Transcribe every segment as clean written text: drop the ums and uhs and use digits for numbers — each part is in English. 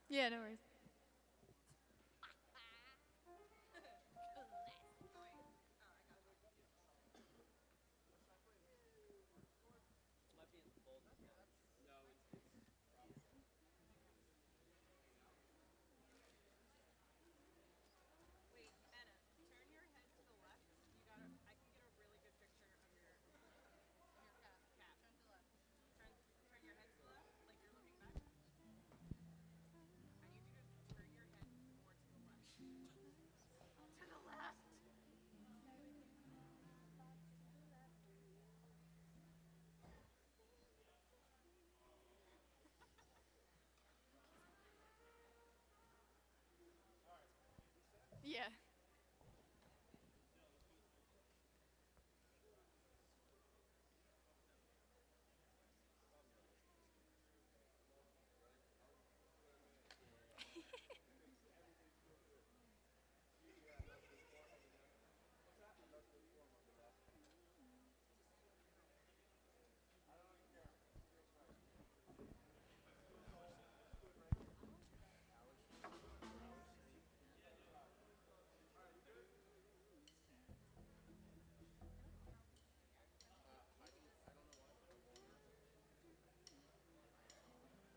Yeah, no worries. Yeah.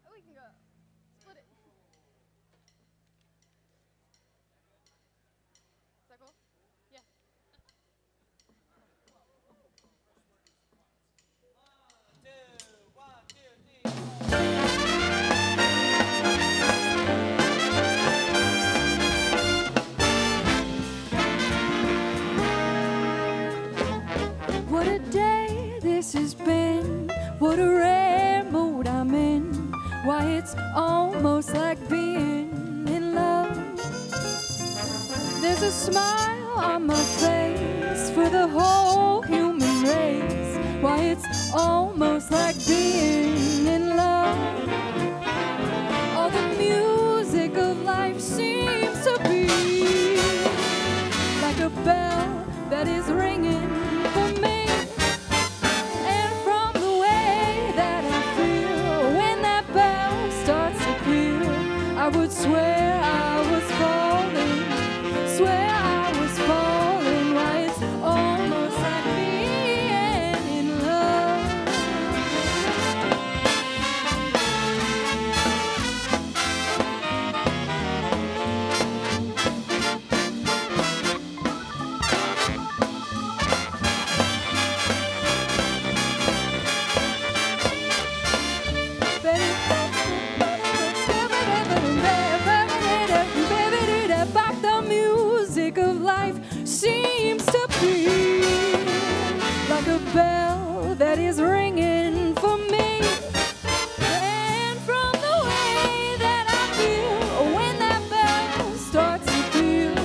Oh, we can go. Split it. Is that cool? Yeah. What a day this has been. What a rare mood I'm in. Why, it's almost like being in love. There's a smile on my face for the whole human race. Why, it's almost like being in love. All the music of life seems to be like a bell that is ringing for me. And from the way that I feel when that bell starts to peal, I would swear I was falling, swear I was falling. Why, it's almost like being in love. The music of life seems to be like a bell that is ringing for me. And from the way that I feel when that bell starts to peal,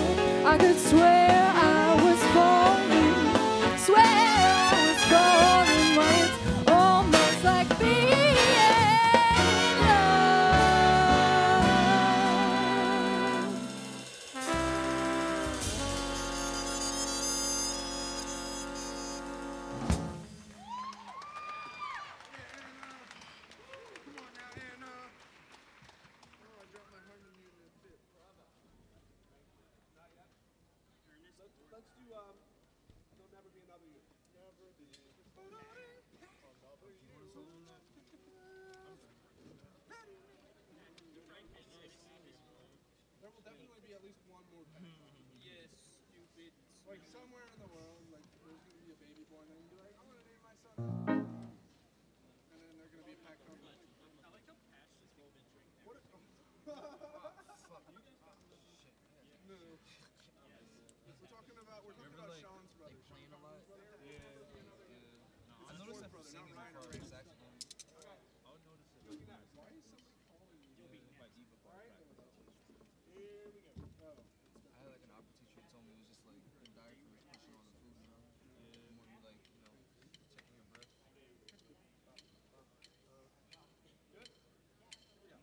I could swear I was falling, swear I was falling. Why, it's almost like being in love. Let's do There'll Never Be Another You. Never be another you. There will definitely be at least one more baby. Yes, stupid. Like somewhere in the world, like there's gonna be a baby born and you'll be like, I'm gonna name my son. And then they're gonna be packed up. I like how passionate you've been drinking. What? Fuck you. Shit. No. We're talking about Sean's brother. Playing a lot? Yeah. I noticed that from singing before the saxophone. I'll notice it. Look at that. Why is somebody calling me? You'll be by D before practice. Here we go. Oh. I had like an opera teacher who told me it was just like the diaphragm is pushing on the food, you know? Yeah. The more you like, checking your breath. Good? Yeah.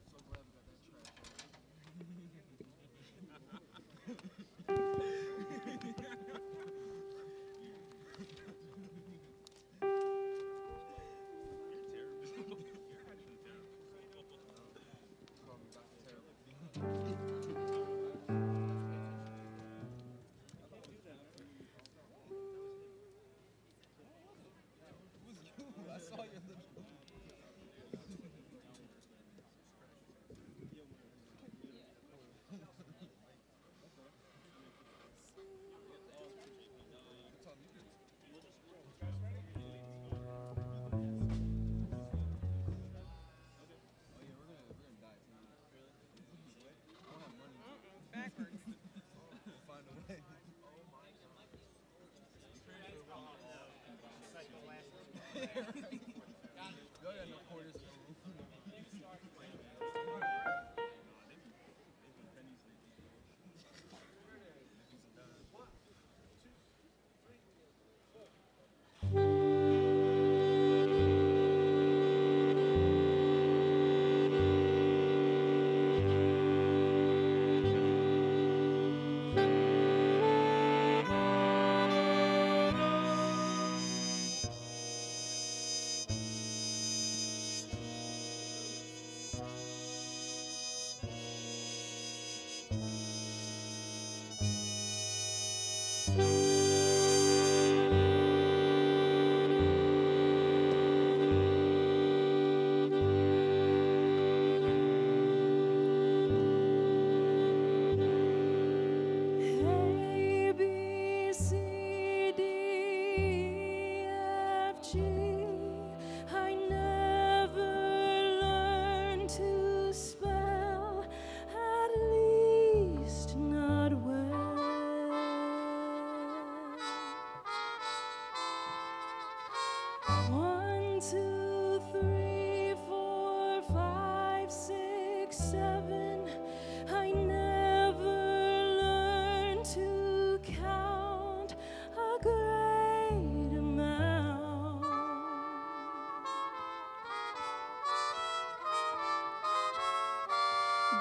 So glad we got that trash I saw your little.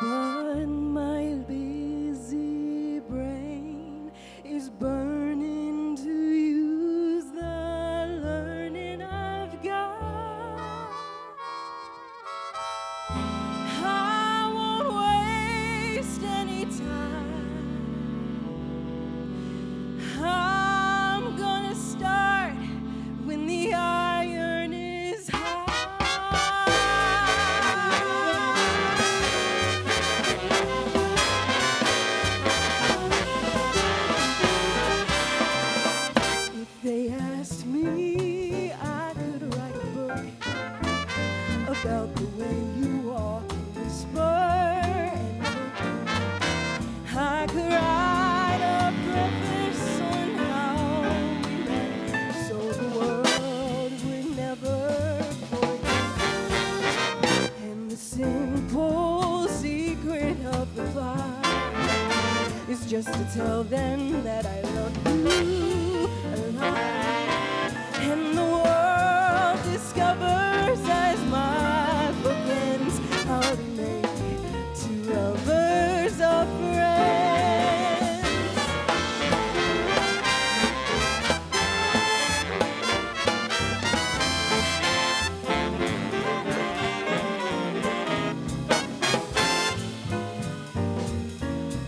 But my busy brain is burning to use the learning I've got. I won't waste any time. I'm gonna start when the iron is hot. They asked me, I could write a book about the way you walk and whisper and look. I could write a preface on how we met, so the world would never forget. And the simple secret of the plot is just to tell them that I love you. And the world discovers as my book ends how to make two lovers of friends.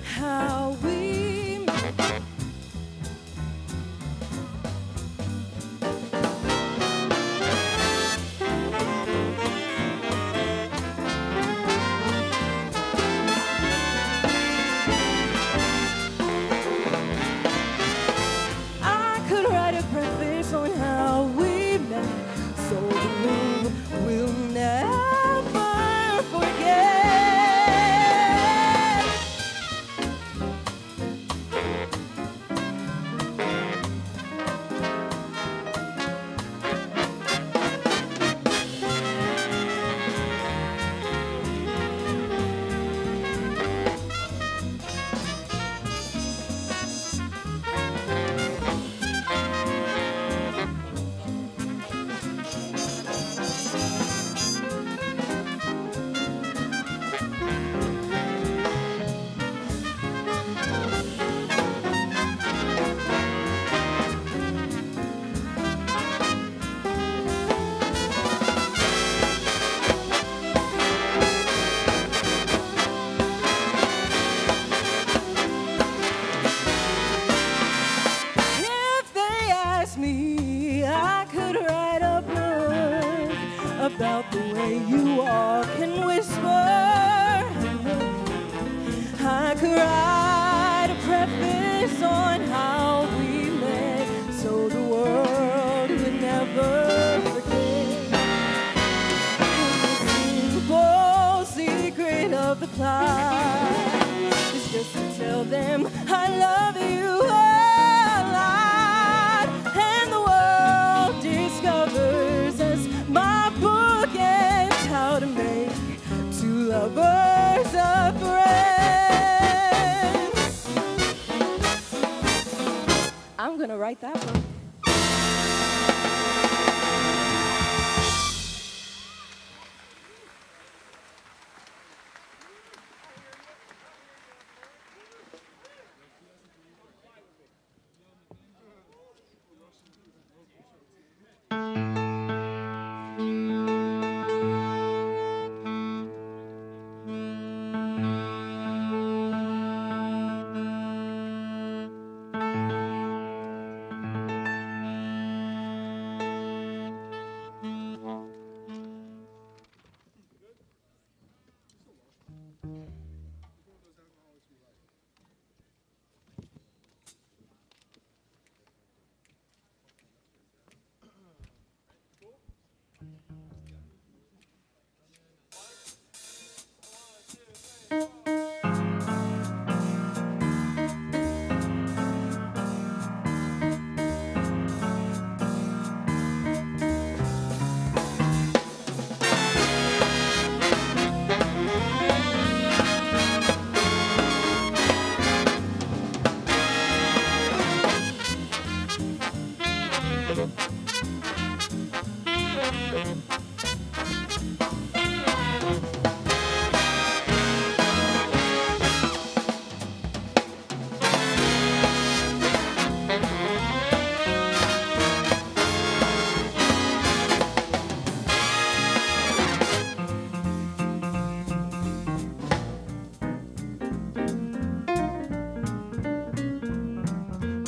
How we met. On how we met, so the world will never forget. asked me, I could write a book about the way you walk and whisper. I could write a preface on how we met, so the world would never forget. The simple secret of the plot is just to tell them I love you a lot, and the world discovers as my book ends how to make two lovers a friends. I'm gonna write that book.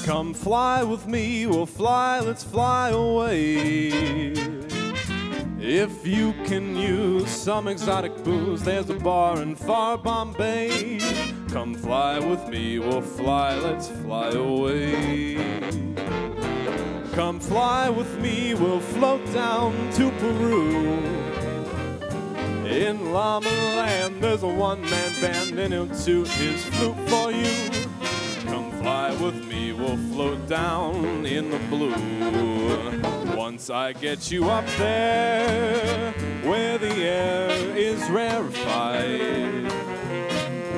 Come fly with me, we'll fly, let's fly away. If you can use some exotic booze, there's a bar in far Bombay. Come fly with me, we'll fly, let's fly away. Come fly with me, we'll float down to Peru. In Llama Land, there's a one-man band and he'll toot his flute for you. Come fly with me, we'll float down in the blue. Once I get you up there, where the air is rarefied,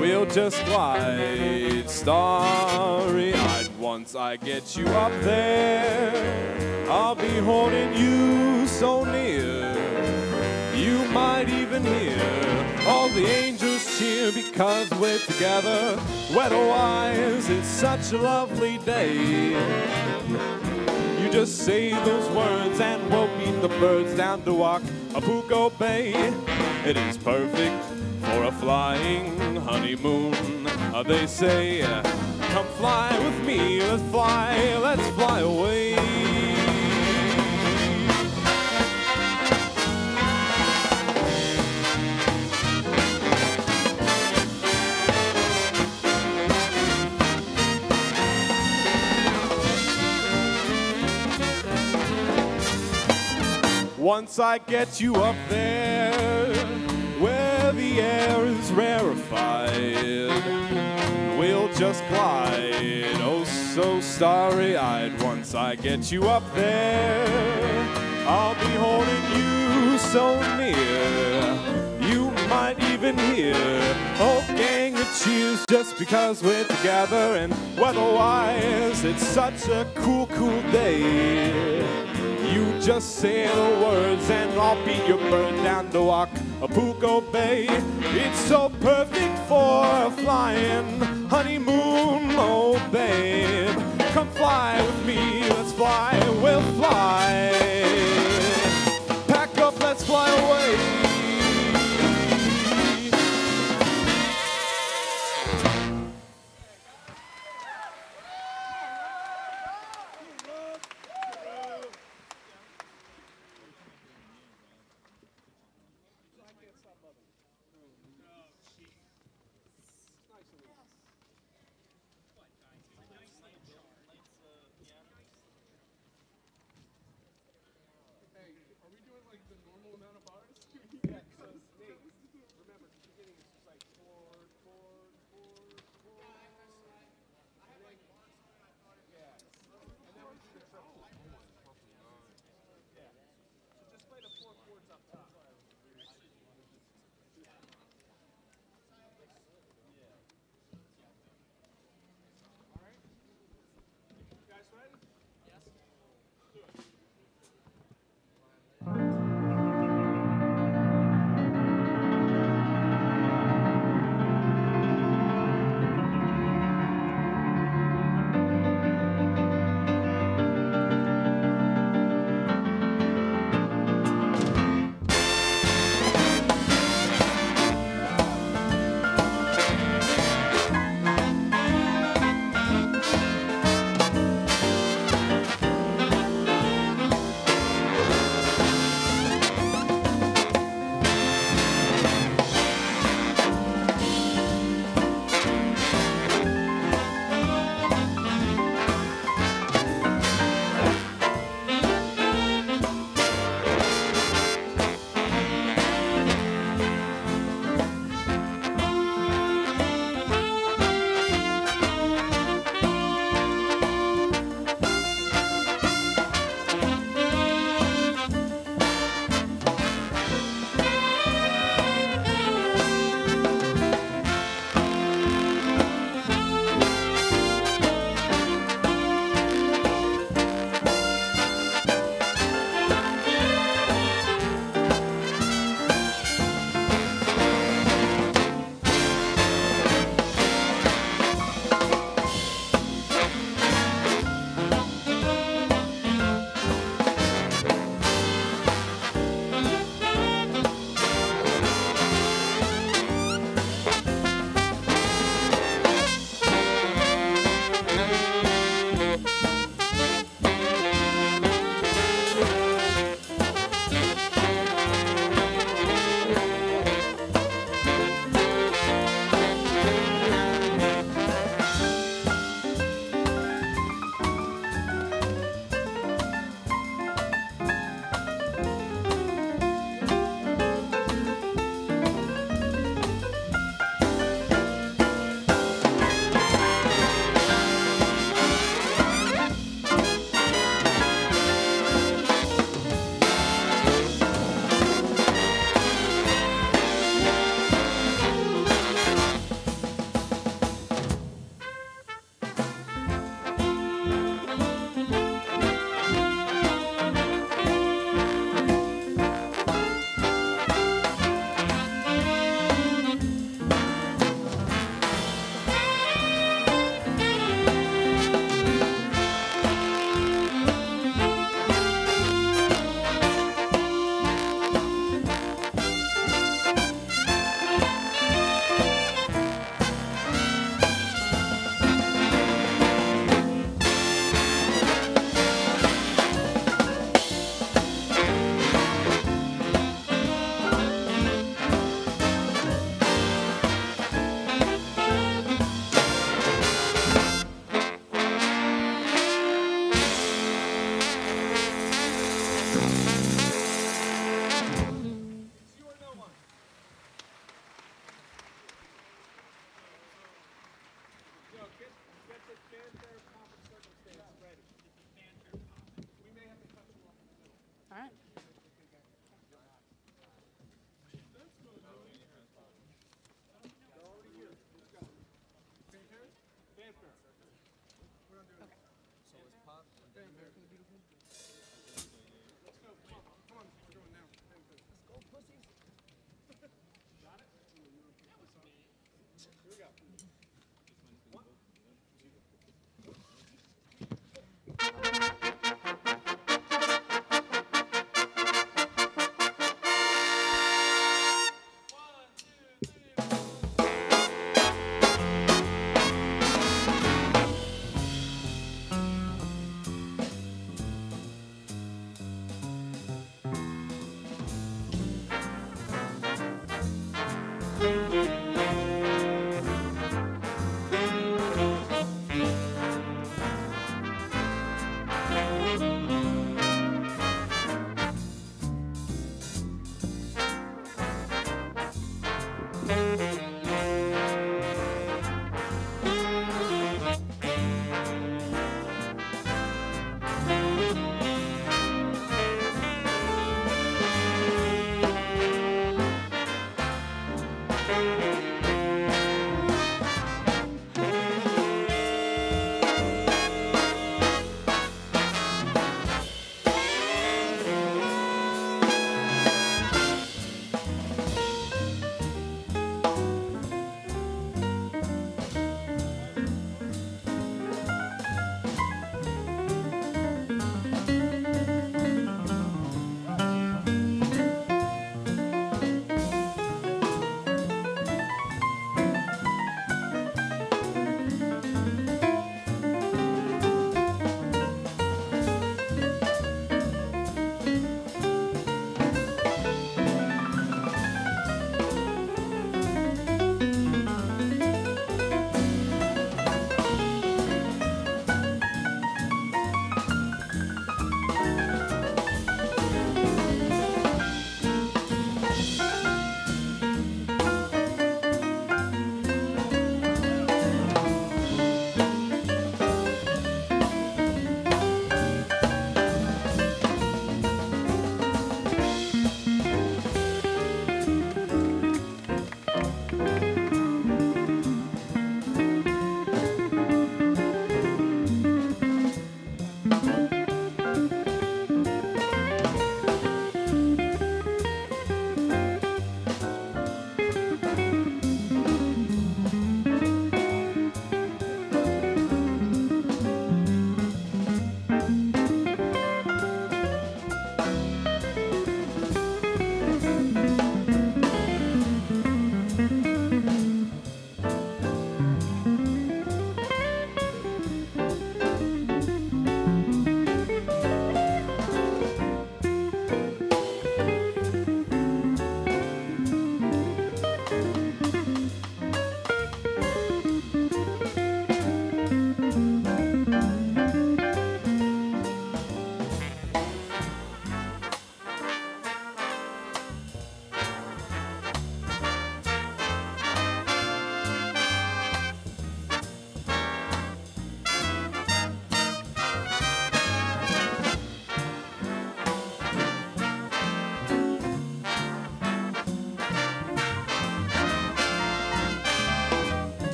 we'll just glide starry-eyed. Once I get you up there, I'll be holding you so near, you might even hear all the angels cheer because we're together. Weather-wise, it's such a lovely day. You just say those words and we'll beat the birds down to Acapulco Bay. It is perfect for a flying honeymoon. They say, come fly with me, let's fly away. Once I get you up there, where the air is rarefied, we'll just glide, oh so starry-eyed. Once I get you up there, I'll be holding you so near, you might even hear oh gang of cheers just because we're together. And weather-wise, it's such a cool, cool day. You just say the words and I'll beat your bird down to Acapulco Bay. It's so perfect for a flying honeymoon, oh babe. Come fly with me, let's fly, we'll fly. Pack up, let's fly away.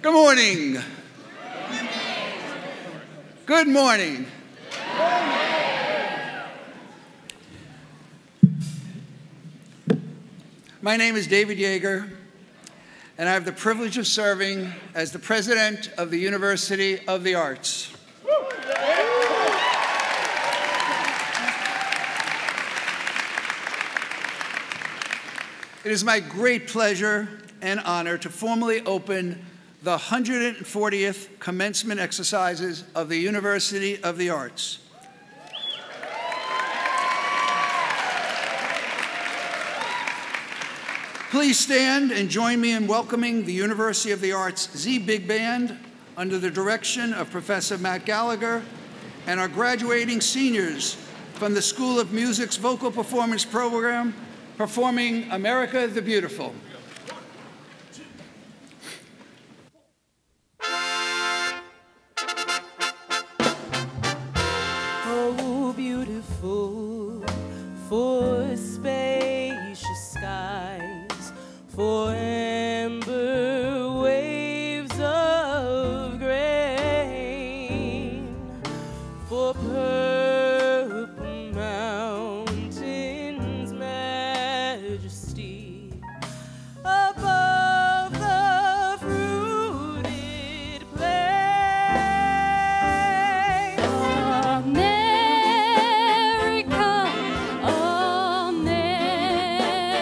Good morning. Good morning. My name is David Yager, and I have the privilege of serving as the president of the University of the Arts. It is my great pleasure and honor to formally open the 140th commencement exercises of the University of the Arts. Please stand and join me in welcoming the University of the Arts Z Big Band under the direction of Professor Matt Gallagher and our graduating seniors from the School of Music's Vocal Performance Program performing America the Beautiful. Oh, beautiful for spacious skies, for amber waves of grain, for purple mountains' majesty above the fruited plain.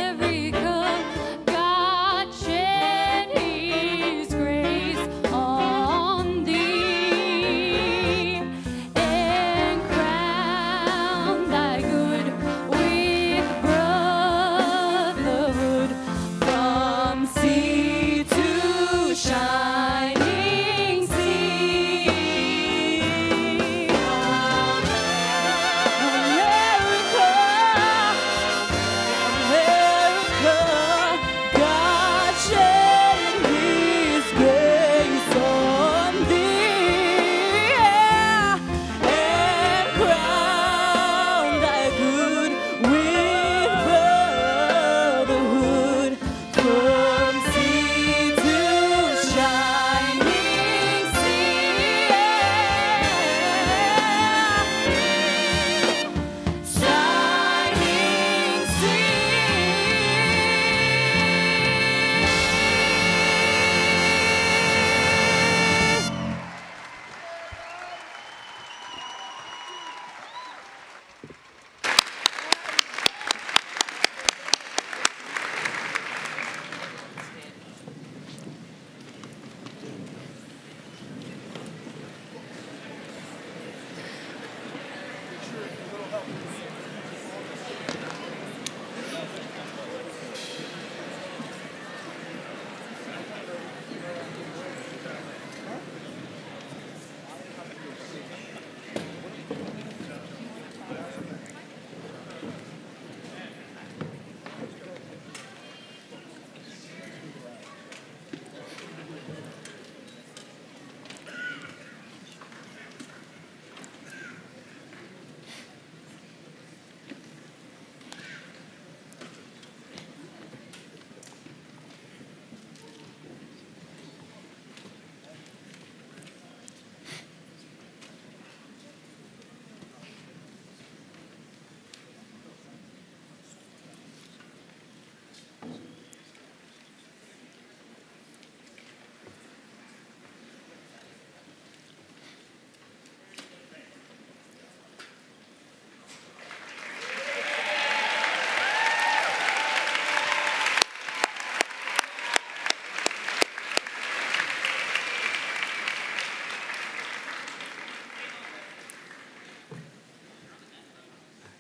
America, God shed His grace on thee, and crown thy good with brotherhood from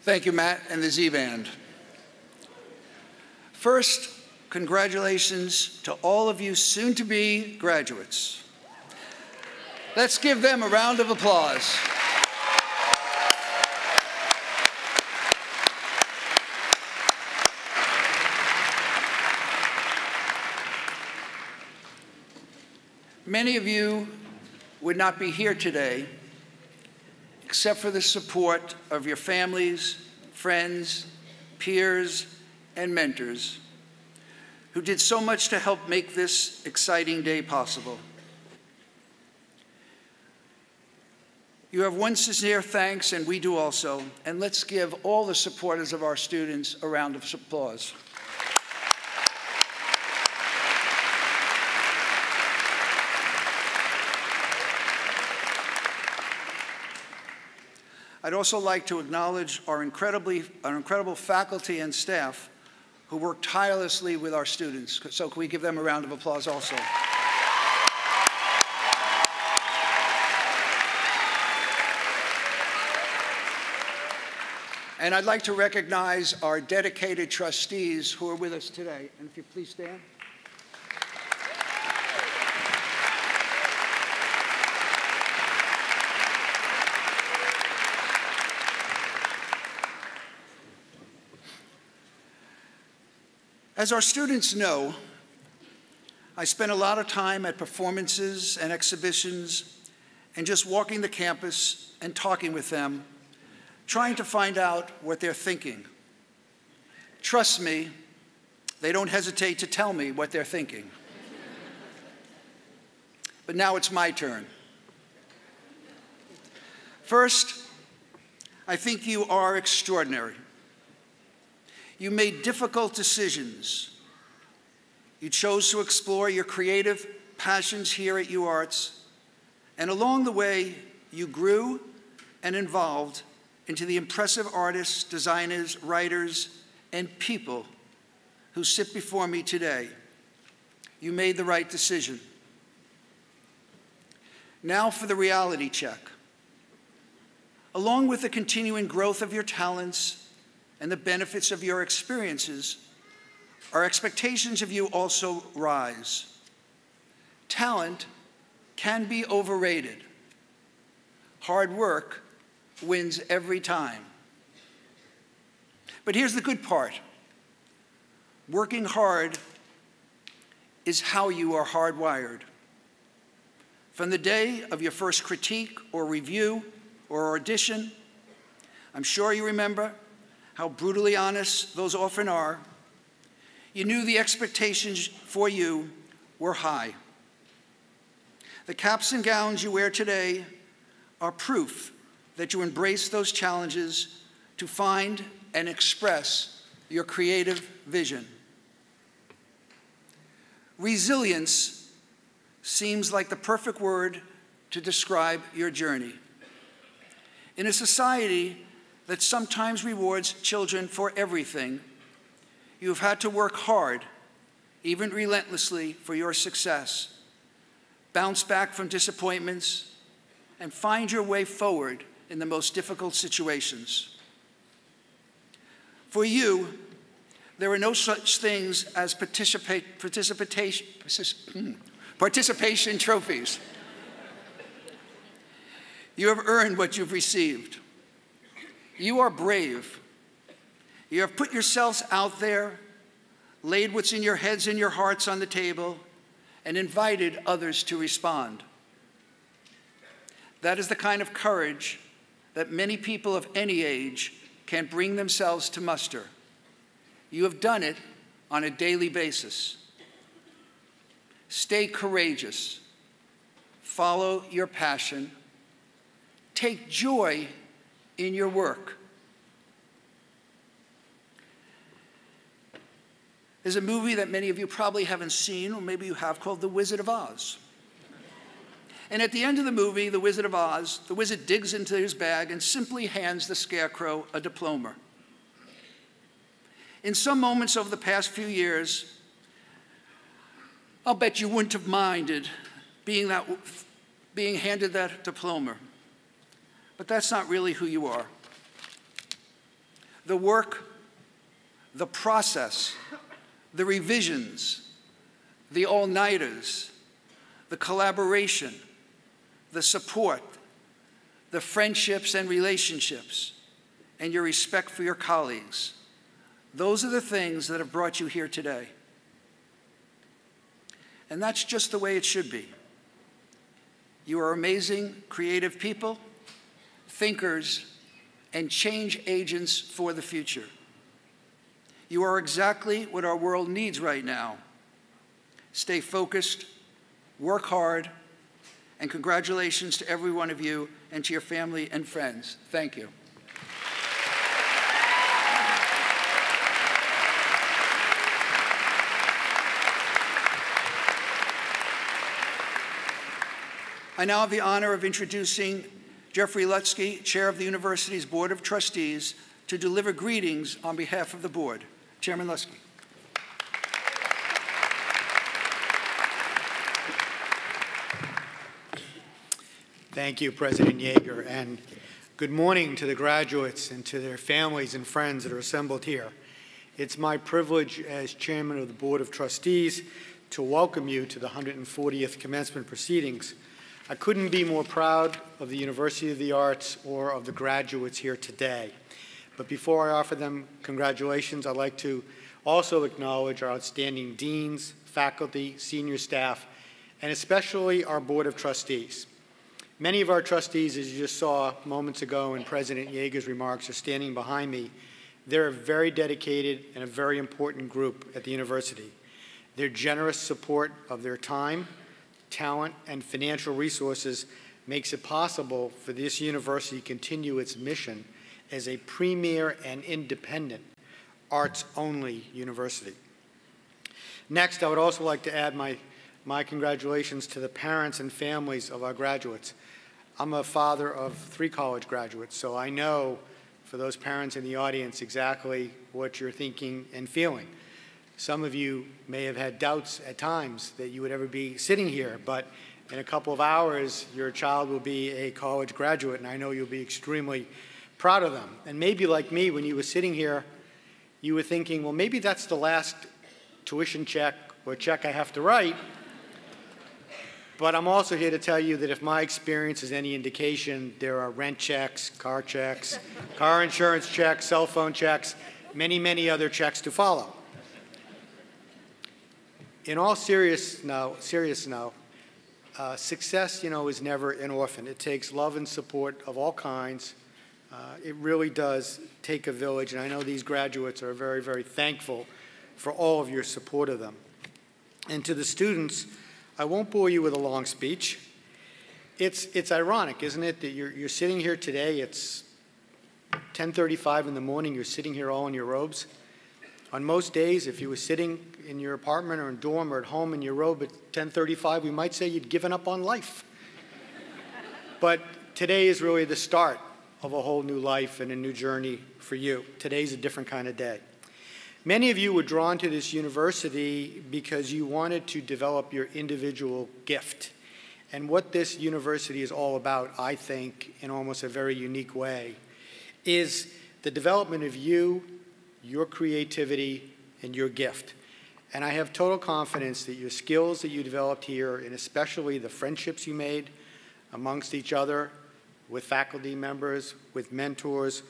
Thank you, Matt and the Z-Band. First, congratulations to all of you soon-to-be graduates. Let's give them a round of applause. Many of you would not be here today except for the support of your families, friends, peers, and mentors who did so much to help make this exciting day possible. You have one sincere thanks, and we do also, and let's give all the supporters of our students a round of applause. I'd also like to acknowledge our incredible faculty and staff who work tirelessly with our students. So can we give them a round of applause also? And I'd like to recognize our dedicated trustees who are with us today. And if you please stand. As our students know, I spend a lot of time at performances and exhibitions and just walking the campus and talking with them, trying to find out what they're thinking. Trust me, they don't hesitate to tell me what they're thinking. But now it's my turn. First, I think you are extraordinary. You made difficult decisions. You chose to explore your creative passions here at UArts, and along the way, you grew and evolved into the impressive artists, designers, writers, and people who sit before me today. You made the right decision. Now for the reality check. Along with the continuing growth of your talents and the benefits of your experiences, our expectations of you also rise. Talent can be overrated. Hard work wins every time. But here's the good part. Working hard is how you are hardwired. From the day of your first critique or review or audition, I'm sure you remember how brutally honest those often are. You knew the expectations for you were high. The caps and gowns you wear today are proof that you embrace those challenges to find and express your creative vision. Resilience seems like the perfect word to describe your journey. In a society that sometimes rewards children for everything, you have had to work hard, even relentlessly, for your success, bounce back from disappointments, and find your way forward in the most difficult situations. For you, there are no such things as participation trophies. You have earned what you've received. You are brave. You have put yourselves out there, laid what's in your heads and your hearts on the table, and invited others to respond. That is the kind of courage that many people of any age can bring themselves to muster. You have done it on a daily basis. Stay courageous. Follow your passion. Take joy in your work. There's a movie that many of you probably haven't seen, or maybe you have, called The Wizard of Oz. And at the end of the movie, The Wizard of Oz, the wizard digs into his bag and simply hands the Scarecrow a diploma. In some moments over the past few years, I'll bet you wouldn't have minded being handed that diploma. But that's not really who you are. the work, the process, the revisions, the all-nighters, the collaboration, the support, the friendships and relationships, and your respect for your colleagues. Those are the things that have brought you here today. And that's just the way it should be. You are amazing, creative people, thinkers, and change agents for the future. You are exactly what our world needs right now. Stay focused, work hard, and congratulations to every one of you and to your family and friends. Thank you. I now have the honor of introducing Jeffery Lutsky, Chair of the University's Board of Trustees, to deliver greetings on behalf of the board. Chairman Lutsky. Thank you, President Yager, and good morning to the graduates and to their families and friends that are assembled here. It's my privilege as Chairman of the Board of Trustees to welcome you to the 140th commencement proceedings. I couldn't be more proud of the University of the Arts or of the graduates here today. But before I offer them congratulations, I'd like to also acknowledge our outstanding deans, faculty, senior staff, and especially our Board of Trustees. Many of our trustees, as you just saw moments ago in President Yager's remarks, are standing behind me. They're a very dedicated and a very important group at the university. Their generous support of their time, talent, and financial resources makes it possible for this university to continue its mission as a premier and independent arts-only university. Next, I would also like to add my congratulations to the parents and families of our graduates. I'm a father of 3 college graduates, so I know for those parents in the audience exactly what you're thinking and feeling. Some of you may have had doubts at times that you would ever be sitting here, but in a couple of hours, your child will be a college graduate, and I know you'll be extremely proud of them. And maybe like me, when you were sitting here, you were thinking, well, maybe that's the last tuition check or check I have to write. But I'm also here to tell you that if my experience is any indication, there are rent checks, car insurance checks, cell phone checks, many, many other checks to follow. In all seriousness now, success, is never an orphan. It takes love and support of all kinds. It really does take a village, and I know these graduates are very, very thankful for all of your support of them. And to the students, I won't bore you with a long speech. It's ironic, isn't it, that you're sitting here today, it's 10:35 in the morning, you're sitting here all in your robes. On most days, if you were sitting in your apartment or in dorm or at home in your robe at 10:35, we might say you'd given up on life. But today is really the start of a whole new life and a new journey for you. Today's a different kind of day. Many of you were drawn to this university because you wanted to develop your individual gift. And what this university is all about, I think, in almost a very unique way, is the development of you, your creativity, and your gift. And I have total confidence that your skills that you developed here, and especially the friendships you made amongst each other, with faculty members, with mentors,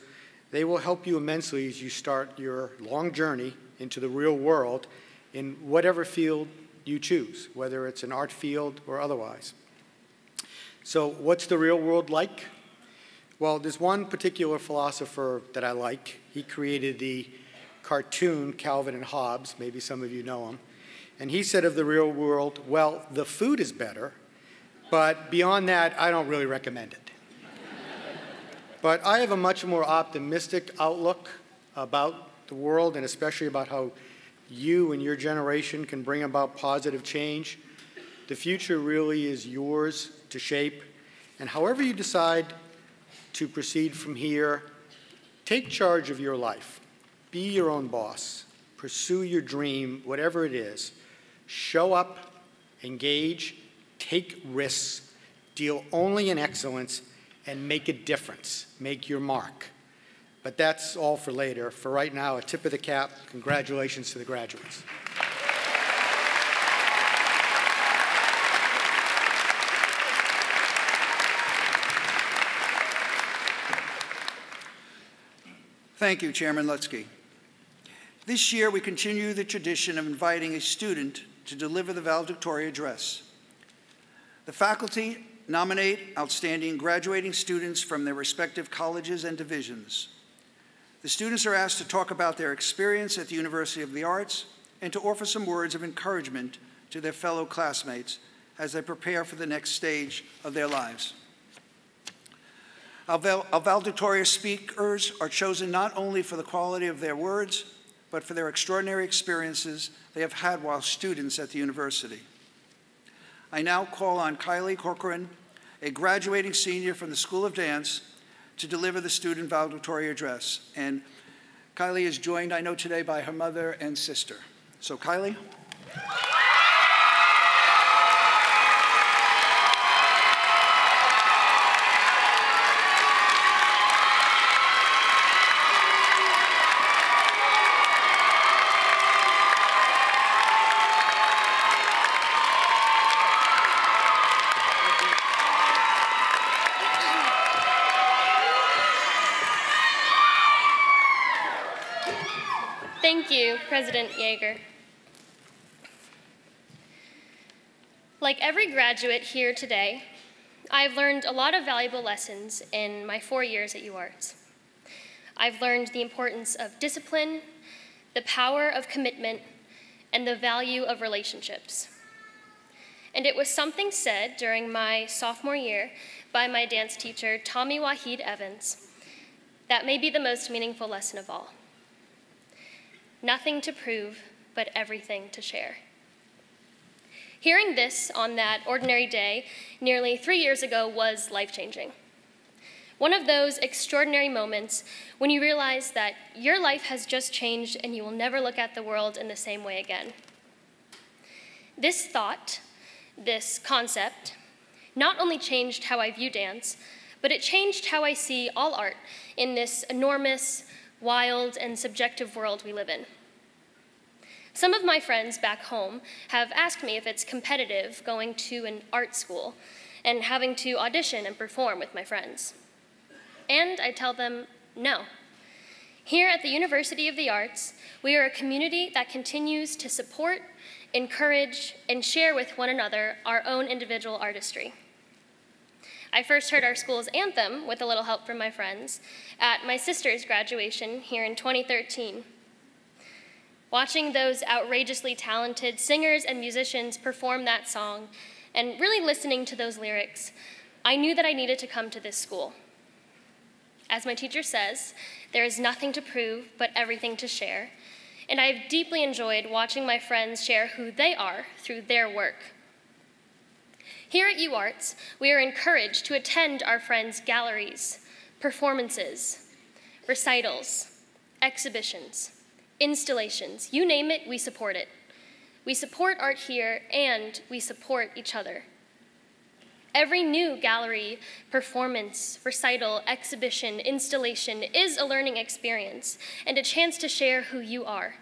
they will help you immensely as you start your long journey into the real world in whatever field you choose, whether it's an art field or otherwise. So what's the real world like? Well, there's one particular philosopher that I like. He created the cartoon Calvin and Hobbes, maybe some of you know him, and he said of the real world, well, the food is better, but beyond that, I don't really recommend it. But I have a much more optimistic outlook about the world, and especially about how you and your generation can bring about positive change. The future really is yours to shape, and however you decide to proceed from here, take charge of your life. Be your own boss. Pursue your dream, whatever it is. Show up, engage, take risks, deal only in excellence, and make a difference. Make your mark. But that's all for later. For right now, a tip of the cap. Congratulations to the graduates. Thank you, Chairman Lutsky. This year, we continue the tradition of inviting a student to deliver the valedictorian address. The faculty nominate outstanding graduating students from their respective colleges and divisions. The students are asked to talk about their experience at the University of the Arts and to offer some words of encouragement to their fellow classmates as they prepare for the next stage of their lives. Our valedictorian speakers are chosen not only for the quality of their words, but for their extraordinary experiences they have had while students at the university. I now call on Kiley Corcoran, a graduating senior from the School of Dance, to deliver the student valedictorian address. And Kiley is joined, I know today, by her mother and sister. So Kiley. Thank you, President Yager. Like every graduate here today, I've learned a lot of valuable lessons in my 4 years at UArts. I've learned the importance of discipline, the power of commitment, and the value of relationships. And it was something said during my sophomore year by my dance teacher, Tommy Wahid Evans, that may be the most meaningful lesson of all. Nothing to prove, but everything to share. Hearing this on that ordinary day nearly 3 years ago was life-changing. One of those extraordinary moments when you realize that your life has just changed and you will never look at the world in the same way again. This thought, this concept, not only changed how I view dance, but it changed how I see all art in this enormous, wild, and subjective world we live in. Some of my friends back home have asked me if it's competitive going to an art school and having to audition and perform with my friends. And I tell them, no. Here at the University of the Arts, we are a community that continues to support, encourage, and share with one another our own individual artistry. I first heard our school's anthem, with a little help from my friends, at my sister's graduation here in 2013. Watching those outrageously talented singers and musicians perform that song, and really listening to those lyrics, I knew that I needed to come to this school. As my teacher says, there is nothing to prove, but everything to share, and I have deeply enjoyed watching my friends share who they are through their work. Here at UArts, we are encouraged to attend our friends' galleries, performances, recitals, exhibitions, installations, you name it, we support it. We support art here, and we support each other. Every new gallery, performance, recital, exhibition, installation is a learning experience and a chance to share who you are.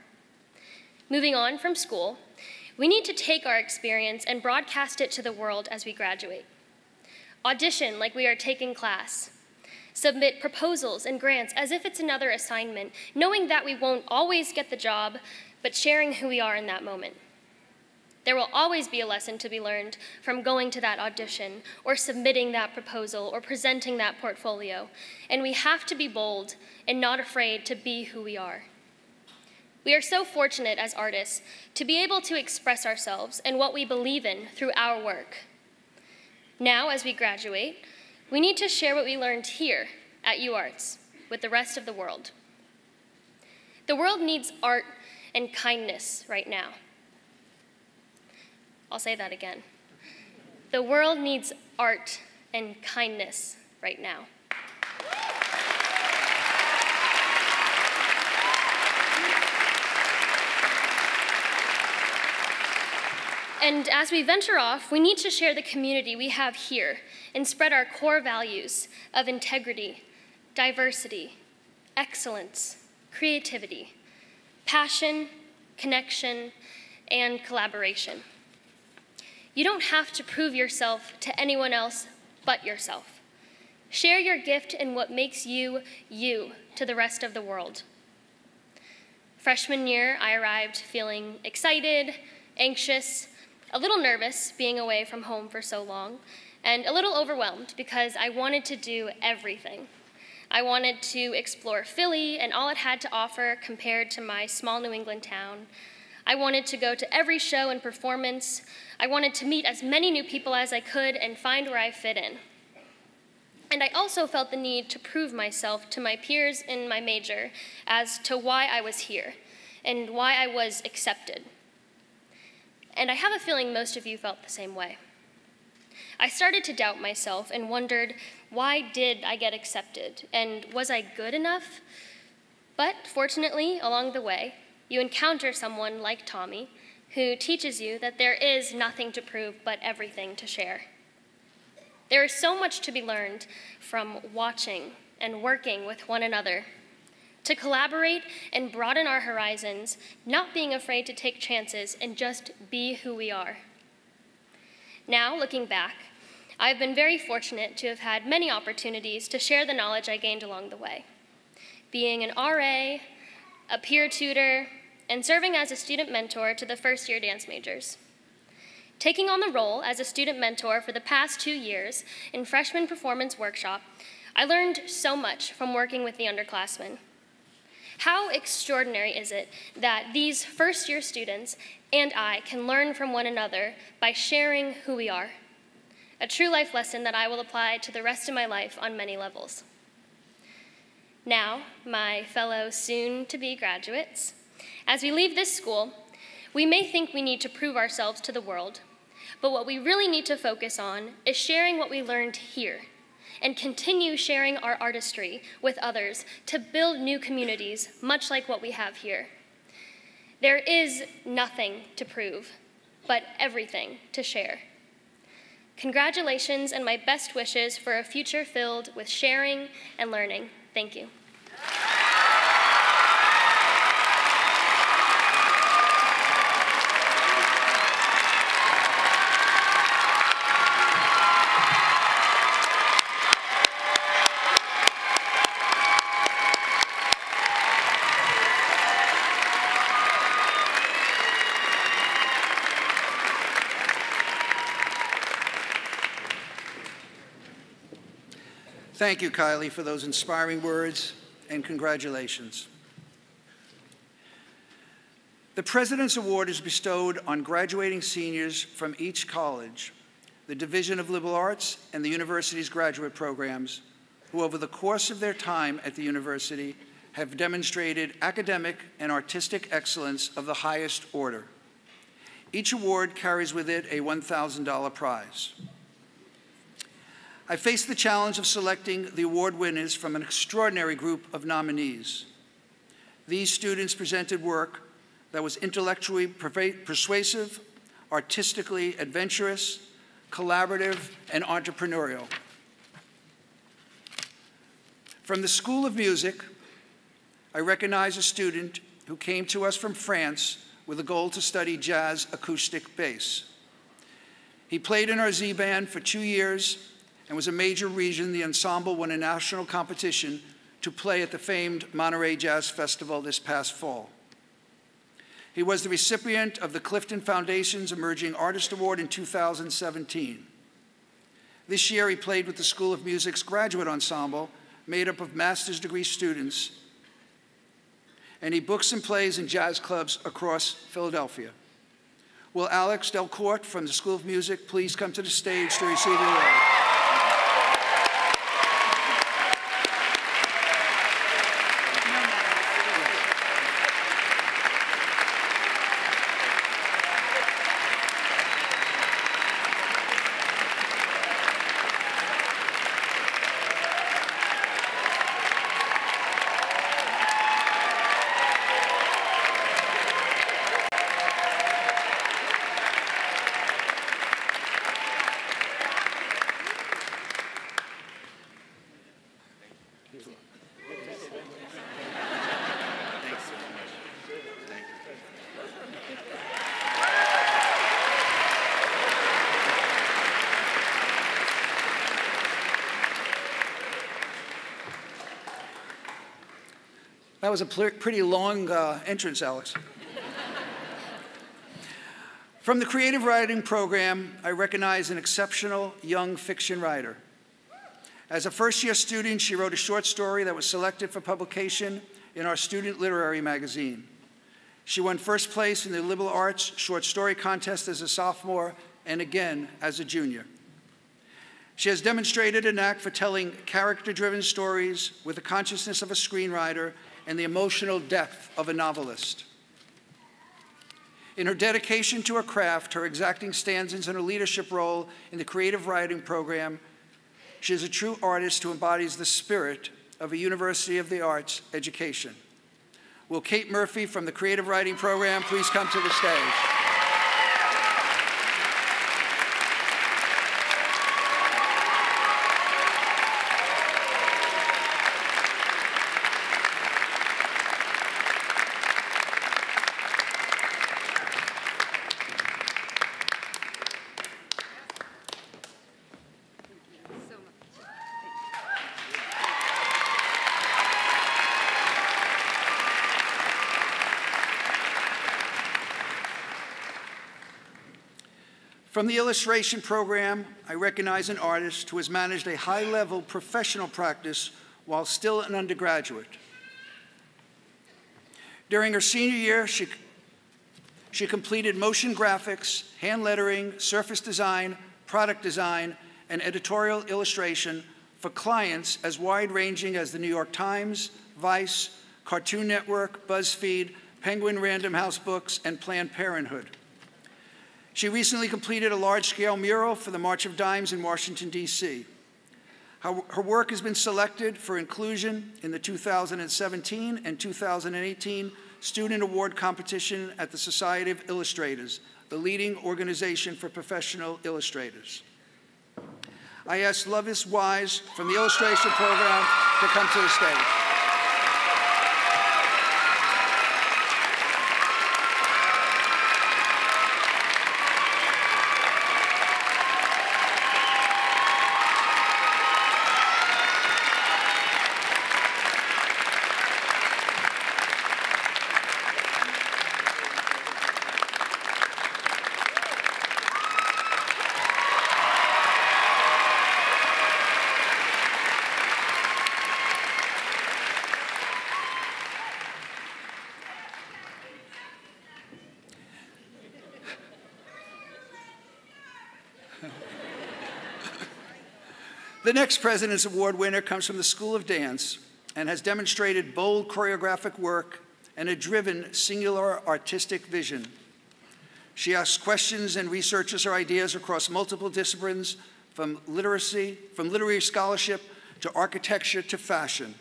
Moving on from school, we need to take our experience and broadcast it to the world as we graduate. Audition like we are taking class. Submit proposals and grants as if it's another assignment, knowing that we won't always get the job, but sharing who we are in that moment. There will always be a lesson to be learned from going to that audition or submitting that proposal or presenting that portfolio, and we have to be bold and not afraid to be who we are. We are so fortunate as artists to be able to express ourselves and what we believe in through our work. Now, as we graduate, we need to share what we learned here at UArts with the rest of the world. The world needs art and kindness right now. I'll say that again. The world needs art and kindness right now. And as we venture off, we need to share the community we have here and spread our core values of integrity, diversity, excellence, creativity, passion, connection, and collaboration. You don't have to prove yourself to anyone else but yourself. Share your gift and what makes you, you, to the rest of the world. Freshman year, I arrived feeling excited, anxious, a little nervous being away from home for so long, and a little overwhelmed because I wanted to do everything. I wanted to explore Philly and all it had to offer compared to my small New England town. I wanted to go to every show and performance. I wanted to meet as many new people as I could and find where I fit in. And I also felt the need to prove myself to my peers in my major as to why I was here and why I was accepted. And I have a feeling most of you felt the same way. I started to doubt myself and wondered, why did I get accepted? And was I good enough? But fortunately, along the way, you encounter someone like Tommy who teaches you that there is nothing to prove but everything to share. There is so much to be learned from watching and working with one another, to collaborate and broaden our horizons, not being afraid to take chances and just be who we are. Now, looking back, I've been very fortunate to have had many opportunities to share the knowledge I gained along the way. Being an RA, a peer tutor, and serving as a student mentor to the first-year dance majors. Taking on the role as a student mentor for the past 2 years in Freshman Performance Workshop, I learned so much from working with the underclassmen. How extraordinary is it that these first-year students and I can learn from one another by sharing who we are? A true life lesson that I will apply to the rest of my life on many levels. Now, my fellow soon-to-be graduates, as we leave this school, we may think we need to prove ourselves to the world, but what we really need to focus on is sharing what we learned here and continue sharing our artistry with others to build new communities, much like what we have here. There is nothing to prove, but everything to share. Congratulations and my best wishes for a future filled with sharing and learning. Thank you. Thank you, Kiley, for those inspiring words, and congratulations. The President's Award is bestowed on graduating seniors from each college, the Division of Liberal Arts, and the university's graduate programs, who over the course of their time at the university have demonstrated academic and artistic excellence of the highest order. Each award carries with it a $1,000 prize. I faced the challenge of selecting the award winners from an extraordinary group of nominees. These students presented work that was intellectually persuasive, artistically adventurous, collaborative, and entrepreneurial. From the School of Music, I recognize a student who came to us from France with a goal to study jazz acoustic bass. He played in our Z band for 2 years and was a major reason the Ensemble won a national competition to play at the famed Monterey Jazz Festival this past fall. He was the recipient of the Clifton Foundation's Emerging Artist Award in 2017. This year, he played with the School of Music's graduate ensemble, made up of master's degree students, and he books and plays in jazz clubs across Philadelphia. Will Alex Delcourt from the School of Music please come to the stage to receive the award? That was a pretty long entrance, Alex. From the creative writing program, I recognize an exceptional young fiction writer. As a first-year student, she wrote a short story that was selected for publication in our student literary magazine. She won first place in the liberal arts short story contest as a sophomore and again as a junior. She has demonstrated a knack for telling character-driven stories with the consciousness of a screenwriter and the emotional depth of a novelist. In her dedication to her craft, her exacting stanzas, and her leadership role in the creative writing program, she is a true artist who embodies the spirit of a University of the Arts education. Will Kate Murphy from the creative writing program please come to the stage? From the illustration program, I recognize an artist who has managed a high-level professional practice while still an undergraduate. During her senior year, she completed motion graphics, hand lettering, surface design, product design, and editorial illustration for clients as wide-ranging as the New York Times, Vice, Cartoon Network, BuzzFeed, Penguin Random House Books, and Planned Parenthood. She recently completed a large-scale mural for the March of Dimes in Washington, D.C. Her work has been selected for inclusion in the 2017 and 2018 Student Award Competition at the Society of Illustrators, the leading organization for professional illustrators. I ask Lovis Wise from the illustration program to come to the stage. The next President's Award winner comes from the School of Dance and has demonstrated bold choreographic work and a driven, singular artistic vision. She asks questions and researches her ideas across multiple disciplines, from literary scholarship to architecture to fashion.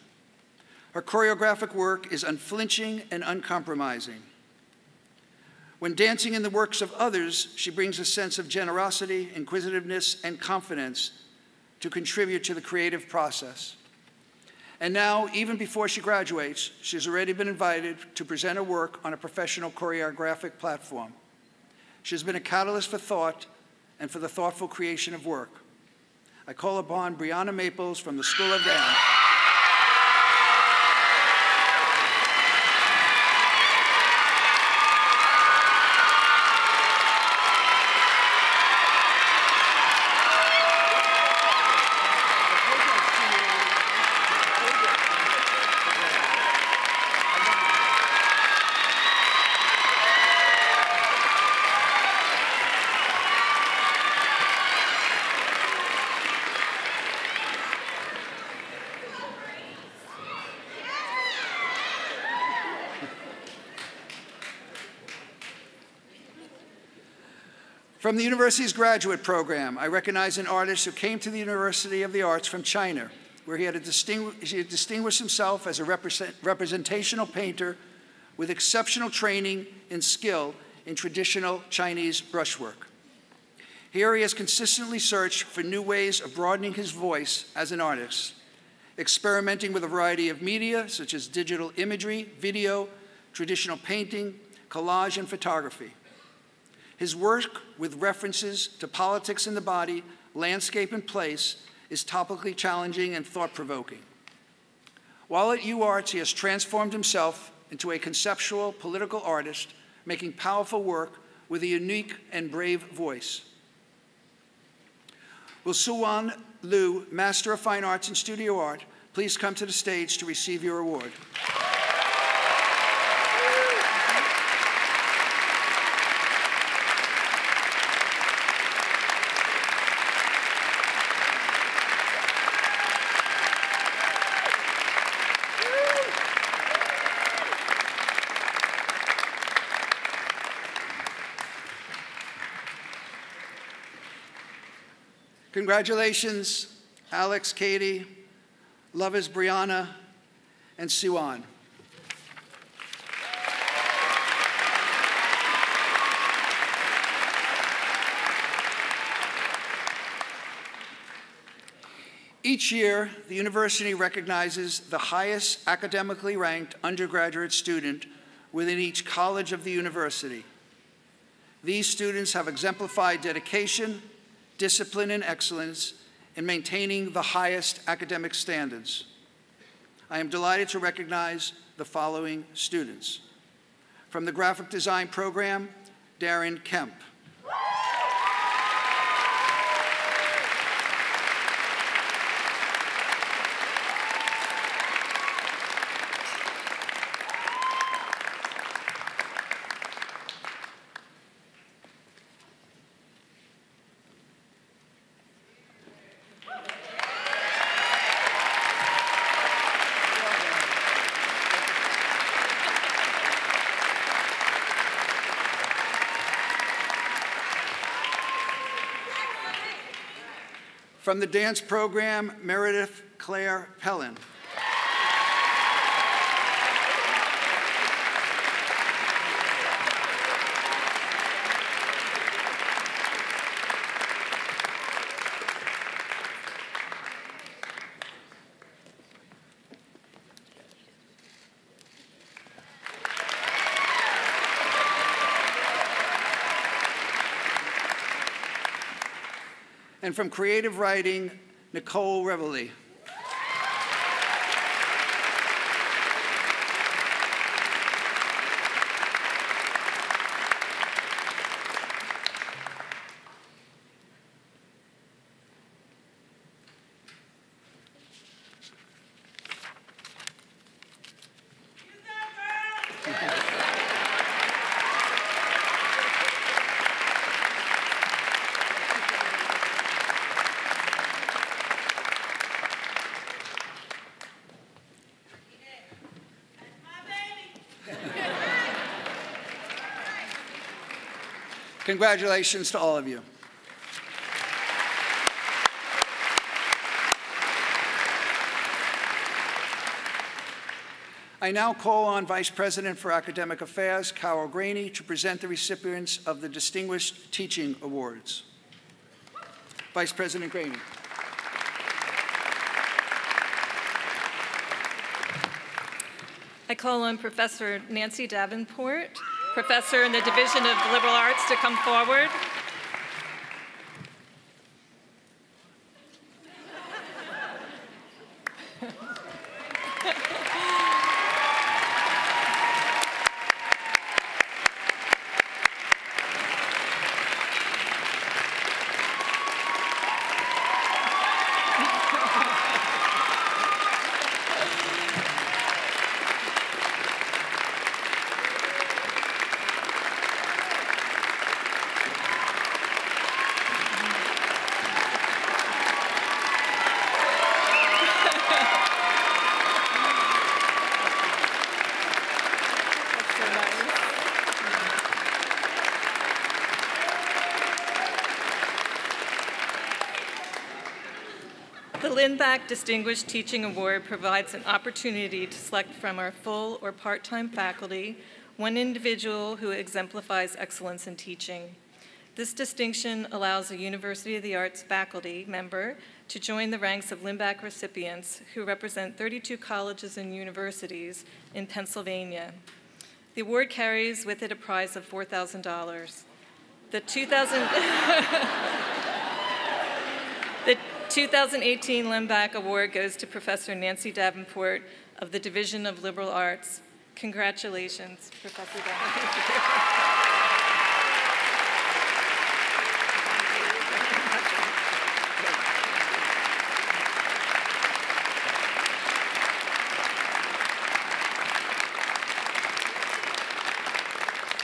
Her choreographic work is unflinching and uncompromising. When dancing in the works of others, she brings a sense of generosity, inquisitiveness, and confidence to contribute to the creative process. And now, even before she graduates, she's already been invited to present her work on a professional choreographic platform. She's been a catalyst for thought and for the thoughtful creation of work. I call upon Brianna Maples from the School of Dance. From the university's graduate program, I recognize an artist who came to the University of the Arts from China, where he had distinguished himself as a representational painter with exceptional training and skill in traditional Chinese brushwork. Here he has consistently searched for new ways of broadening his voice as an artist, experimenting with a variety of media such as digital imagery, video, traditional painting, collage, and photography. His work with references to politics in the body, landscape, and place is topically challenging and thought-provoking. While at UArts, he has transformed himself into a conceptual political artist, making powerful work with a unique and brave voice. Will Suwon Liu, Master of Fine Arts in Studio Art, please come to the stage to receive your award. Congratulations, Alex, Katie, Lovers Brianna, and Siwan. Each year, the university recognizes the highest academically ranked undergraduate student within each college of the university. These students have exemplified dedication, discipline, and excellence in maintaining the highest academic standards. I am delighted to recognize the following students. From the graphic design program, Darren Kemp. From the dance program, Meredith Claire Pellin. And from creative writing, Nicole Reveille. Congratulations to all of you. I now call on Vice President for Academic Affairs, Carol Graney, to present the recipients of the Distinguished Teaching Awards. Vice President Graney. I call on Professor Nancy Davenport, Professor in the Division of Liberal Arts, to come forward. The Lindback Distinguished Teaching Award provides an opportunity to select from our full or part-time faculty one individual who exemplifies excellence in teaching. This distinction allows a University of the Arts faculty member to join the ranks of Lindback recipients who represent 32 colleges and universities in Pennsylvania. The award carries with it a prize of $4,000. The 2018 Limback Award goes to Professor Nancy Davenport of the Division of Liberal Arts. Congratulations, Professor Davenport.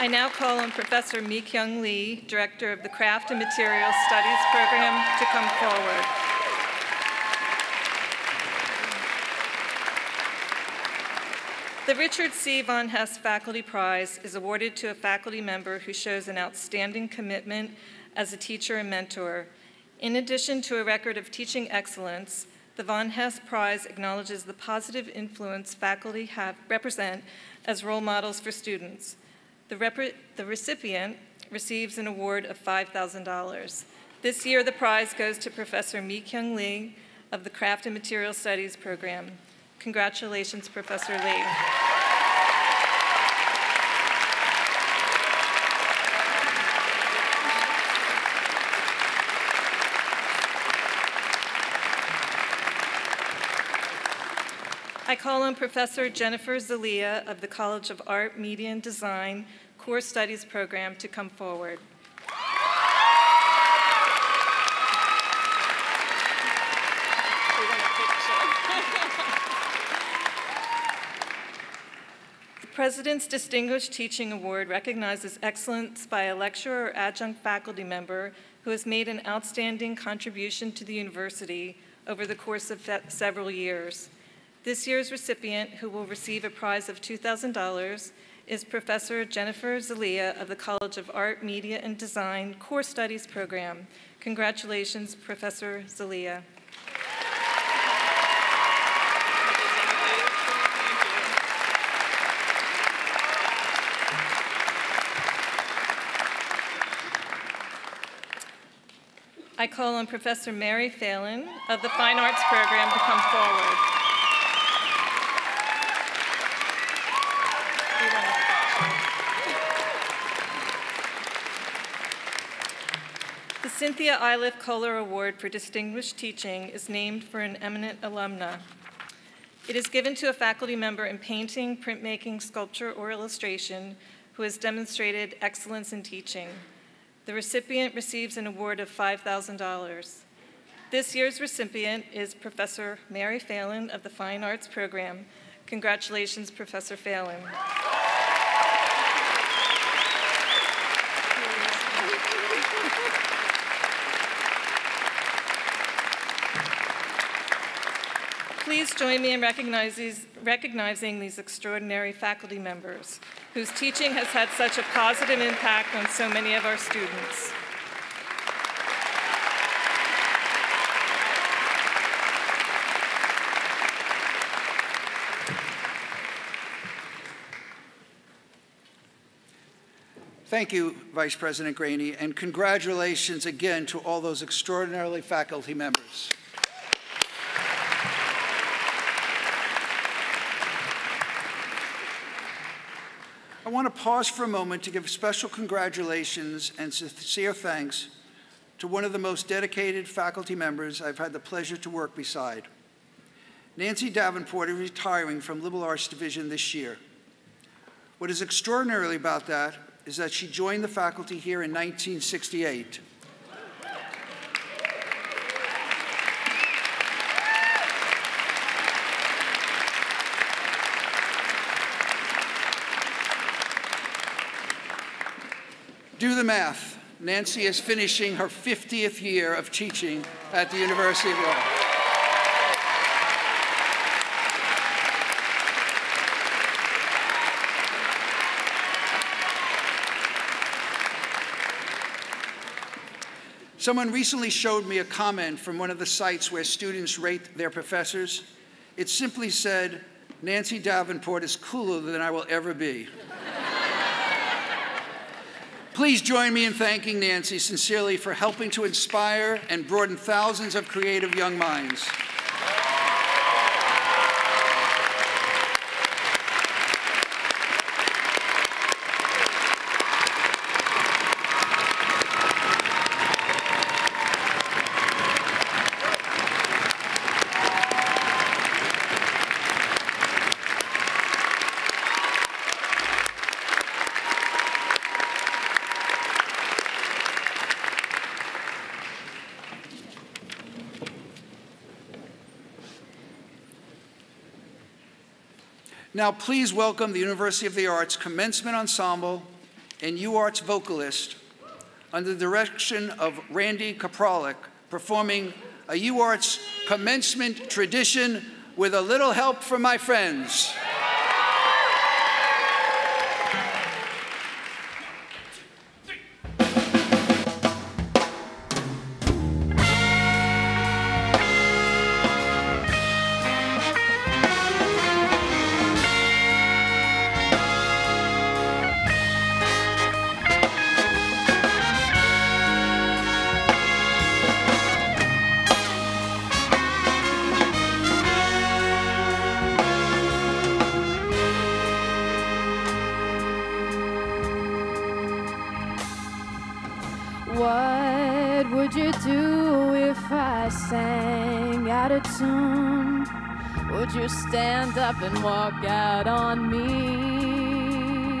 I now call on Professor Mi-Kyung Lee, Director of the Craft and Materials Studies Program, to come forward. The Richard C. Von Hess Faculty Prize is awarded to a faculty member who shows an outstanding commitment as a teacher and mentor. In addition to a record of teaching excellence, the Von Hess Prize acknowledges the positive influence faculty represent as role models for students. The recipient receives an award of $5,000. This year, the prize goes to Professor Mi-Kyung Lee of the Craft and Materials Studies Program. Congratulations, Professor Lee. I call on Professor Jennifer Zalia of the College of Art, Media, and Design Core Studies Program to come forward. The President's Distinguished Teaching Award recognizes excellence by a lecturer or adjunct faculty member who has made an outstanding contribution to the university over the course of several years. This year's recipient, who will receive a prize of $2,000, is Professor Jennifer Zalia of the College of Art, Media, and Design Core Studies Program. Congratulations, Professor Zalia. I call on Professor Mary Phelan of the Fine Arts Program to come forward. The Cynthia Iliff Kohler Award for Distinguished Teaching is named for an eminent alumna. It is given to a faculty member in painting, printmaking, sculpture, or illustration who has demonstrated excellence in teaching. The recipient receives an award of $5,000. This year's recipient is Professor Mary Phelan of the Fine Arts Program. Congratulations, Professor Phelan. Please join me in recognizing these extraordinary faculty members whose teaching has had such a positive impact on so many of our students. Thank you, Vice President Graney, and congratulations again to all those extraordinarily faculty members. I want to pause for a moment to give special congratulations and sincere thanks to one of the most dedicated faculty members I've had the pleasure to work beside. Nancy Davenport is retiring from Liberal Arts Division this year. What is extraordinary about that is that she joined the faculty here in 1968. Do the math. Nancy is finishing her 50th year of teaching at the University of York. Someone recently showed me a comment from one of the sites where students rate their professors. It simply said, "Nancy Davenport is cooler than I will ever be." Please join me in thanking Nancy sincerely for helping to inspire and broaden thousands of creative young minds. Now please welcome the University of the Arts Commencement Ensemble and UArts vocalist under the direction of Randy Kapralik, performing a UArts commencement tradition with a little help from my friends. What would you do if I sang out of tune? Would you stand up and walk out on me?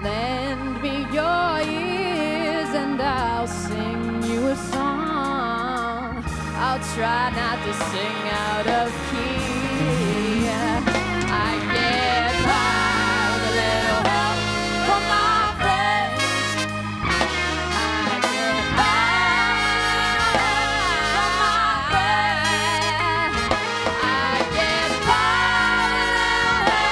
Lend me your ears and I'll sing you a song. I'll try not to sing out of key. I get by with a little help from my friends. I get by from my friends. I get by with a little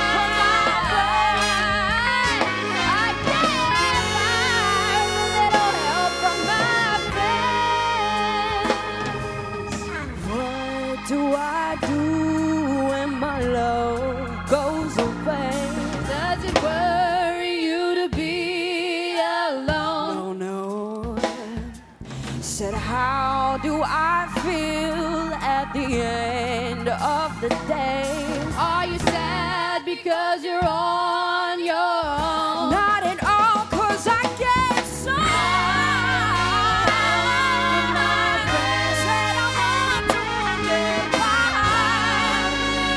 help from my friends. I get by with a little help from my friends. What do I do when my love goes away? Does it worry you to be alone? No, no. Said, how do I feel at the end of the day? Are you sad because you're on your own? Not at all, 'cause I get so with my friends. Said I want to get by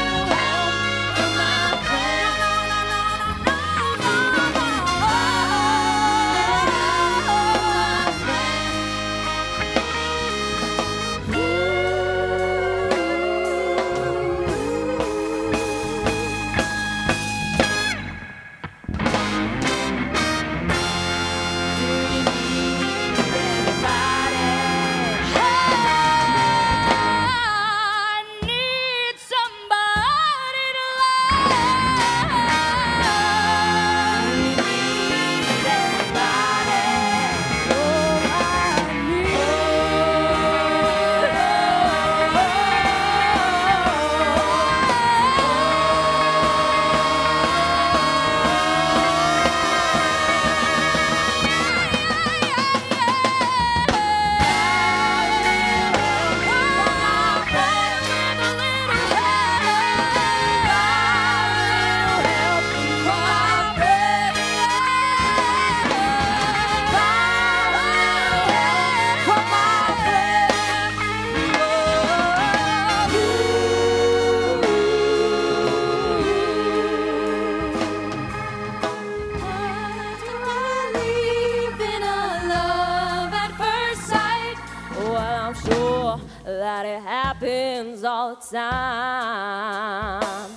with help from my friends. That it happens all the time.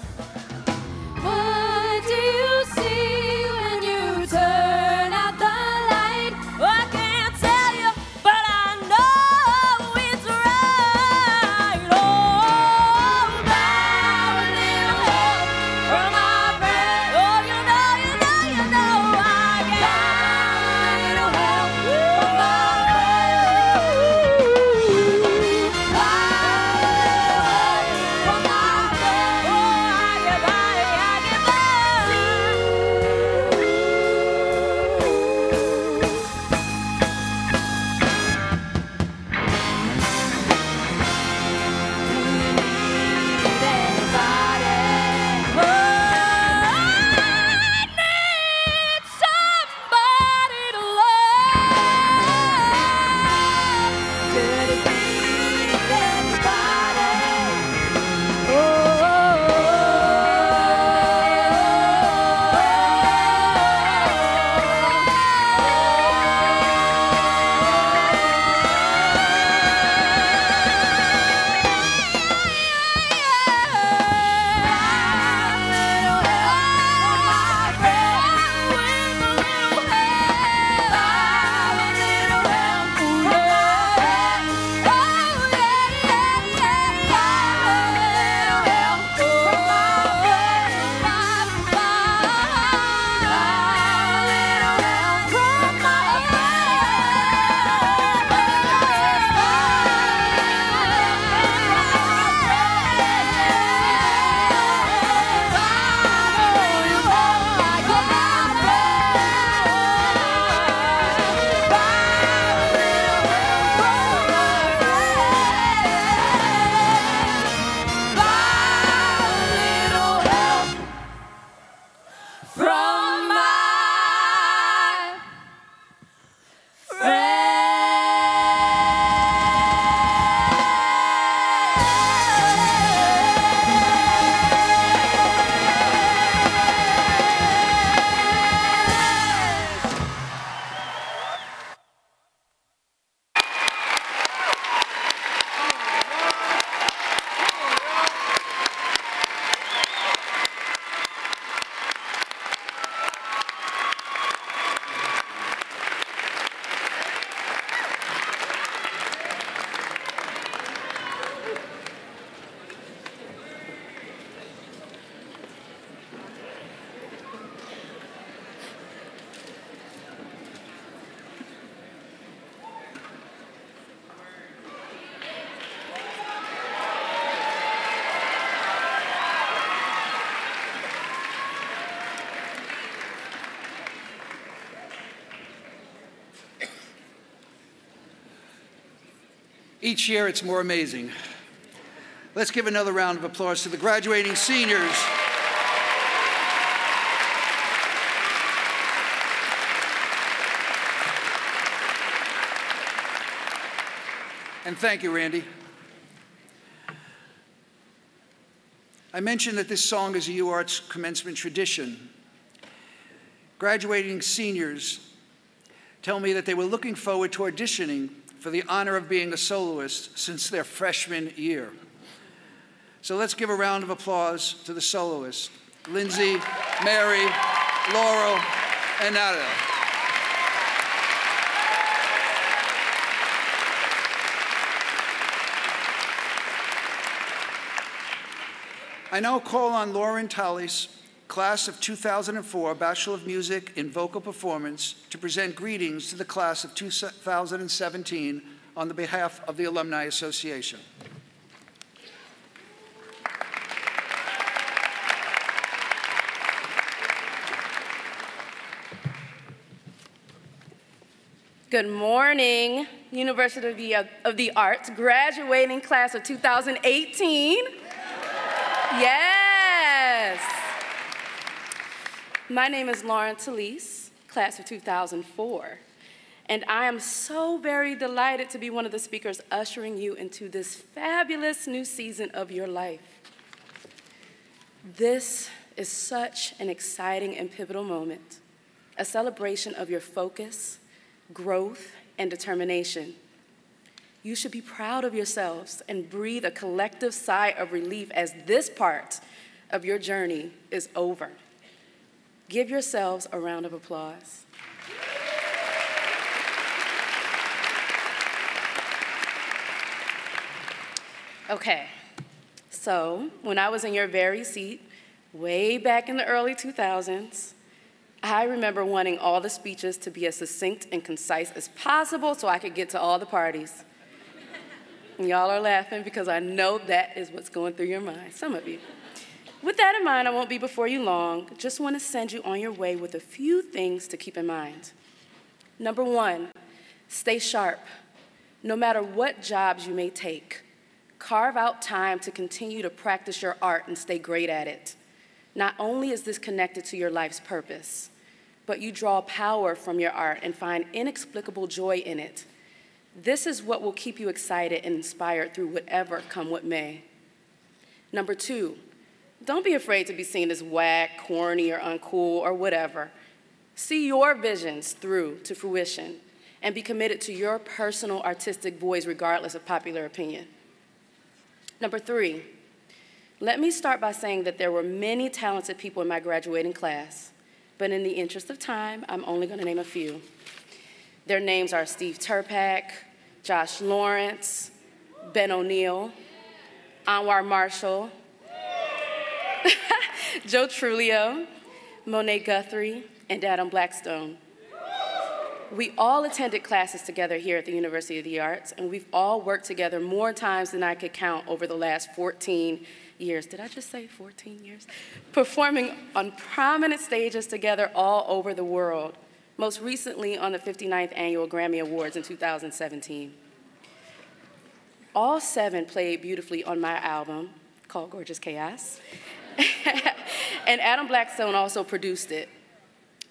What do you see when you turn out the light? I can't tell you, but I know it's right. Oh, now a little help from my friend. Oh, you know, I got a little help from my friend. Each year it's more amazing. Let's give another round of applause to the graduating seniors. And thank you, Randy. I mentioned that this song is a UArts commencement tradition. Graduating seniors tell me that they were looking forward to auditioning for the honor of being a soloist since their freshman year. So let's give a round of applause to the soloists, Lindsay, Mary, Laurel, and Nada. I now call on Laurin Talese, class of 2004, Bachelor of Music in Vocal Performance, to present greetings to the class of 2017 on the behalf of the Alumni Association. Good morning, University of the Arts, graduating class of 2018. Yes. My name is Laurin Talese, class of 2004, and I am so very delighted to be one of the speakers ushering you into this fabulous new season of your life. This is such an exciting and pivotal moment, a celebration of your focus, growth, and determination. You should be proud of yourselves and breathe a collective sigh of relief as this part of your journey is over. Give yourselves a round of applause. Okay, so when I was in your very seat, way back in the early 2000s, I remember wanting all the speeches to be as succinct and concise as possible so I could get to all the parties. And y'all are laughing because I know that is what's going through your mind, some of you. With that in mind, I won't be before you long. Just want to send you on your way with a few things to keep in mind. Number one, stay sharp. No matter what jobs you may take, carve out time to continue to practice your art and stay great at it. Not only is this connected to your life's purpose, but you draw power from your art and find inexplicable joy in it. This is what will keep you excited and inspired through whatever come what may. Number two, don't be afraid to be seen as whack, corny, or uncool, or whatever. See your visions through to fruition and be committed to your personal artistic voice regardless of popular opinion. Number three, let me start by saying that there were many talented people in my graduating class, but in the interest of time, I'm only going to name a few. Their names are Steve Turpak, Josh Lawrence, Ben O'Neill, Anwar Marshall, Joe Trulio, Monet Guthrie, and Adam Blackstone. We all attended classes together here at the University of the Arts, and we've all worked together more times than I could count over the last 14 years. Did I just say 14 years? Performing on prominent stages together all over the world, most recently on the 59th Annual Grammy Awards in 2017. All seven played beautifully on my album called Gorgeous Chaos, and Adam Blackstone also produced it.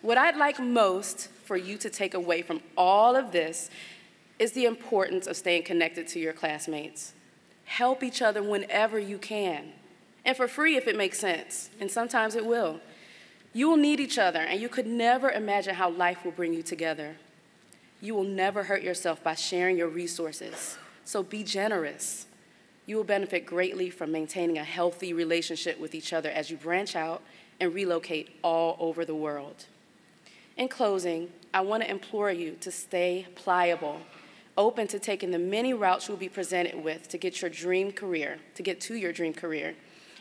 What I'd like most for you to take away from all of this is the importance of staying connected to your classmates. Help each other whenever you can, and for free if it makes sense, and sometimes it will. You will need each other, and you could never imagine how life will bring you together. You will never hurt yourself by sharing your resources, so be generous. You will benefit greatly from maintaining a healthy relationship with each other as you branch out and relocate all over the world. In closing, I want to implore you to stay pliable, open to taking the many routes you'll be presented with to get to your dream career,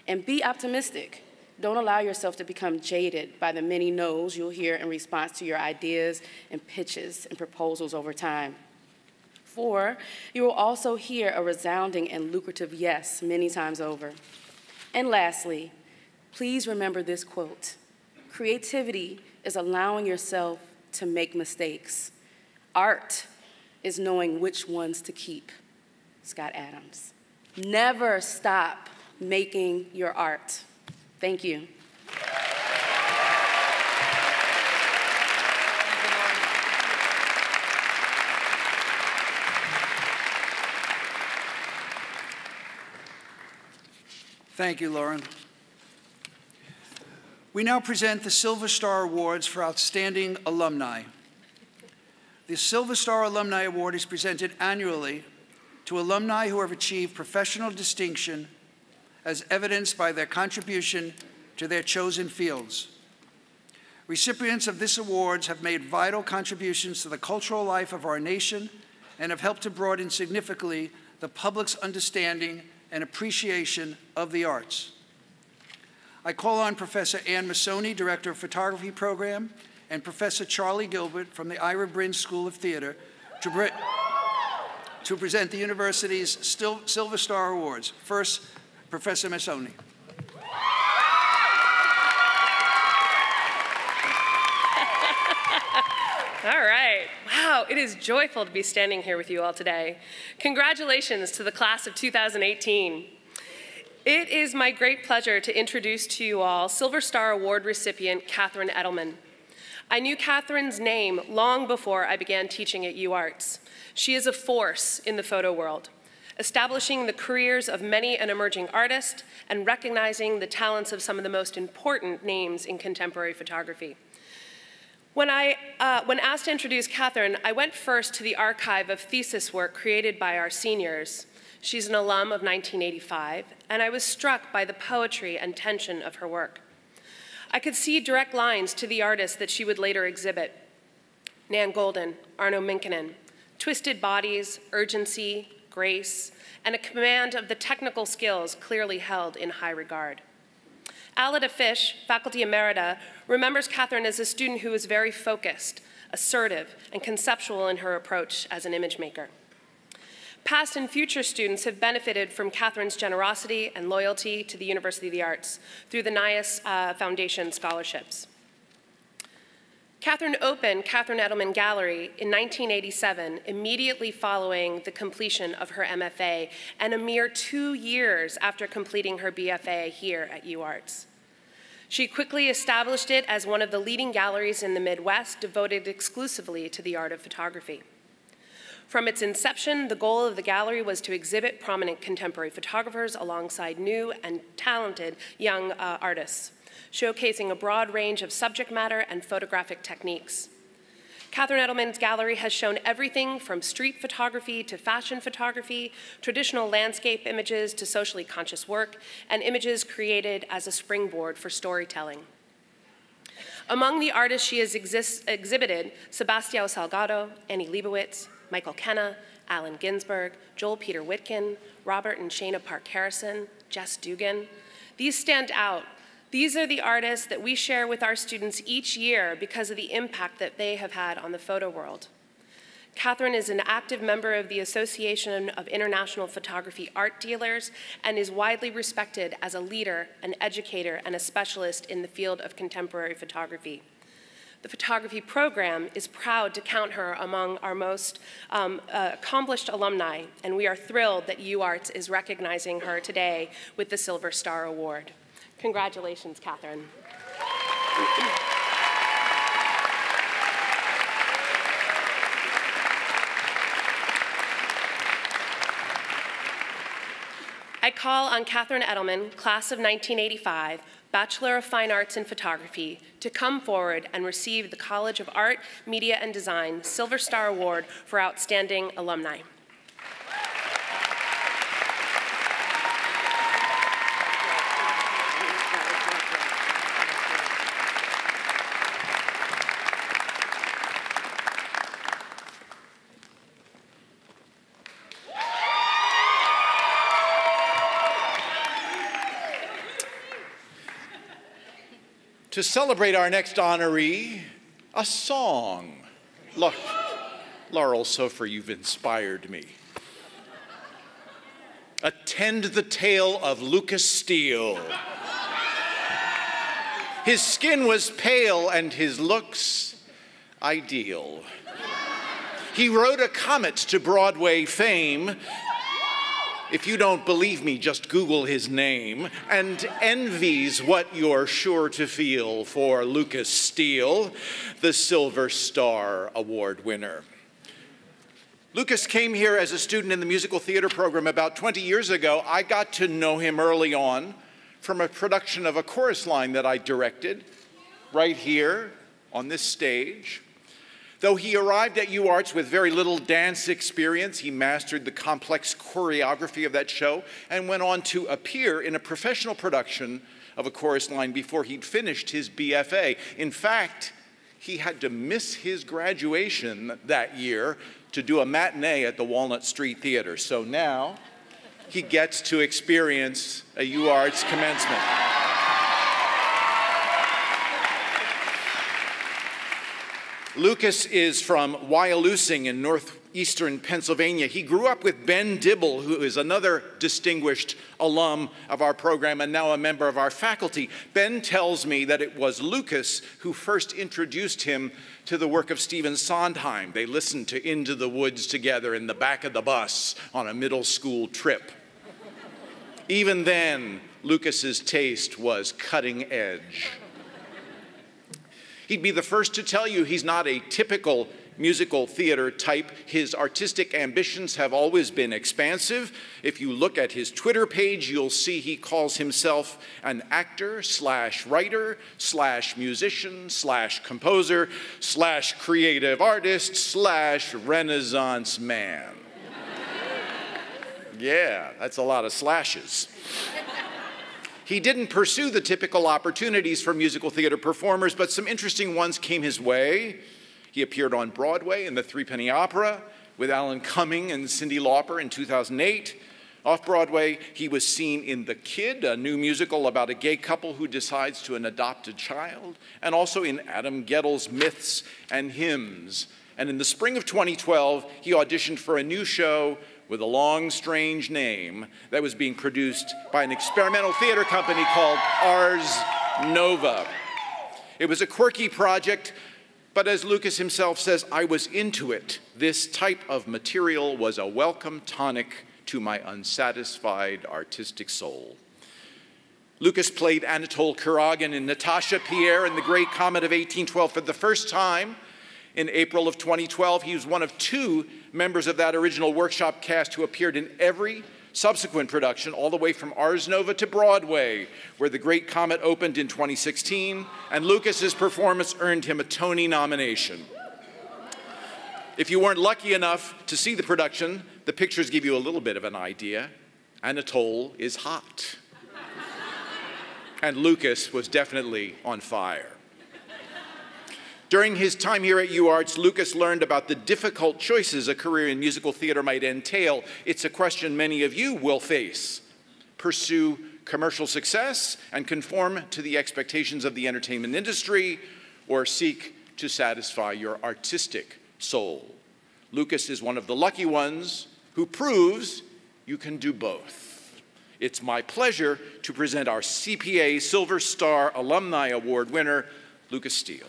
and be optimistic. Don't allow yourself to become jaded by the many no's you'll hear in response to your ideas and pitches and proposals over time. 4, you will also hear a resounding and lucrative yes many times over. And lastly, please remember this quote: creativity is allowing yourself to make mistakes. Art is knowing which ones to keep. Scott Adams. Never stop making your art. Thank you. Thank you, Laurin. We now present the Silver Star Awards for Outstanding Alumni. The Silver Star Alumni Award is presented annually to alumni who have achieved professional distinction as evidenced by their contribution to their chosen fields. Recipients of this award have made vital contributions to the cultural life of our nation and have helped to broaden significantly the public's understanding and appreciation of the arts. I call on Professor Ann Massoni, Director of Photography Program, and Professor Charlie Gilbert from the Ira Brin School of Theater to present the university's Silver Star Awards. First, Professor Massoni. All right. Wow, it is joyful to be standing here with you all today. Congratulations to the class of 2018. It is my great pleasure to introduce to you all Silver Star Award recipient Catherine Edelman. I knew Catherine's name long before I began teaching at UArts. She is a force in the photo world, establishing the careers of many an emerging artist and recognizing the talents of some of the most important names in contemporary photography. When asked to introduce Catherine, I went first to the archive of thesis work created by our seniors. She's an alum of 1985, and I was struck by the poetry and tension of her work. I could see direct lines to the artists that she would later exhibit. Nan Goldin, Arno Minkinen, twisted bodies, urgency, grace, and a command of the technical skills clearly held in high regard. Alida Fish, faculty emerita, remembers Catherine as a student who was very focused, assertive, and conceptual in her approach as an image maker. Past and future students have benefited from Catherine's generosity and loyalty to the University of the Arts through the NIAS Foundation scholarships. Catherine opened Catherine Edelman Gallery in 1987, immediately following the completion of her MFA and a mere 2 years after completing her BFA here at UArts. She quickly established it as one of the leading galleries in the Midwest devoted exclusively to the art of photography. From its inception, the goal of the gallery was to exhibit prominent contemporary photographers alongside new and talented young artists, showcasing a broad range of subject matter and photographic techniques. Catherine Edelman's gallery has shown everything from street photography to fashion photography, traditional landscape images to socially conscious work, and images created as a springboard for storytelling. Among the artists she has exhibited, Sebastião Salgado, Annie Leibovitz, Michael Kenna, Allen Ginsberg, Joel Peter Witkin, Robert and Shana Park Harrison, Jess Dugan. These stand out. These are the artists that we share with our students each year because of the impact that they have had on the photo world. Catherine is an active member of the Association of International Photography Art Dealers and is widely respected as a leader, an educator, and a specialist in the field of contemporary photography. The photography program is proud to count her among our most accomplished alumni, and we are thrilled that UArts is recognizing her today with the Silver Star Award. Congratulations, Catherine. I call on Catherine Edelman, class of 1985, Bachelor of Fine Arts in Photography, to come forward and receive the College of Art, Media, and Design Silver Star Award for Outstanding Alumni. To celebrate our next honoree, a song. Laurel Sofer, you've inspired me. Attend the tale of Lucas Steele. His skin was pale and his looks ideal. He rode a comet to Broadway fame If you don't believe me, just Google his name. And envy's what you're sure to feel for Lucas Steele, the Silver Star Award winner. Lucas came here as a student in the musical theater program about 20 years ago. I got to know him early on from a production of a chorus line that I directed right here on this stage. Though he arrived at UArts with very little dance experience, he mastered the complex choreography of that show and went on to appear in a professional production of a chorus line before he'd finished his BFA. In fact, he had to miss his graduation that year to do a matinee at the Walnut Street Theater. So now he gets to experience a UArts commencement. Lucas is from Wyalusing in northeastern Pennsylvania. He grew up with Ben Dibble, who is another distinguished alum of our program and now a member of our faculty. Ben tells me that it was Lucas who first introduced him to the work of Stephen Sondheim. They listened to Into the Woods together in the back of the bus on a middle school trip. Even then, Lucas's taste was cutting edge. He'd be the first to tell you he's not a typical musical theater type. His artistic ambitions have always been expansive. If you look at his Twitter page, you'll see he calls himself an actor / writer / musician / composer / creative artist / Renaissance man. Yeah, that's a lot of slashes. He didn't pursue the typical opportunities for musical theater performers, but some interesting ones came his way. He appeared on Broadway in the Threepenny Opera with Alan Cumming and Cyndi Lauper in 2008. Off-Broadway, he was seen in The Kid, a new musical about a gay couple who decides to adopt a child, and also in Adam Guettle's Myths and Hymns. And in the spring of 2012, he auditioned for a new show with a long, strange name that was being produced by an experimental theater company called Ars Nova. It was a quirky project, but as Lucas himself says, I was into it. This type of material was a welcome tonic to my unsatisfied artistic soul. Lucas played Anatole Kuragin in Natasha Pierre in The Great Comet of 1812 for the first time. In April of 2012, he was one of 2 members of that original workshop cast who appeared in every subsequent production, all the way from Ars Nova to Broadway, where The Great Comet opened in 2016, and Lucas's performance earned him a Tony nomination. If you weren't lucky enough to see the production, the pictures give you a little bit of an idea. Anatole is hot. And Lucas was definitely on fire. During his time here at UArts, Lucas learned about the difficult choices a career in musical theater might entail. It's a question many of you will face. Pursue commercial success and conform to the expectations of the entertainment industry, or seek to satisfy your artistic soul. Lucas is one of the lucky ones who proves you can do both. It's my pleasure to present our CPA Silver Star Alumni Award winner, Lucas Steele.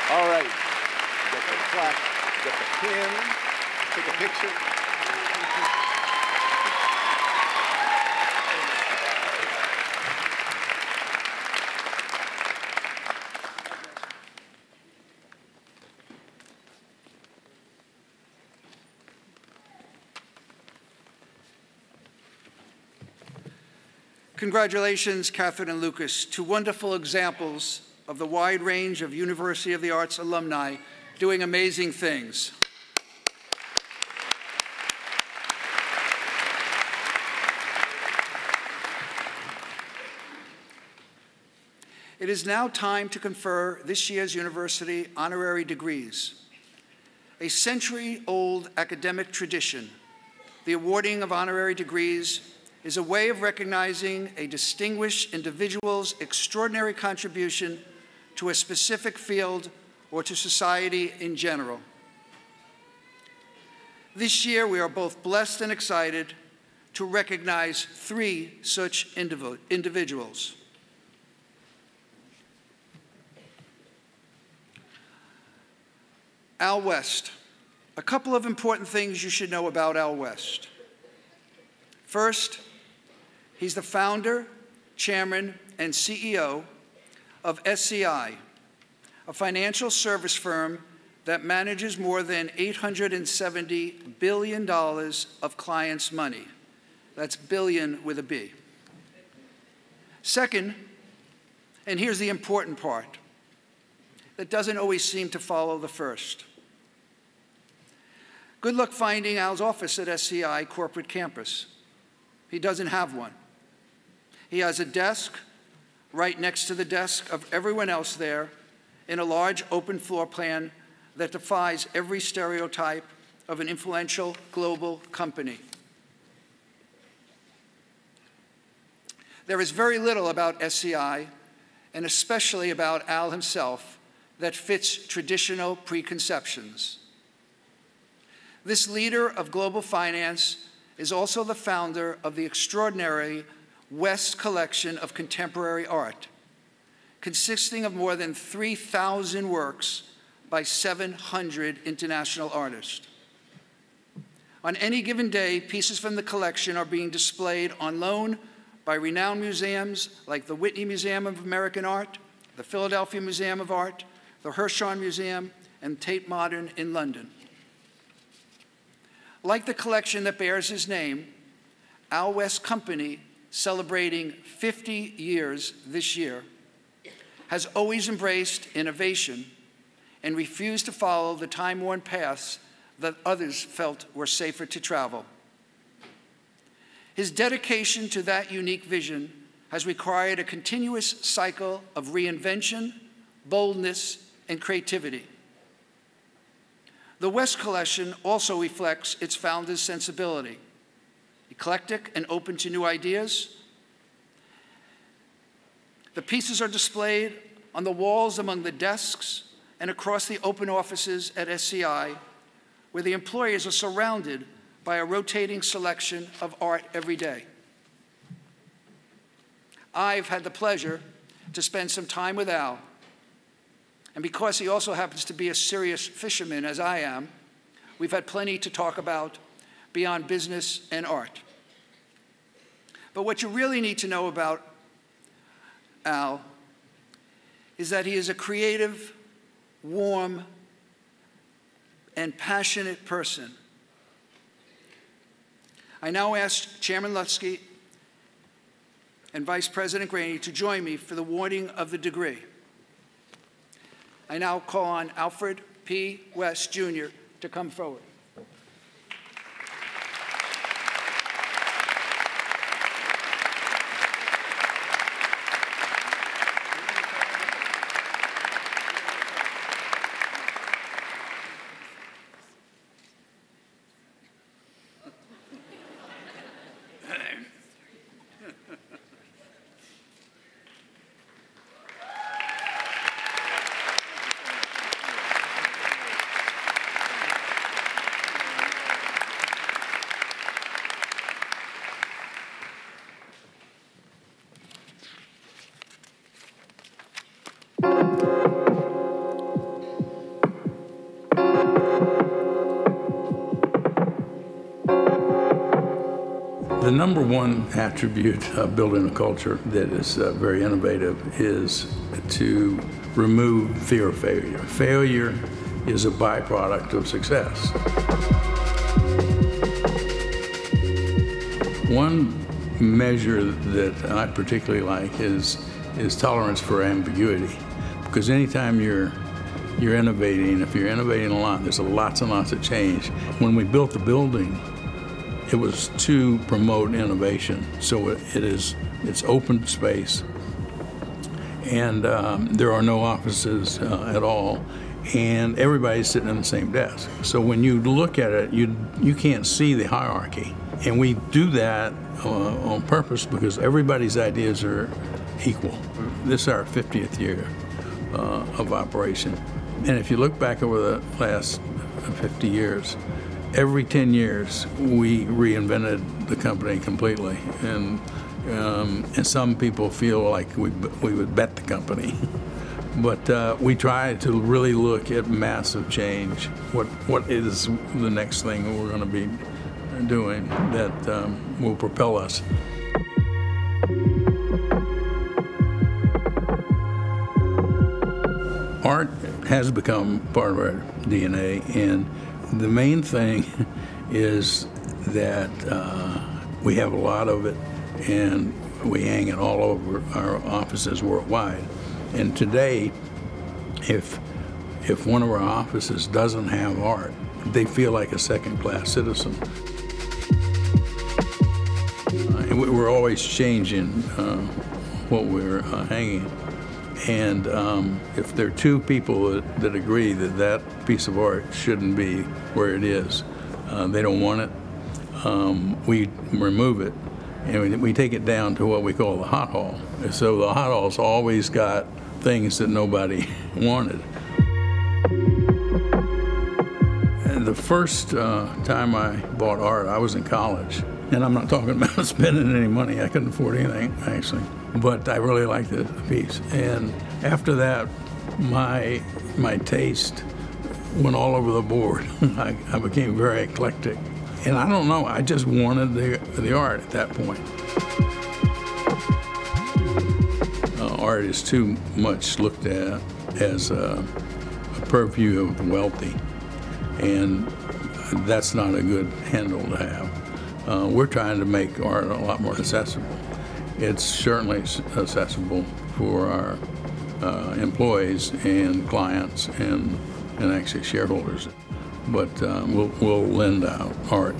All right, get the plaque, get the pin, take a picture. Congratulations, Catherine and Lucas, 2 wonderful examples of the wide range of University of the Arts alumni doing amazing things. It is now time to confer this year's university honorary degrees. A century-old academic tradition, the awarding of honorary degrees is a way of recognizing a distinguished individual's extraordinary contribution to a specific field or to society in general. This year, we are both blessed and excited to recognize 3 such individuals. Al West. A couple of important things you should know about Al West. First, he's the founder, chairman, and CEO of SCI, a financial service firm that manages more than $870 billion of clients' money. That's billion with a B. Second, and here's the important part that doesn't always seem to follow the first. Good luck finding Al's office at SCI corporate campus. He doesn't have one. He has a desk right next to the desk of everyone else there in a large open floor plan that defies every stereotype of an influential global company. There is very little about SCI, and especially about Al himself, that fits traditional preconceptions. This leader of global finance is also the founder of the extraordinary West Collection of Contemporary Art, consisting of more than 3,000 works by 700 international artists. On any given day, pieces from the collection are being displayed on loan by renowned museums like the Whitney Museum of American Art, the Philadelphia Museum of Art, the Hirshhorn Museum, and Tate Modern in London. Like the collection that bears his name, Al West Company, celebrating 50 years this year, has always embraced innovation and refused to follow the time-worn paths that others felt were safer to travel. His dedication to that unique vision has required a continuous cycle of reinvention, boldness, and creativity. The West Collection also reflects its founder's sensibility, eclectic and open to new ideas. The pieces are displayed on the walls among the desks and across the open offices at SCI, where the employees are surrounded by a rotating selection of art every day. I've had the pleasure to spend some time with Al, and because he also happens to be a serious fisherman, as I am, we've had plenty to talk about beyond business and art. But what you really need to know about Al is that he is a creative, warm, and passionate person. I now ask Chairman Lutsky and Vice President Graney to join me for the awarding of the degree. I now call on Alfred P. West, Jr. to come forward. The number one attribute of building a culture that is very innovative is to remove fear of failure. Failure is a byproduct of success. One measure that I particularly like is tolerance for ambiguity, because anytime you're innovating, if you're innovating a lot, there's lots and lots of change. When we built the building, it was to promote innovation, so it's open space, and there are no offices at all, and everybody's sitting in the same desk. So when you look at it, you can't see the hierarchy, and we do that on purpose because everybody's ideas are equal. This is our 50th year of operation, and if you look back over the last 50 years, every 10 years, we reinvented the company completely, and some people feel like we would bet the company. But we try to really look at massive change. What is the next thing that we're going to be doing that will propel us? Art has become part of our DNA, and the main thing is that we have a lot of it, and we hang it all over our offices worldwide. And today, if one of our offices doesn't have art, they feel like a second-class citizen. And we're always changing what we're hanging. And if there are two people that agree that that piece of art shouldn't be where it is, they don't want it, we remove it, and we take it down to what we call the hot hall. So the hot hall's always got things that nobody wanted. And the first time I bought art, I was in college. And I'm not talking about spending any money. I couldn't afford anything, actually. But I really liked the piece. And after that, my taste went all over the board. I became very eclectic. And I don't know, I just wanted the art at that point. Art is too much looked at as a purview of the wealthy. And that's not a good handle to have. We're trying to make art a lot more accessible. It's certainly accessible for our employees and clients and actually shareholders. But we'll lend out art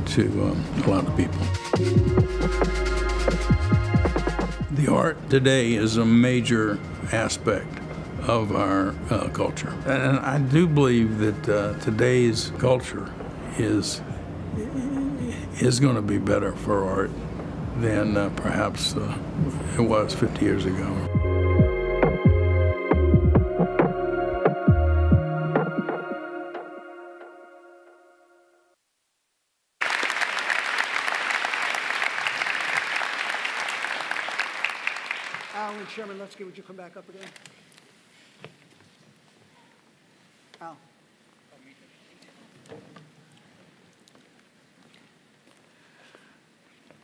to a lot of people. The art today is a major aspect of our culture. And I do believe that today's culture is going to be better for art than perhaps it was 50 years ago. Al and Chairman Lutsky, would you come back up again? Al.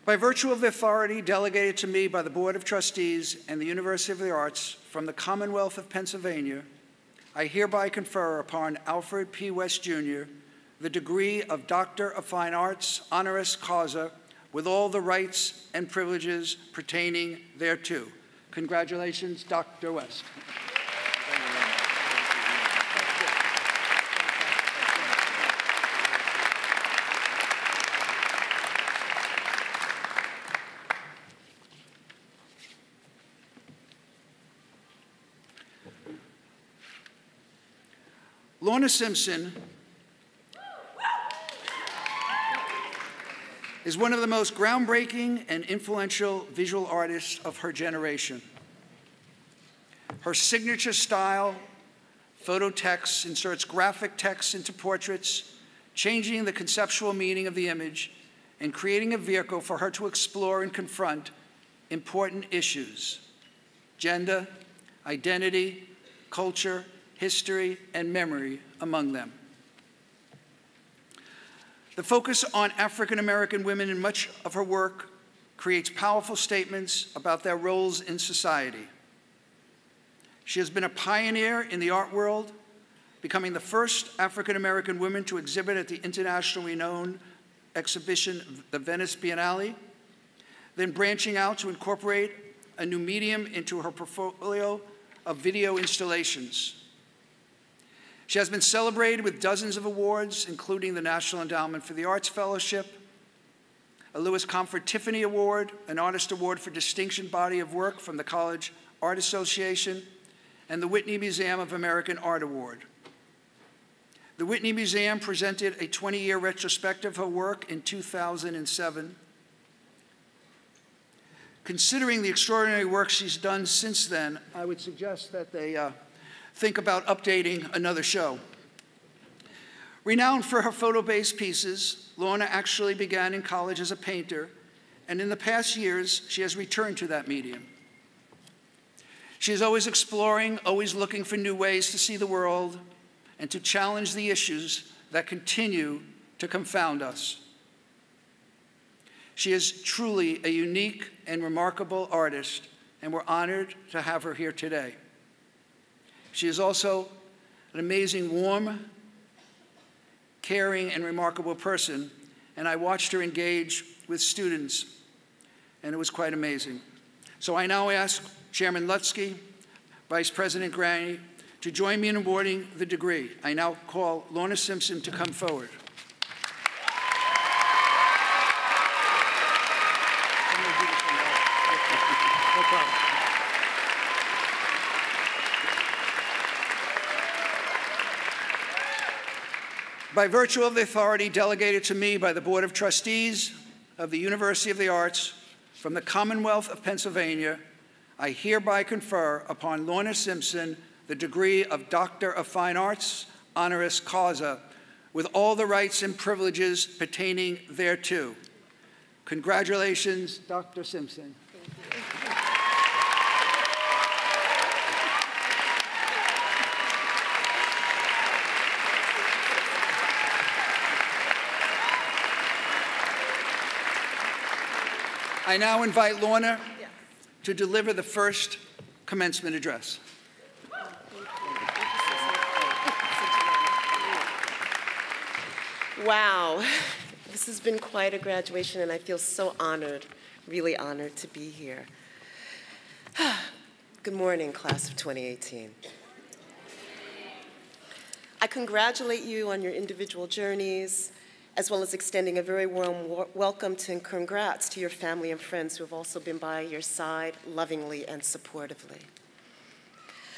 By virtue of the authority delegated to me by the Board of Trustees and the University of the Arts from the Commonwealth of Pennsylvania, I hereby confer upon Alfred P. West, Jr. the degree of Doctor of Fine Arts, honoris causa, with all the rights and privileges pertaining thereto. Congratulations, Dr. West. Lorna Simpson is one of the most groundbreaking and influential visual artists of her generation. Her signature style, photo text, inserts graphic text into portraits, changing the conceptual meaning of the image and creating a vehicle for her to explore and confront important issues: gender, identity, culture, history, and memory among them. The focus on African American women in much of her work creates powerful statements about their roles in society. She has been a pioneer in the art world, becoming the first African American woman to exhibit at the internationally renowned exhibition, the Venice Biennale, then branching out to incorporate a new medium into her portfolio of video installations. She has been celebrated with dozens of awards, including the National Endowment for the Arts Fellowship, a Lewis Comfort Tiffany Award, an Artist Award for Distinction Body of Work from the College Art Association, and the Whitney Museum of American Art Award. The Whitney Museum presented a 20-year retrospective of her work in 2007. Considering the extraordinary work she's done since then, I would suggest that they think about updating another show. Renowned for her photo-based pieces, Lorna actually began in college as a painter, and in the past years, she has returned to that medium. She is always exploring, always looking for new ways to see the world and to challenge the issues that continue to confound us. She is truly a unique and remarkable artist, and we're honored to have her here today. She is also an amazing, warm, caring, and remarkable person, and I watched her engage with students, and it was quite amazing. So I now ask Chairman Lutsky, Vice President Granny, to join me in awarding the degree. I now call Lorna Simpson to come forward. No problem. By virtue of the authority delegated to me by the Board of Trustees of the University of the Arts from the Commonwealth of Pennsylvania, I hereby confer upon Lorna Simpson the degree of Doctor of Fine Arts, honoris causa, with all the rights and privileges pertaining thereto. Congratulations, Dr. Simpson. I now invite Lorna to deliver the first commencement address. Wow, this has been quite a graduation, and I feel so honored, really honored to be here. Good morning, class of 2018. I congratulate you on your individual journeys, as well as extending a very warm welcome and congrats to your family and friends who have also been by your side lovingly and supportively.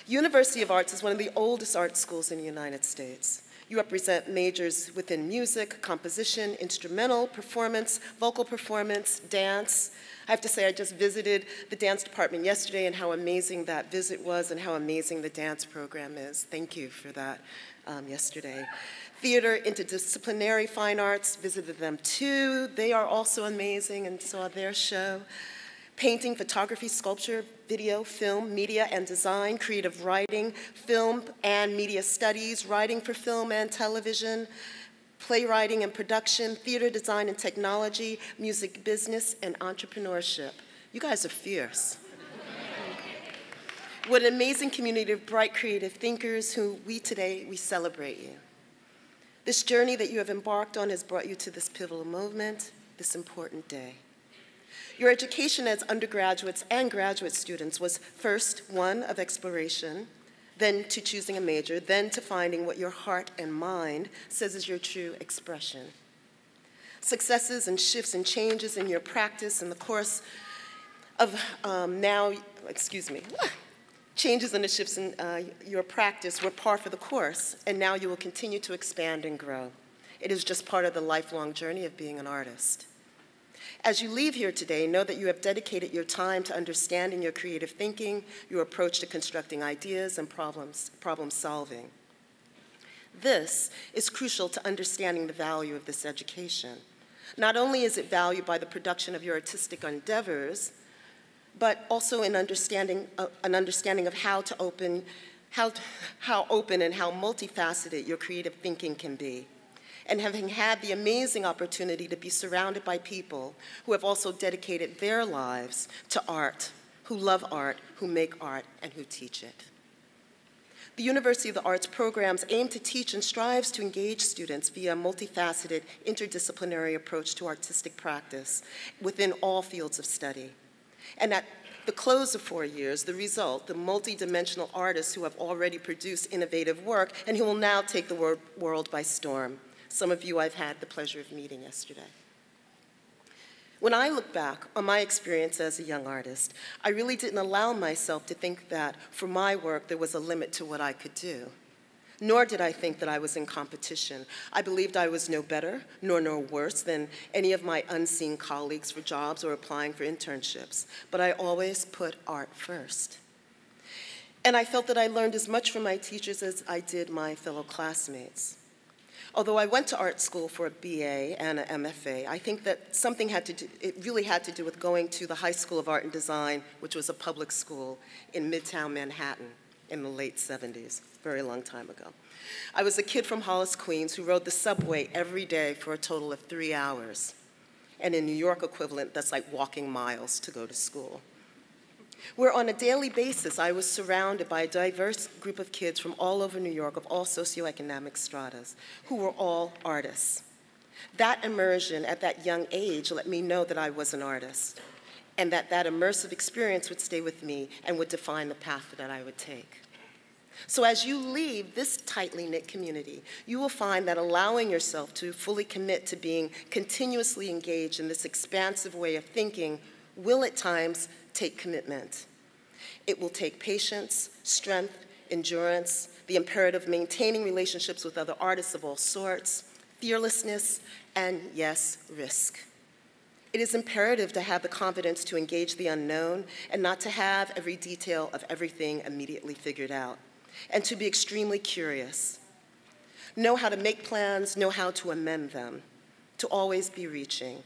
University of Arts is one of the oldest art schools in the United States. You represent majors within music, composition, instrumental, performance, vocal performance, dance. I have to say I just visited the dance department yesterday and how amazing that visit was and how amazing the dance program is. Thank you for that yesterday. Theater, interdisciplinary fine arts, visited them too. They are also amazing and saw their show. Painting, photography, sculpture, video, film, media and design, creative writing, film and media studies, writing for film and television, playwriting and production, theater design and technology, music business, and entrepreneurship. You guys are fierce. What an amazing community of bright, creative thinkers who we celebrate you. This journey that you have embarked on has brought you to this pivotal moment, this important day. Your education as undergraduates and graduate students was first one of exploration, then to choosing a major, then to finding what your heart and mind says is your true expression. Successes and shifts and changes in your practice in the course of changes and the shifts in your practice were par for the course, and now you will continue to expand and grow. It is just part of the lifelong journey of being an artist. As you leave here today, know that you have dedicated your time to understanding your creative thinking, your approach to constructing ideas and problem solving. This is crucial to understanding the value of this education. Not only is it valued by the production of your artistic endeavors, but also an understanding of how open and how multifaceted your creative thinking can be. And having had the amazing opportunity to be surrounded by people who have also dedicated their lives to art, who love art, who make art, and who teach it. The University of the Arts programs aim to teach and strives to engage students via a multifaceted, interdisciplinary approach to artistic practice within all fields of study. And at the close of 4 years, the result, the multidimensional artists who have already produced innovative work and who will now take the world by storm. Some of you I've had the pleasure of meeting yesterday. When I look back on my experience as a young artist, I really didn't allow myself to think that for my work there was a limit to what I could do. Nor did I think that I was in competition. I believed I was no better nor no worse than any of my unseen colleagues for jobs or applying for internships, but I always put art first. And I felt that I learned as much from my teachers as I did my fellow classmates. Although I went to art school for a BA and an MFA, I think that it really had to do with going to the High School of Art and Design, which was a public school in Midtown Manhattan in the late 70s, very long time ago. I was a kid from Hollis, Queens, who rode the subway every day for a total of 3 hours. And in New York equivalent, that's like walking miles to go to school. Where on a daily basis, I was surrounded by a diverse group of kids from all over New York, of all socioeconomic stratas, who were all artists. That immersion at that young age let me know that I was an artist, and that immersive experience would stay with me and would define the path that I would take. So as you leave this tightly knit community, you will find that allowing yourself to fully commit to being continuously engaged in this expansive way of thinking will at times take commitment. It will take patience, strength, endurance, the imperative of maintaining relationships with other artists of all sorts, fearlessness, and yes, risk. It is imperative to have the confidence to engage the unknown and not to have every detail of everything immediately figured out, and to be extremely curious. Know how to make plans, know how to amend them, to always be reaching.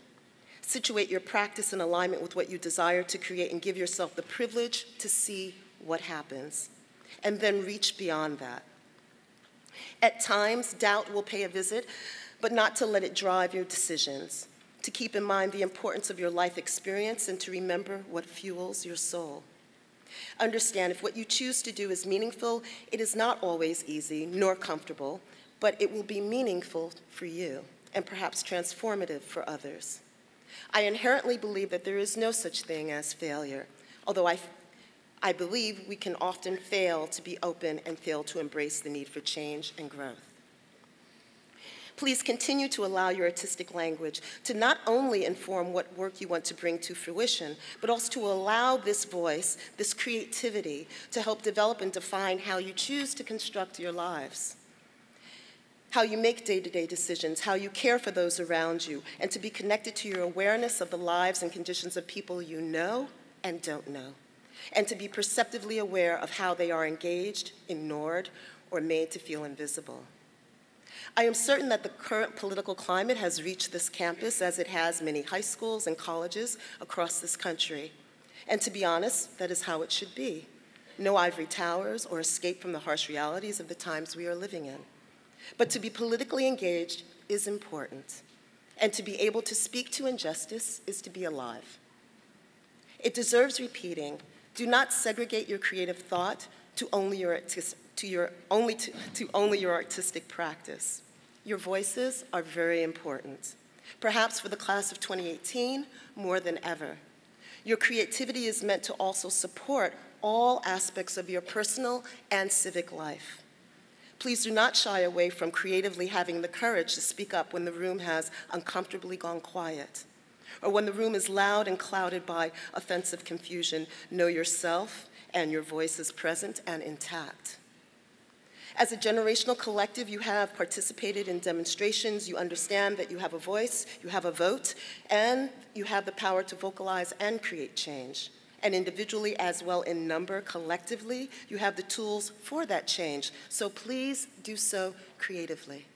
Situate your practice in alignment with what you desire to create and give yourself the privilege to see what happens, and then reach beyond that. At times, doubt will pay a visit, but not to let it drive your decisions, to keep in mind the importance of your life experience and to remember what fuels your soul. Understand, if what you choose to do is meaningful, it is not always easy nor comfortable, but it will be meaningful for you and perhaps transformative for others. I inherently believe that there is no such thing as failure, although I believe we can often fail to be open and fail to embrace the need for change and growth. Please continue to allow your artistic language to not only inform what work you want to bring to fruition, but also to allow this voice, this creativity, to help develop and define how you choose to construct your lives, how you make day-to-day decisions, how you care for those around you, and to be connected to your awareness of the lives and conditions of people you know and don't know, and to be perceptively aware of how they are engaged, ignored, or made to feel invisible. I am certain that the current political climate has reached this campus as it has many high schools and colleges across this country. And to be honest, that is how it should be. No ivory towers or escape from the harsh realities of the times we are living in. But to be politically engaged is important. And to be able to speak to injustice is to be alive. It deserves repeating. Do not segregate your creative thought to only your artistic practice. Your voices are very important. Perhaps for the class of 2018, more than ever. Your creativity is meant to also support all aspects of your personal and civic life. Please do not shy away from creatively having the courage to speak up when the room has uncomfortably gone quiet, or when the room is loud and clouded by offensive confusion. Know yourself, and your voice is present and intact. As a generational collective, you have participated in demonstrations. You understand that you have a voice, you have a vote, and you have the power to vocalize and create change. And individually as well in number, collectively, you have the tools for that change. So please do so creatively.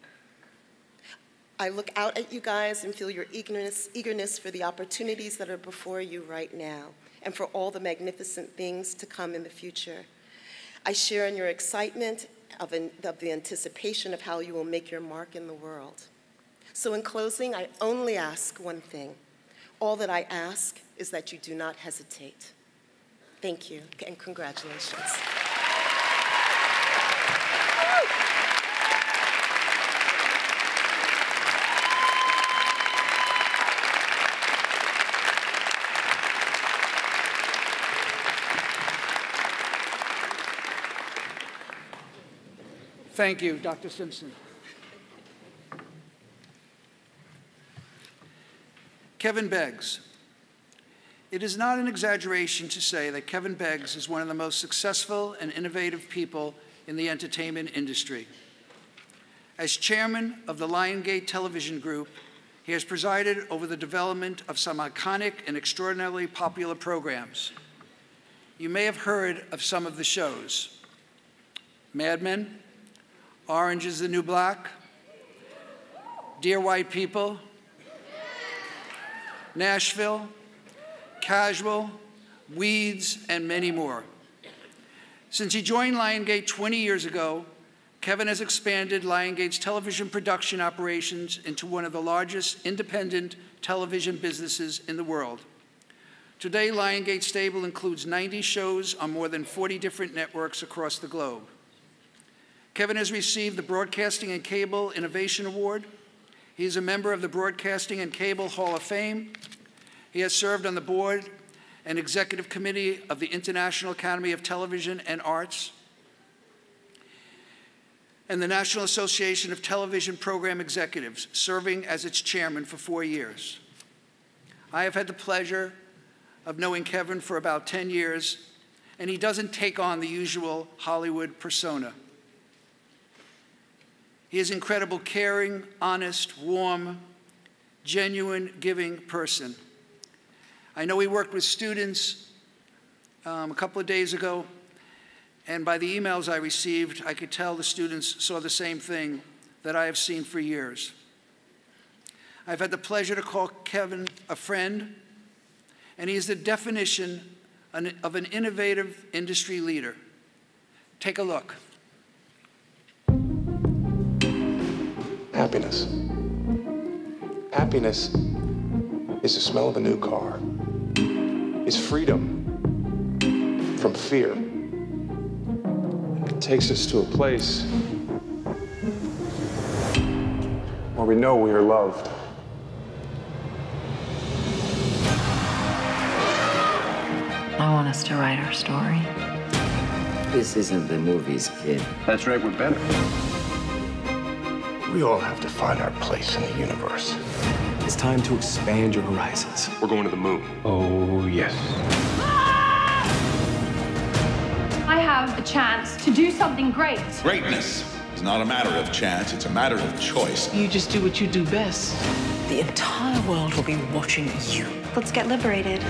I look out at you guys and feel your eagerness for the opportunities that are before you right now, and for all the magnificent things to come in the future. I share in your excitement of the anticipation of how you will make your mark in the world. So in closing, I only ask one thing. All that I ask is that you do not hesitate. Thank you, and congratulations. Thank you, Dr. Simpson. Kevin Beggs. It is not an exaggeration to say that Kevin Beggs is one of the most successful and innovative people in the entertainment industry. As chairman of the Lionsgate Television Group, he has presided over the development of some iconic and extraordinarily popular programs. You may have heard of some of the shows: Mad Men, Orange is the New Black, Dear White People, Nashville, Casual, Weeds, and many more. Since he joined Lionsgate 20 years ago, Kevin has expanded Lionsgate's television production operations into one of the largest independent television businesses in the world. Today, Lionsgate's stable includes 90 shows on more than 40 different networks across the globe. Kevin has received the Broadcasting and Cable Innovation Award. He is a member of the Broadcasting and Cable Hall of Fame. He has served on the board and executive committee of the International Academy of Television and Arts and the National Association of Television Program Executives, serving as its chairman for 4 years. I have had the pleasure of knowing Kevin for about 10 years, and he doesn't take on the usual Hollywood persona. He is an incredible, caring, honest, warm, genuine, giving person. I know he worked with students a couple of days ago, and by the emails I received, I could tell the students saw the same thing that I have seen for years. I've had the pleasure to call Kevin a friend, and he is the definition of an innovative industry leader. Take a look. Happiness. Happiness is the smell of a new car. It's freedom from fear. It takes us to a place where we know we are loved. I want us to write our story. This isn't the movies, kid. That's right, we're better. We all have to find our place in the universe. It's time to expand your horizons. We're going to the moon. Oh, yes. I have a chance to do something great. Greatness is not a matter of chance, it's a matter of choice. You just do what you do best. The entire world will be watching you. Let's get liberated.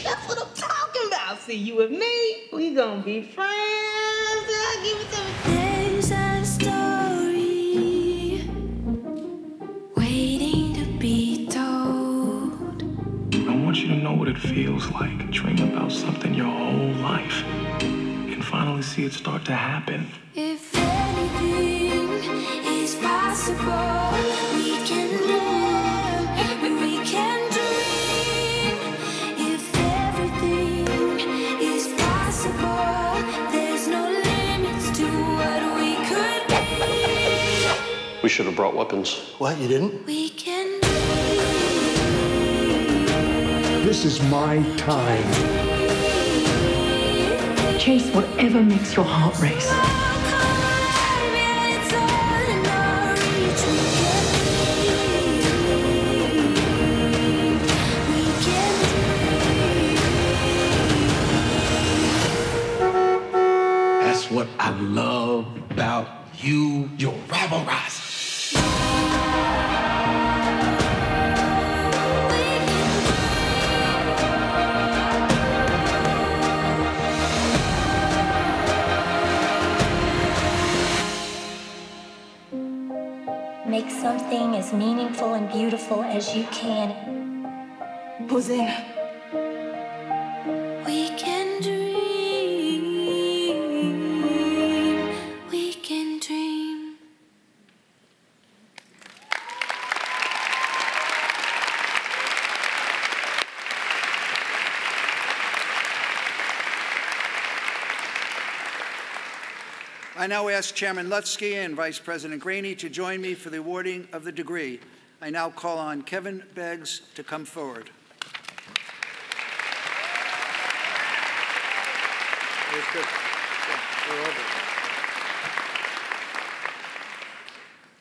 That's what I'm talking about. See, you and me, we gonna be friends. Give it to me. There's a story waiting to be told. I want you to know what it feels like to dream about something your whole life and finally see it start to happen. If anything is possible, we can live, we can dream. If everything is possible, there's no limits to what we could be. We should have brought weapons. What, you didn't? We can This is my time. Chase whatever makes your heart race. That's what I love about you, your rabble rouser. make something as meaningful and beautiful as you can. Hosanna. We can dream. We can dream. I now ask Chairman Lutsky and Vice President Graney to join me for the awarding of the degree. I now call on Kevin Beggs to come forward.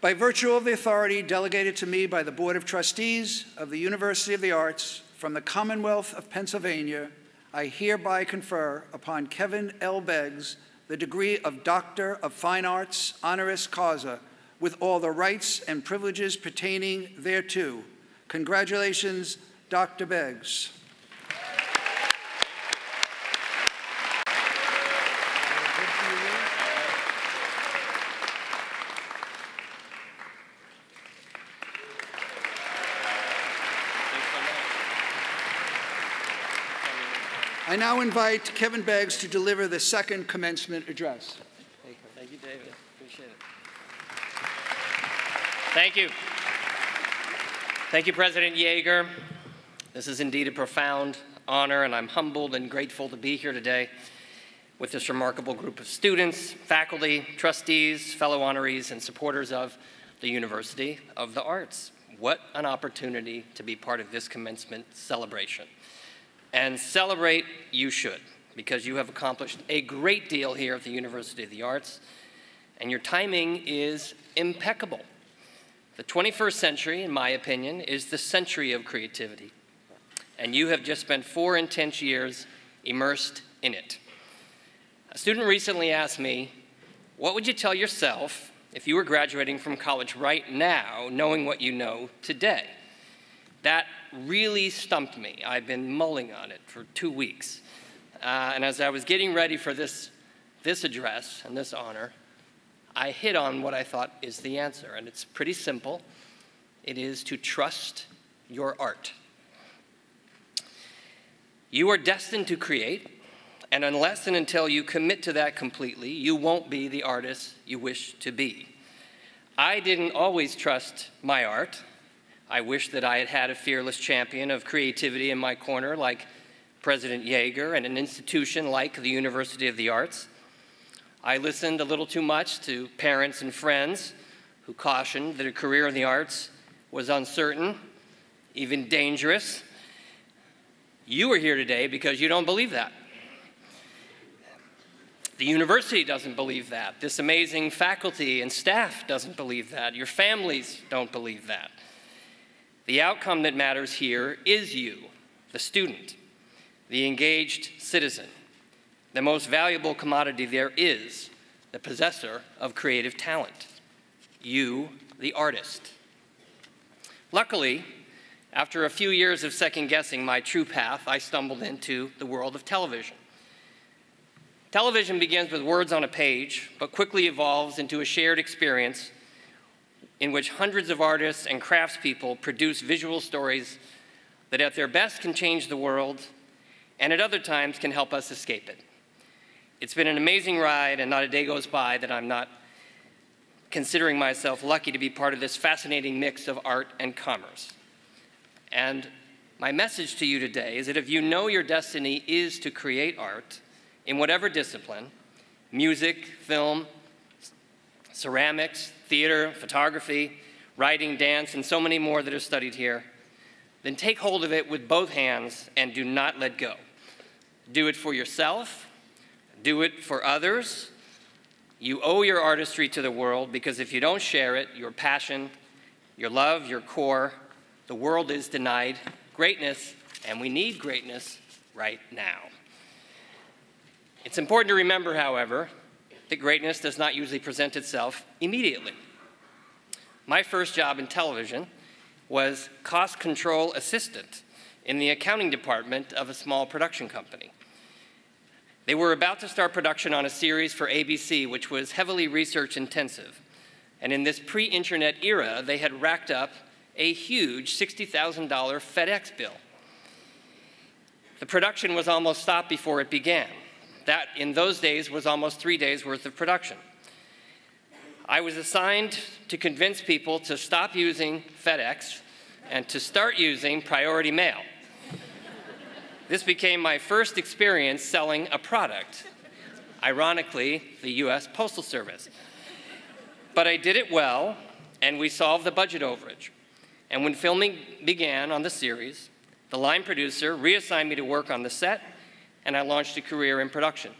By virtue of the authority delegated to me by the Board of Trustees of the University of the Arts from the Commonwealth of Pennsylvania, I hereby confer upon Kevin L. Beggs the degree of Doctor of Fine Arts honoris causa with all the rights and privileges pertaining thereto. Congratulations, Dr. Beggs. I now invite Kevin Beggs to deliver the second commencement address. Thank you, David. Appreciate it. Thank you. Thank you, President Yager. This is indeed a profound honor, and I'm humbled and grateful to be here today with this remarkable group of students, faculty, trustees, fellow honorees, and supporters of the University of the Arts. What an opportunity to be part of this commencement celebration. And celebrate you should, because you have accomplished a great deal here at the University of the Arts, and your timing is impeccable. The 21st century, in my opinion, is the century of creativity, and you have just spent 4 intense years immersed in it. A student recently asked me, what would you tell yourself if you were graduating from college right now, knowing what you know today? That really stumped me. I've been mulling on it for 2 weeks. And as I was getting ready for this address and this honor, I hit on what I thought is the answer, and it's pretty simple. It is to trust your art. You are destined to create, and unless and until you commit to that completely, you won't be the artist you wish to be. I didn't always trust my art. I wish that I had had a fearless champion of creativity in my corner like President Yager and an institution like the University of the Arts. I listened a little too much to parents and friends who cautioned that a career in the arts was uncertain, even dangerous. You are here today because you don't believe that. The university doesn't believe that. This amazing faculty and staff doesn't believe that. Your families don't believe that. The outcome that matters here is you, the student, the engaged citizen, the most valuable commodity there is, the possessor of creative talent, you, the artist. Luckily, after a few years of second-guessing my true path, I stumbled into the world of television. Television begins with words on a page, but quickly evolves into a shared experience in which hundreds of artists and craftspeople produce visual stories that at their best can change the world, and at other times can help us escape it. It's been an amazing ride, and not a day goes by that I'm not considering myself lucky to be part of this fascinating mix of art and commerce. And my message to you today is that if you know your destiny is to create art in whatever discipline, music, film, ceramics, theater, photography, writing, dance, and so many more that are studied here, then take hold of it with both hands and do not let go. Do it for yourself, do it for others. You owe your artistry to the world, because if you don't share it, your passion, your love, your core, the world is denied greatness, and we need greatness right now. It's important to remember, however, that greatness does not usually present itself immediately. My first job in television was cost control assistant in the accounting department of a small production company. They were about to start production on a series for ABC, which was heavily research intensive. And in this pre-internet era, they had racked up a huge $60,000 FedEx bill. The production was almost stopped before it began. That, in those days, was almost 3 days' worth of production. I was assigned to convince people to stop using FedEx and to start using Priority Mail. This became my first experience selling a product, ironically, the US Postal Service. But I did it well, and we solved the budget overage. And when filming began on the series, the line producer reassigned me to work on the set, and I launched a career in production.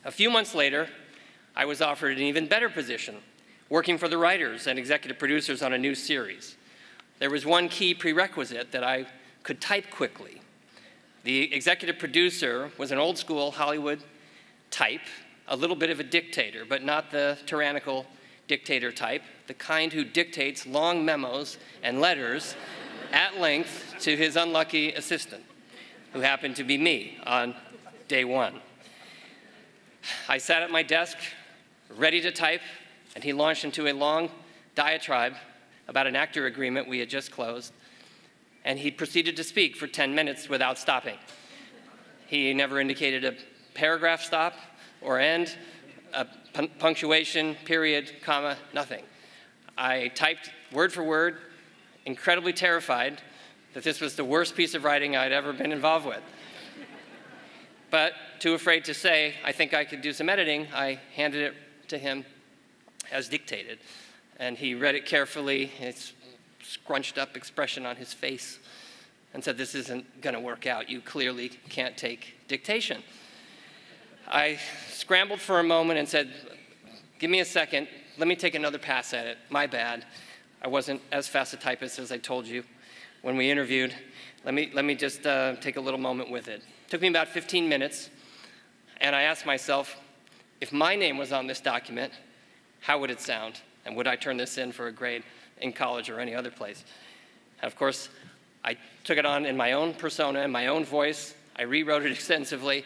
A few months later, I was offered an even better position, working for the writers and executive producers on a new series. There was one key prerequisite: that I could type quickly. The executive producer was an old-school Hollywood type, a little bit of a dictator, but not the tyrannical dictator type, the kind who dictates long memos and letters at length to his unlucky assistant, who happened to be me on day one. I sat at my desk, ready to type, and he launched into a long diatribe about an actor agreement we had just closed, and he proceeded to speak for 10 minutes without stopping. He never indicated a paragraph stop or end, a punctuation, period, comma, nothing. I typed word for word, incredibly terrified that this was the worst piece of writing I'd ever been involved with. But too afraid to say, I think I could do some editing, I handed it to him as dictated. And he read it carefully, his scrunched up expression on his face, and said, this isn't gonna work out. You clearly can't take dictation. I scrambled for a moment and said, give me a second, let me take another pass at it. My bad. I wasn't as fast a typist as I told you when we interviewed. Let me just take a little moment with it. It took me about 15 minutes, and I asked myself, if my name was on this document, how would it sound? And would I turn this in for a grade in college or any other place? And of course, I took it on in my own persona, in my own voice. I rewrote it extensively.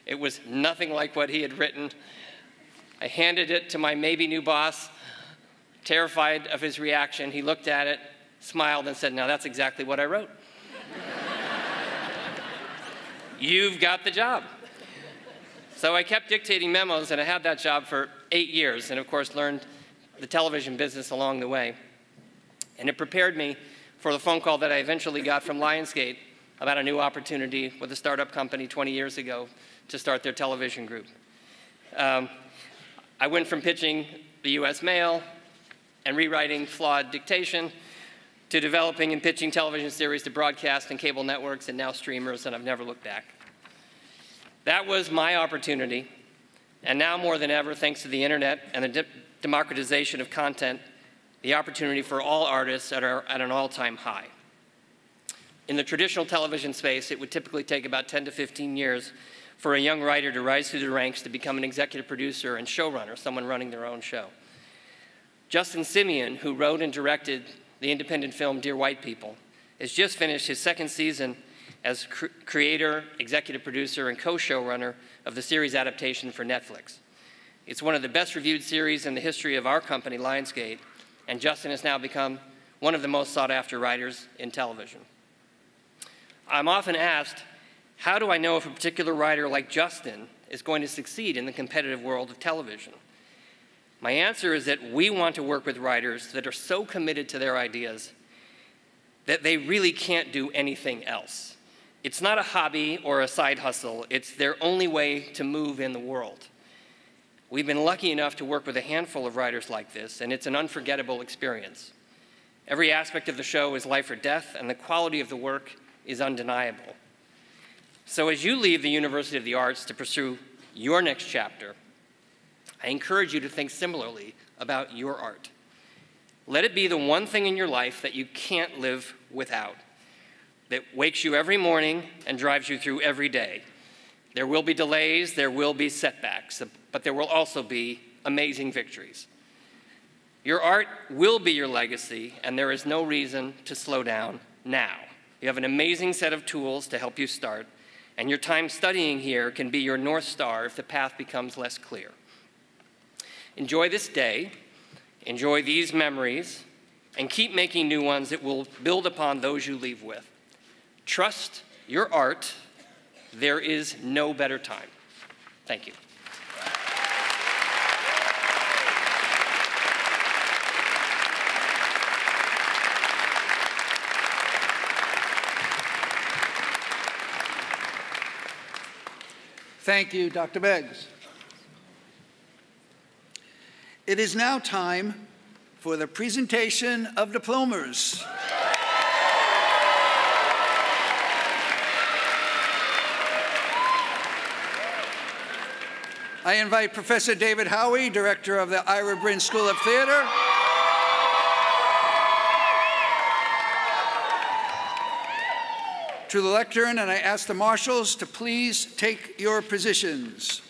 It was nothing like what he had written. I handed it to my maybe new boss, terrified of his reaction. He looked at it, smiled, and said, now that's exactly what I wrote. You've got the job. So I kept dictating memos, and I had that job for 8 years, and of course learned the television business along the way. And it prepared me for the phone call that I eventually got from Lionsgate about a new opportunity with a startup company 20 years ago to start their television group. I went from pitching the US Mail and rewriting flawed dictation to developing and pitching television series to broadcast and cable networks and now streamers, and I've never looked back. That was my opportunity, and now more than ever, thanks to the internet and the democratization of content, the opportunity for all artists at an all-time high. In the traditional television space, it would typically take about 10 to 15 years for a young writer to rise through the ranks to become an executive producer and showrunner, someone running their own show. Justin Simeon, who wrote and directed the independent film Dear White People, has just finished his second season as creator, executive producer, and co-showrunner of the series adaptation for Netflix. It's one of the best reviewed series in the history of our company, Lionsgate, and Justin has now become one of the most sought-after writers in television. I'm often asked, how do I know if a particular writer like Justin is going to succeed in the competitive world of television? My answer is that we want to work with writers that are so committed to their ideas that they really can't do anything else. It's not a hobby or a side hustle. It's their only way to move in the world. We've been lucky enough to work with a handful of writers like this, and it's an unforgettable experience. Every aspect of the show is life or death, and the quality of the work is undeniable. So as you leave the University of the Arts to pursue your next chapter, I encourage you to think similarly about your art. Let it be the one thing in your life that you can't live without, that wakes you every morning and drives you through every day. There will be delays, there will be setbacks, but there will also be amazing victories. Your art will be your legacy, and there is no reason to slow down now. You have an amazing set of tools to help you start, and your time studying here can be your North Star if the path becomes less clear. Enjoy this day, enjoy these memories, and keep making new ones that will build upon those you leave with. Trust your art. There is no better time. Thank you. Thank you, Dr. Beggs. It is now time for the presentation of diplomas. I invite Professor David Howey, Director of the Ira Brin School of Theater, to the lectern, and I ask the marshals to please take your positions.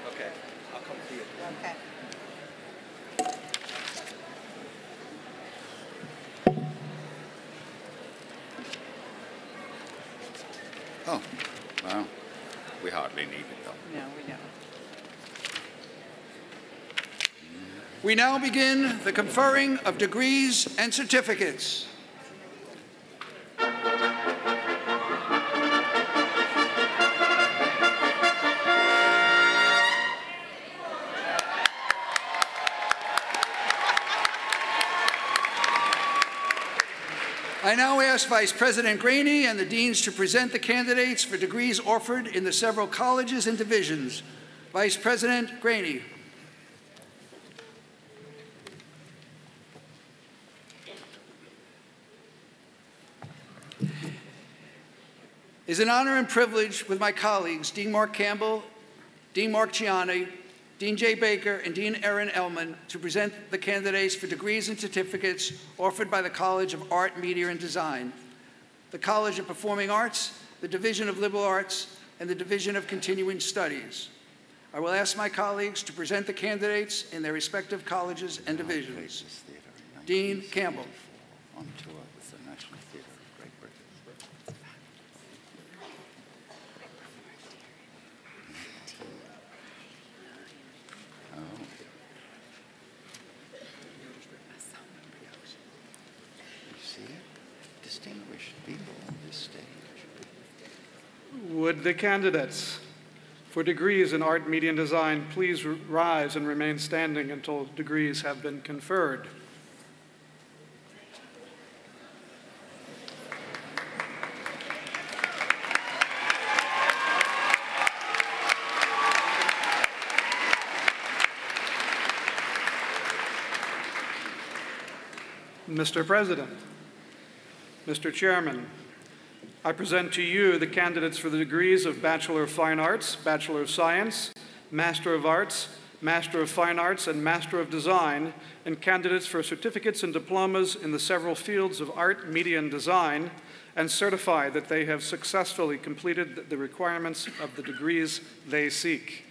Okay, I'll come to you. Okay. Oh, wow. We hot? hardly need it, though. No, we don't. We now begin the conferring of degrees and certificates. I now ask Vice President Graney and the deans to present the candidates for degrees offered in the several colleges and divisions. Vice President Graney. It is an honor and privilege with my colleagues, Dean Mark Campbell, Dean Mark Ciani, Dean Jay Baker, and Dean Erin Ellman, to present the candidates for degrees and certificates offered by the College of Art, Media, and Design, the College of Performing Arts, the Division of Liberal Arts, and the Division of Continuing Studies. I will ask my colleagues to present the candidates in their respective colleges and divisions. Dean Campbell. On tour with the National Theatre of Great Britain. Distinguished people on this stage. Would the candidates for degrees in art, media, and design please rise and remain standing until degrees have been conferred? Mr. President, Mr. Chairman, I present to you the candidates for the degrees of Bachelor of Fine Arts, Bachelor of Science, Master of Arts, Master of Fine Arts, and Master of Design, and candidates for certificates and diplomas in the several fields of art, media, and design, and certify that they have successfully completed the requirements of the degrees they seek.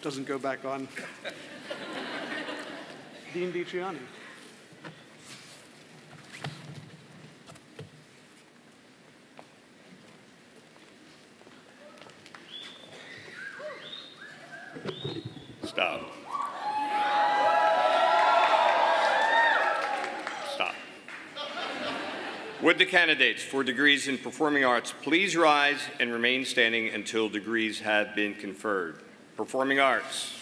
Doesn't go back on. Dean DiCiani. Stop. Stop. Would the candidates for degrees in performing arts please rise and remain standing until degrees have been conferred? Performing arts.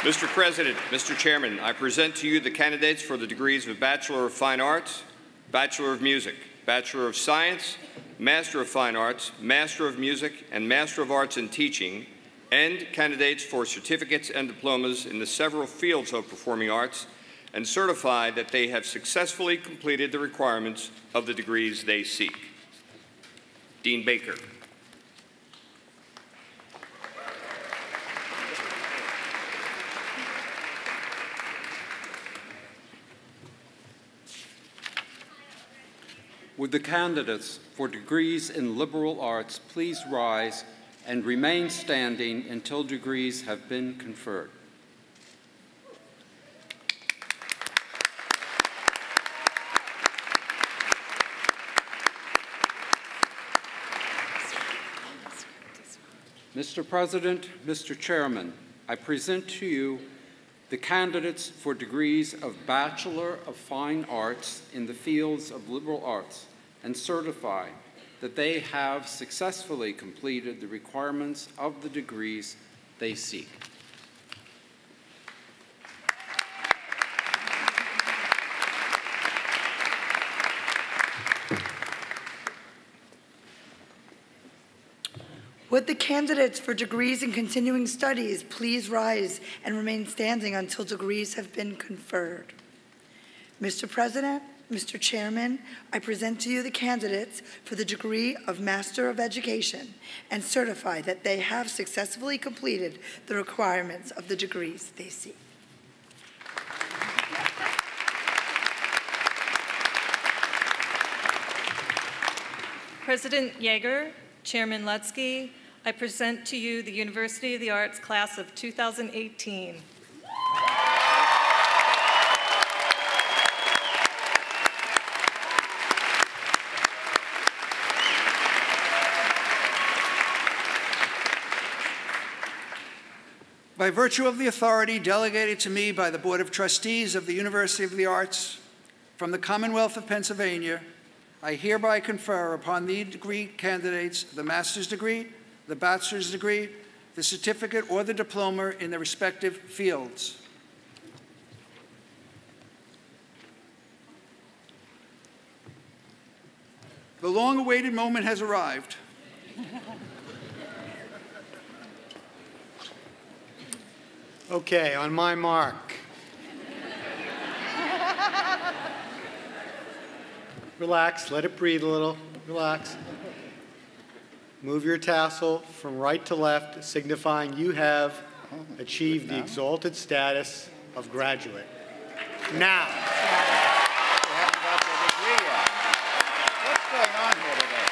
Mr. President, Mr. Chairman, I present to you the candidates for the degrees of Bachelor of Fine Arts, Bachelor of Music, Bachelor of Science, Master of Fine Arts, Master of Music, and Master of Arts in Teaching, and candidates for certificates and diplomas in the several fields of performing arts, and certify that they have successfully completed the requirements of the degrees they seek. Dean Baker. Would the candidates for degrees in liberal arts please rise and remain standing until degrees have been conferred? Mr. President, Mr. Chairman, I present to you the candidates for degrees of Bachelor of Fine Arts in the fields of liberal arts and certify that they have successfully completed the requirements of the degrees they seek. Would the candidates for degrees in continuing studies please rise and remain standing until degrees have been conferred? Mr. President, Mr. Chairman, I present to you the candidates for the degree of Master of Education and certify that they have successfully completed the requirements of the degrees they seek. President Yager, Chairman Lutsky, I present to you the University of the Arts class of 2018. By virtue of the authority delegated to me by the Board of Trustees of the University of the Arts from the Commonwealth of Pennsylvania, I hereby confer upon the degree candidates the master's degree, the bachelor's degree, the certificate, or the diploma in their respective fields. The long-awaited moment has arrived. Okay, on my mark. Relax, let it breathe a little, relax. Move your tassel from right to left, signifying you have achieved the exalted status of graduate. Now. What's going on here today?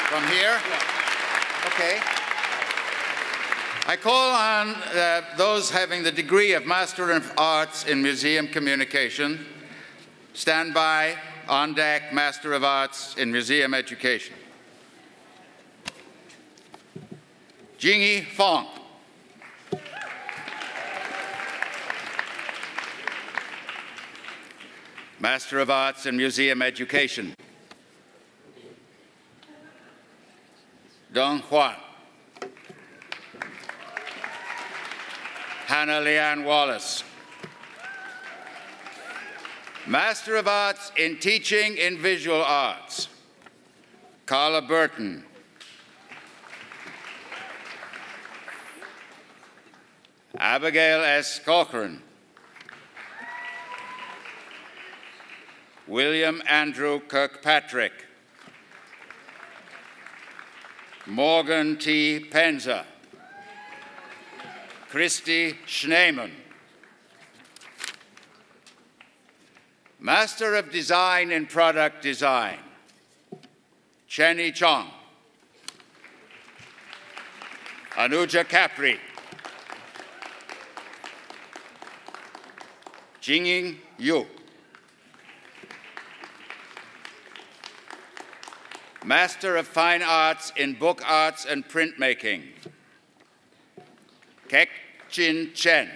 From here? Okay. I call on those having the degree of Master of Arts in Museum Communication. Stand by, on deck, Master of Arts in Museum Education. Jingyi Fong. Master of Arts in Museum Education. Dong Huan. Hannah Leanne Wallace. Master of Arts in Teaching in Visual Arts. Carla Burton. Abigail S. Corcoran. William Andrew Kirkpatrick. Morgan T. Penza. Christy Schneemann. Master of Design in Product Design. Chenny Chong. Anuja Capri. Jingying Yu. Master of Fine Arts in Book Arts and Printmaking. Kek Chin Chen.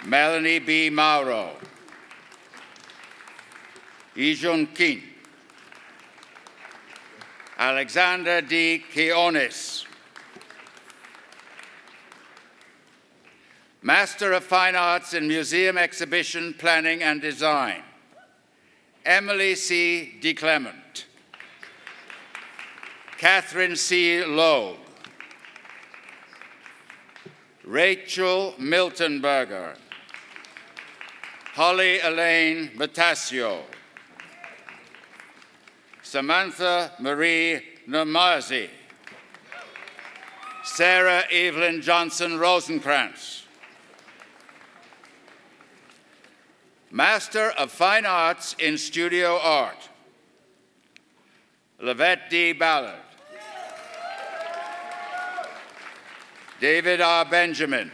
Melanie B. Mauro. Ijun Kin. Alexander D. Kionis. Master of Fine Arts in Museum Exhibition Planning and Design. Emily C. DeClement. Catherine C. Loeb. Rachel Miltonberger. Holly Elaine Batasio. Samantha Marie Namazi. Sarah Evelyn Johnson Rosenkrantz. Master of Fine Arts in Studio Art. Lavette D. Ballard. David R. Benjamin.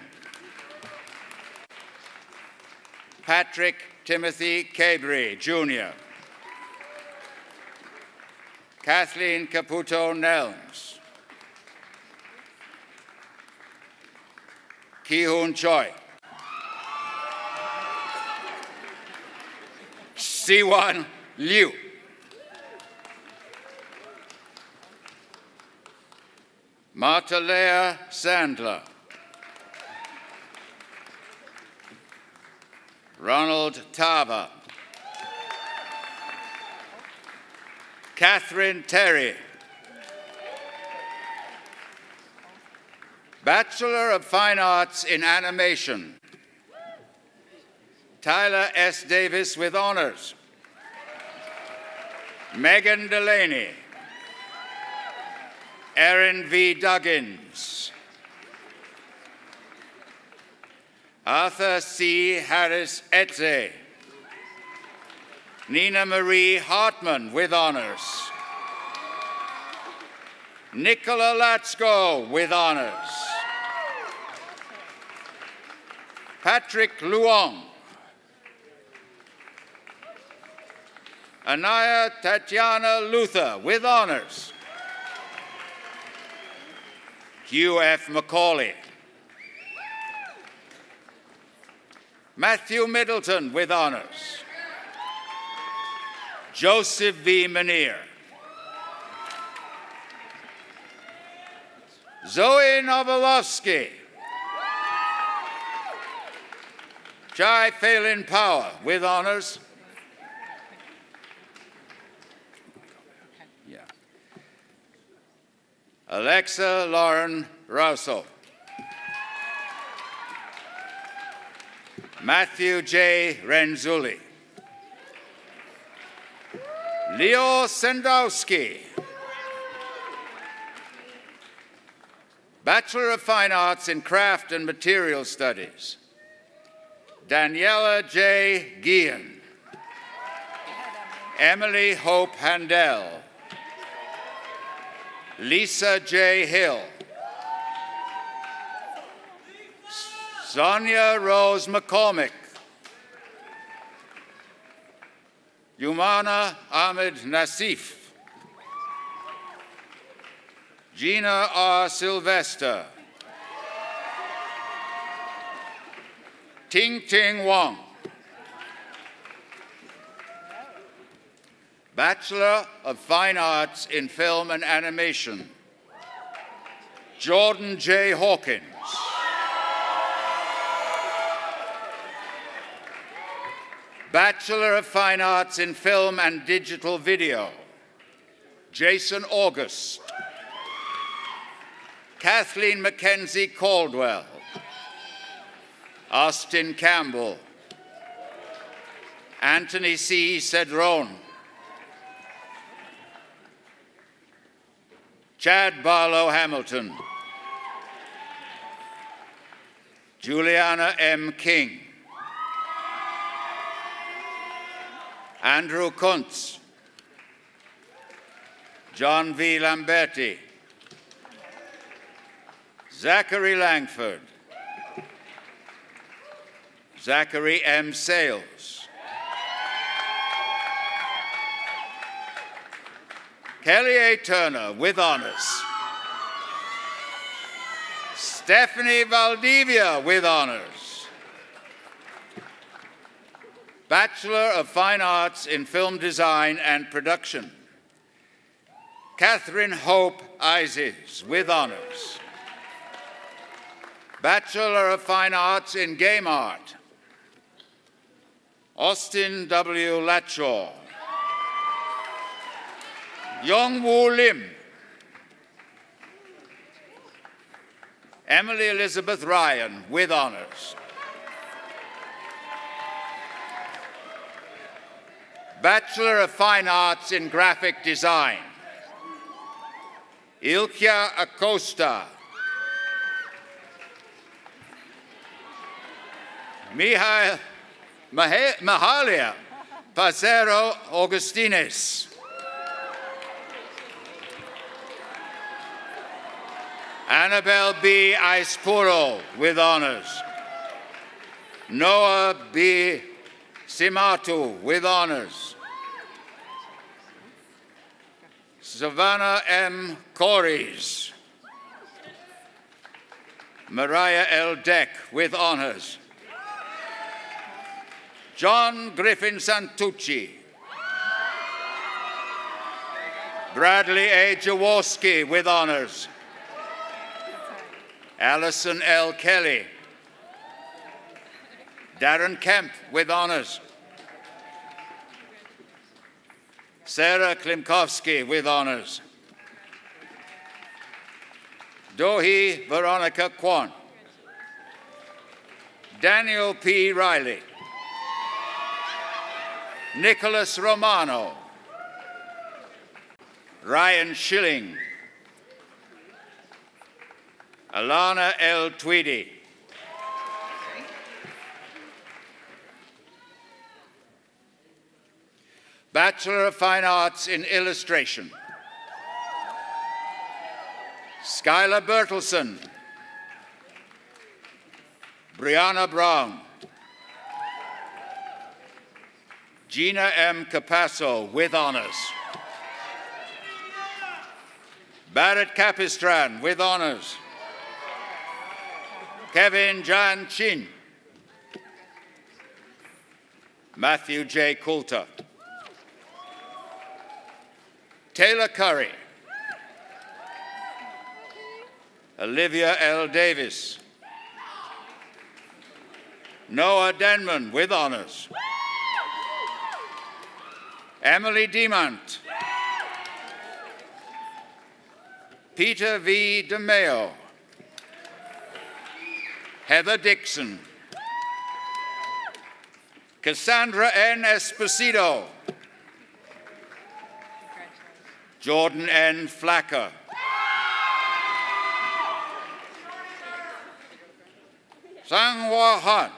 Patrick Timothy Cabry, Jr. Kathleen Caputo Nelms. Ki-Hoon Choi. Siwan Liu. Martalea Sandler. Ronald Tava. Catherine Terry. Bachelor of Fine Arts in Animation. Tyler S. Davis with honors. Megan Delaney. Erin V. Duggins. Arthur C. Harris Etze. Nina Marie Hartman with honors. Nicola Latsko with honors. Patrick Luong. Anaya Tatiana Luther with honors. Hugh F. McCauley. Matthew Middleton with honors. Joseph V. Manier. Zoe Novolovsky. Jai Phelan Power with honors. Alexa Laurin Rousseau. Matthew J. Renzulli. Leo Sendowski. Bachelor of Fine Arts in Craft and Material Studies. Daniela J. Guillen. Emily Hope Handel. Lisa J. Hill. Sonia Rose McCormick. Yumana Ahmed Nassif. Gina R. Sylvester. Ting Ting Wong. Bachelor of Fine Arts in Film and Animation. Jordan J. Hawkins. Bachelor of Fine Arts in Film and Digital Video. Jason August. Kathleen Mackenzie Caldwell. Austin Campbell. Anthony C. Cedrone. Chad Barlow Hamilton. Juliana M. King. Andrew Kuntz. John V. Lamberti. Zachary Langford. Zachary M. Sales. Kelly A. Turner with honors. Stephanie Valdivia with honors. Bachelor of Fine Arts in Film Design and Production. Catherine Hope Isis with honors. Bachelor of Fine Arts in Game Art. Austin W. Latshaw. Young Woo Lim. Emily Elizabeth Ryan with honors. Bachelor of Fine Arts in Graphic Design. Ilkia Acosta. Mahalia Pacero Augustines. Annabelle B. Aispuro with honors. Noah B. Simatu with honors. Savannah M. Corries. Mariah L. Deck with honors. John Griffin Santucci. Bradley A. Jaworski with honors. Allison L. Kelly. Darren Kemp with honors. Sarah Klimkowski with honors. Dohi Veronica Kwan. Daniel P. Riley. Nicholas Romano. Ryan Schilling. Alana L. Tweedy. Bachelor of Fine Arts in Illustration, Skylar Bertelson, Brianna Brown, Gina M. Capasso with honors, Barrett Capistran with honors, Kevin Jan Chin, Matthew J. Coulter, Taylor Curry, Olivia L. Davis, Noah Denman with honors, Emily Demont, Peter V. DeMeo, Heather Dixon, Cassandra N. Esposito, Jordan N. Flacker, Sang-Hwa Han,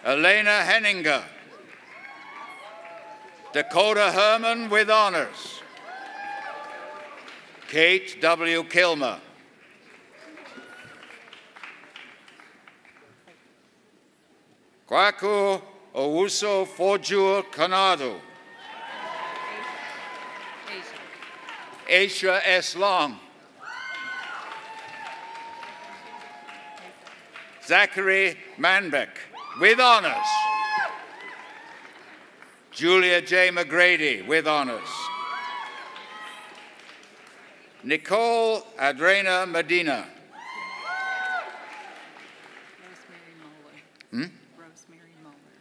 Elena Henninger, Dakota Herman with honors, Kate W. Kilmer, Kwaku Owusu Forjur Kanadu, Aisha S. Long, Zachary Manbeck with honors, Julia J. McGrady with honors, Nicole Adrena Medina,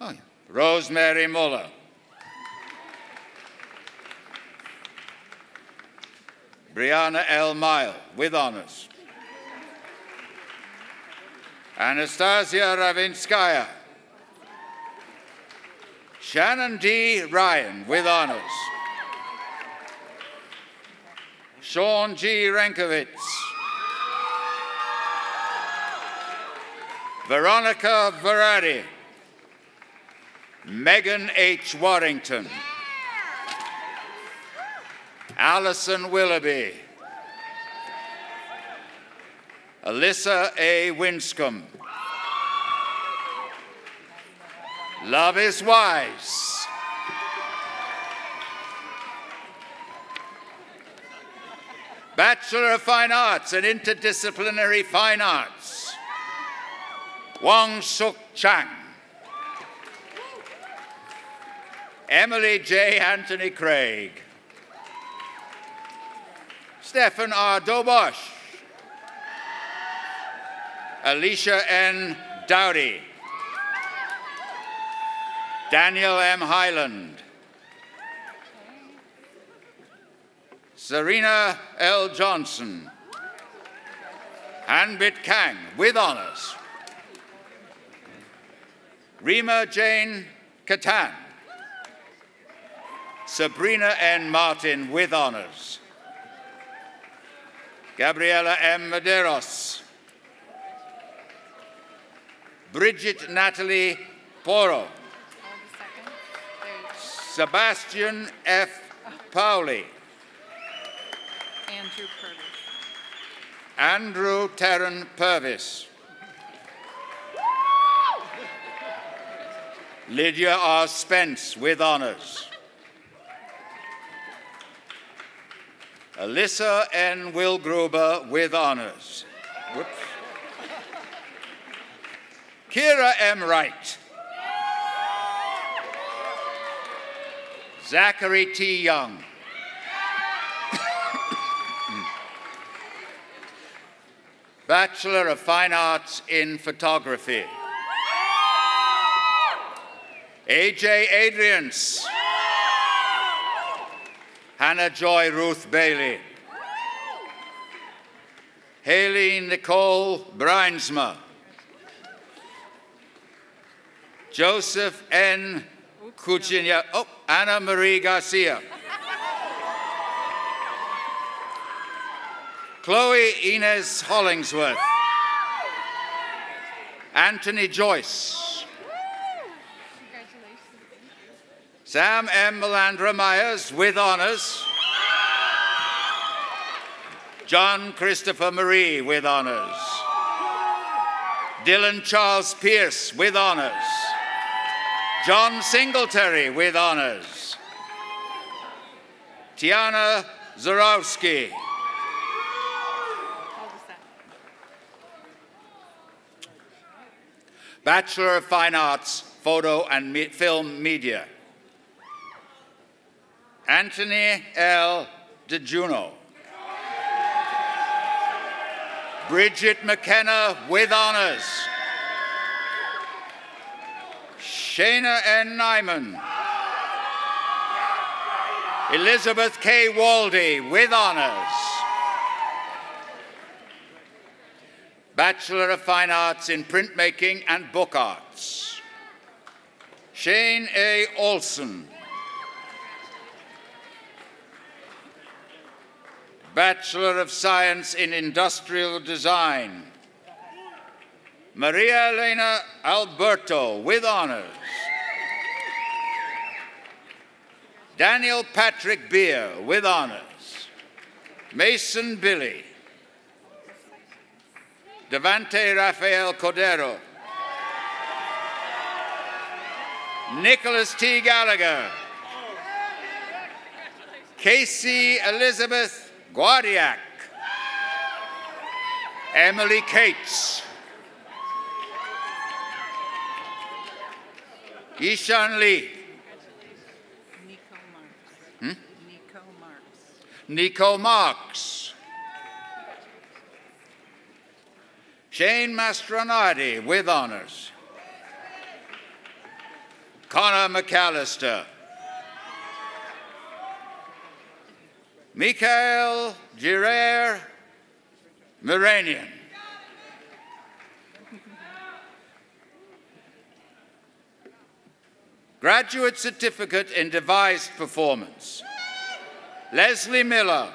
Oh, yeah. Rosemary Muller, Brianna L. Mile with honors, Anastasia Ravinskaya, Shannon D. Ryan with honors, Sean G. Rankovitz, Veronica Verratti, Megan H. Warrington, Allison Willoughby, Alyssa A. Winscombe, Love is Wise, Bachelor of Fine Arts and Interdisciplinary Fine Arts, Wang Suk Chang, Emily J. Anthony Craig, Stephen R. Dobosh, Alicia N. Dowdy, Daniel M. Highland, Serena L. Johnson, Hanbit Kang with honors, Rima Jane Katan, Sabrina N. Martin with honors, Gabriela M. Medeiros, Bridget Natalie Poro, Sebastian F. Pauli, Andrew Terran Purvis, Lydia R. Spence with honors, Alyssa N. Wilgruber with honors. Whoops. Kira M. Wright, Zachary T. Young, Bachelor of Fine Arts in Photography, A.J. Adrians, Hannah Joy Ruth Bailey, Haley Nicole Bruinsma, Joseph N. Kuchinya, Anna Marie Garcia, Chloe Inez Hollingsworth, Anthony Joyce. Sam M. Melandra Myers with honors. John Christopher Marie with honors. Dylan Charles Pierce with honors. John Singletary with honors. Tiana Zarowski. Bachelor of Fine Arts, Photo and Film Media. Anthony L. DeJuno. Bridget McKenna with honors. Shayna N. Nyman. Elizabeth K. Waldy with honors. Bachelor of Fine Arts in Printmaking and Book Arts. Shane A. Olson. Bachelor of Science in Industrial Design. Maria Elena Alberto with honors. Daniel Patrick Beer with honors. Mason Billy. Devante Rafael Cordero. Nicholas T. Gallagher. Casey Elizabeth Guardiak. Emily Cates. Ishan Lee. Nico Marks. Shane Mastronardi with honors. Connor McAllister. Mikhail Girer Miranian. Graduate Certificate in Devised Performance. Leslie Miller.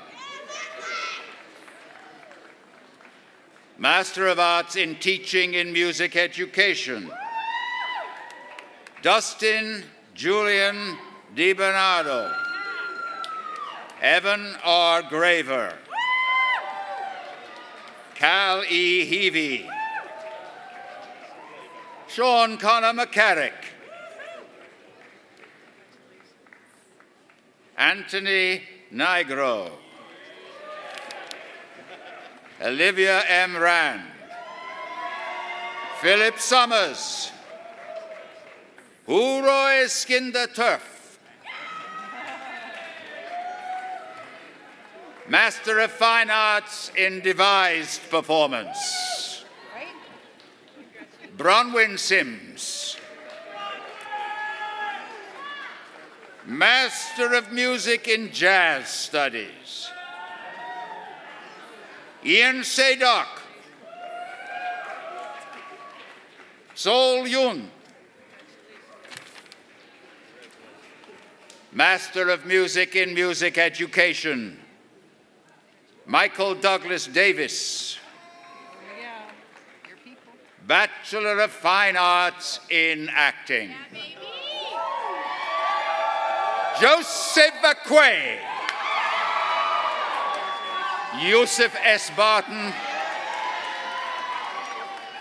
Master of Arts in Teaching in Music Education. Dustin Julian DiBernardo. Evan R. Graver. Cal E. Heavey. Sean Connor McCarrick. Anthony Nigro. Olivia M. Rand. Philip Summers. Huroy Skinder Turf. Master of Fine Arts in Devised Performance. Bronwyn Sims. Master of Music in Jazz Studies. Ian Sadok. Sol Yun. Master of Music in Music Education. Michael Douglas Davis. Bachelor of Fine Arts in Acting. Joseph Aquay. Yusuf S. Barton.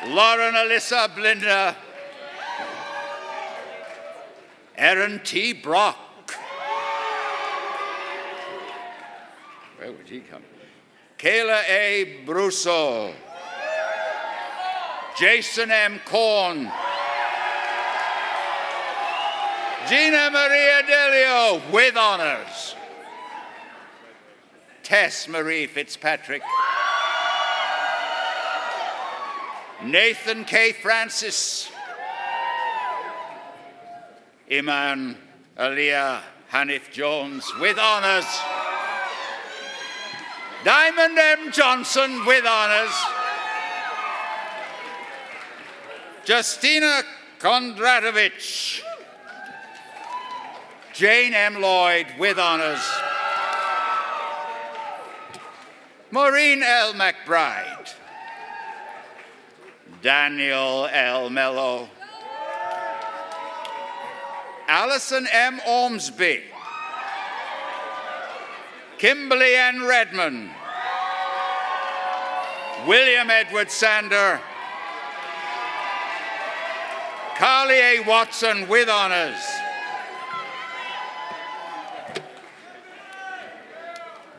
Lauren Alyssa Blinder. Aaron T. Brock. Where would he come? Kayla A. Brusso. Jason M. Korn. Gina Maria Delio with honors. Tess Marie Fitzpatrick. Nathan K. Francis. Iman Aliyah Hanif Jones with honors. Diamond M. Johnson with honors. Justina Kondratowicz. Jane M. Lloyd with honors. Maureen L. McBride. Daniel L. Mello, Allison M. Ormsby, Kimberly N. Redmond, William Edward Sander, Carly A. Watson with honors,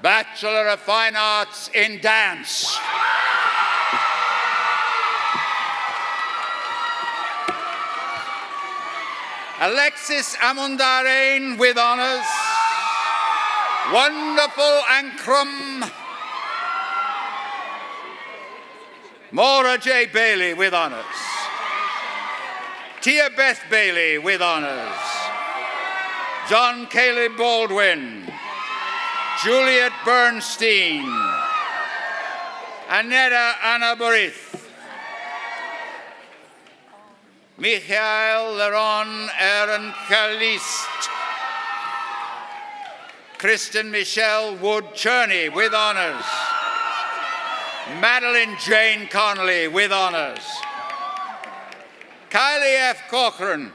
Bachelor of Fine Arts in Dance, Alexis Amundarain with honors, Wonderful Ankrum, Maura J. Bailey with honors, Tia Beth Bailey with honors, John Caleb Baldwin, Juliet Bernstein, Annetta Anna Borith, Michael Leron Aaron Caliste, Kristen Michelle Wood Cherney with honors, Madeline Jane Connolly with honors, Kylie F. Corcoran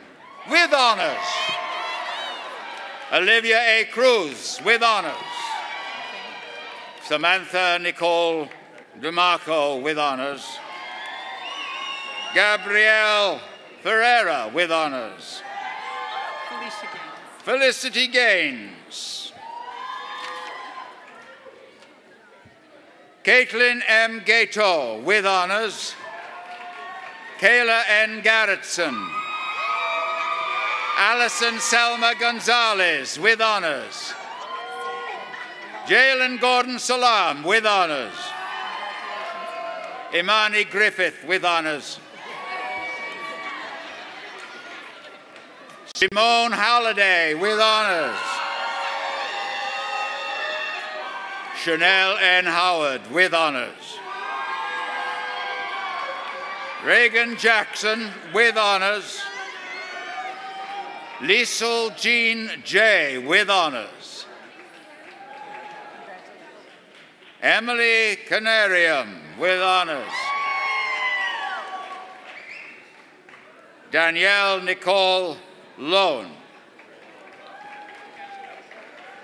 with honors, Olivia A. Cruz with honors, Samantha Nicole DeMarco with honors, Gabrielle Ferreira with honors, Felicity Gaines, Caitlin M. Gato with honors, Kayla N. Garrettson, Allison Selma Gonzalez with honors, Jalen Gordon Salam with honors, Imani Griffith with honors, Simone Halliday with honors, Chanel N. Howard with honors, Reagan Jackson with honors, Liesel Jean J. with honors, Emily Canarium with honors, Danielle Nicole Lone,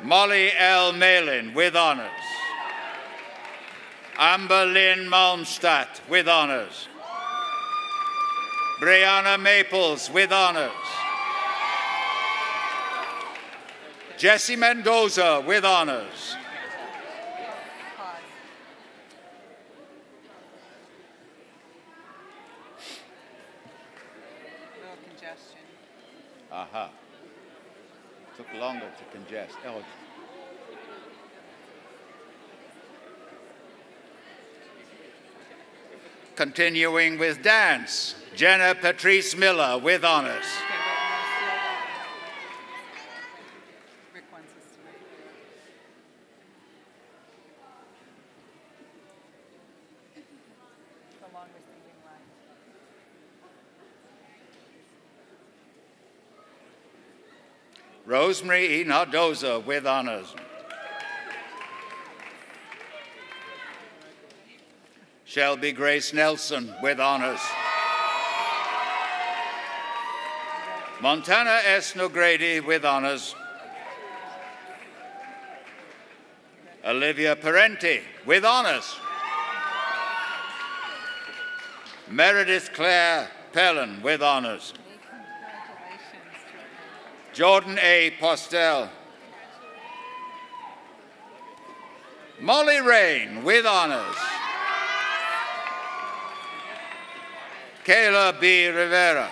Molly L. Malin with honors, Amber Lynn Malmstadt with honors, Brianna Maples with honors, Jesse Mendoza with honors, aha. Took longer to congest. Oh. Continuing with dance, Jenna Patrice Miller with honors. Rosemary E. Nardoza with honors. Shelby Grace Nelson with honors. Montana S. Nogrady with honors. Olivia Parenti with honors. Meredith Claire Pellin with honors. Jordan A. Postel. Molly Rain with honors. Kayla B. Rivera.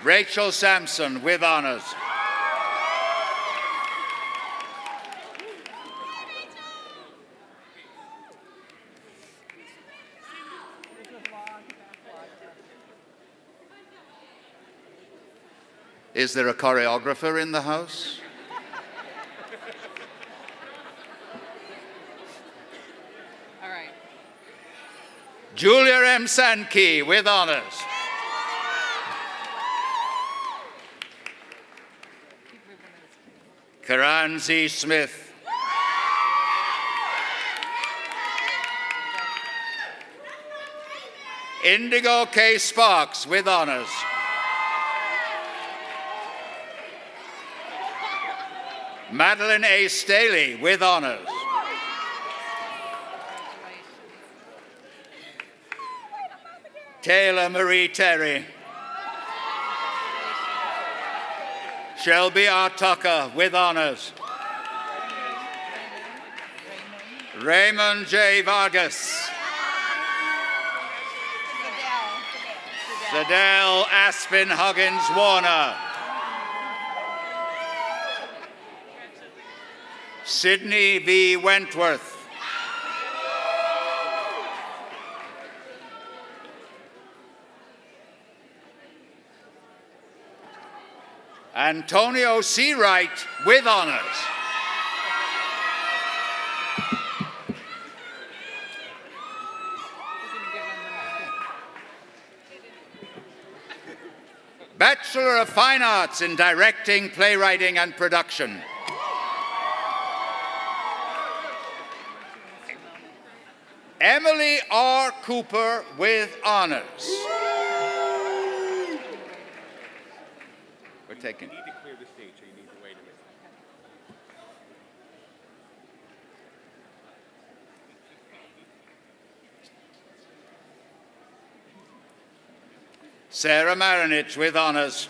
Rachel Sampson with honors. Is there a choreographer in the house? All right. Julia M. Sankey with honors. Karan Z. Smith. Indigo K. Sparks with honors. Madeline A. Staley with honors. Taylor Marie Terry. Shelby R. Tucker with honors. Raymond J. Vargas. Zadell Aspen Huggins Warner. Sydney V. Wentworth. Antonio C. Wright with honors. Bachelor of Fine Arts in Directing, Playwriting, and Production. Emily R. Cooper with honors. We're taking. You need to clear the stage, so you need to wait a minute. Sarah Marinich with honors.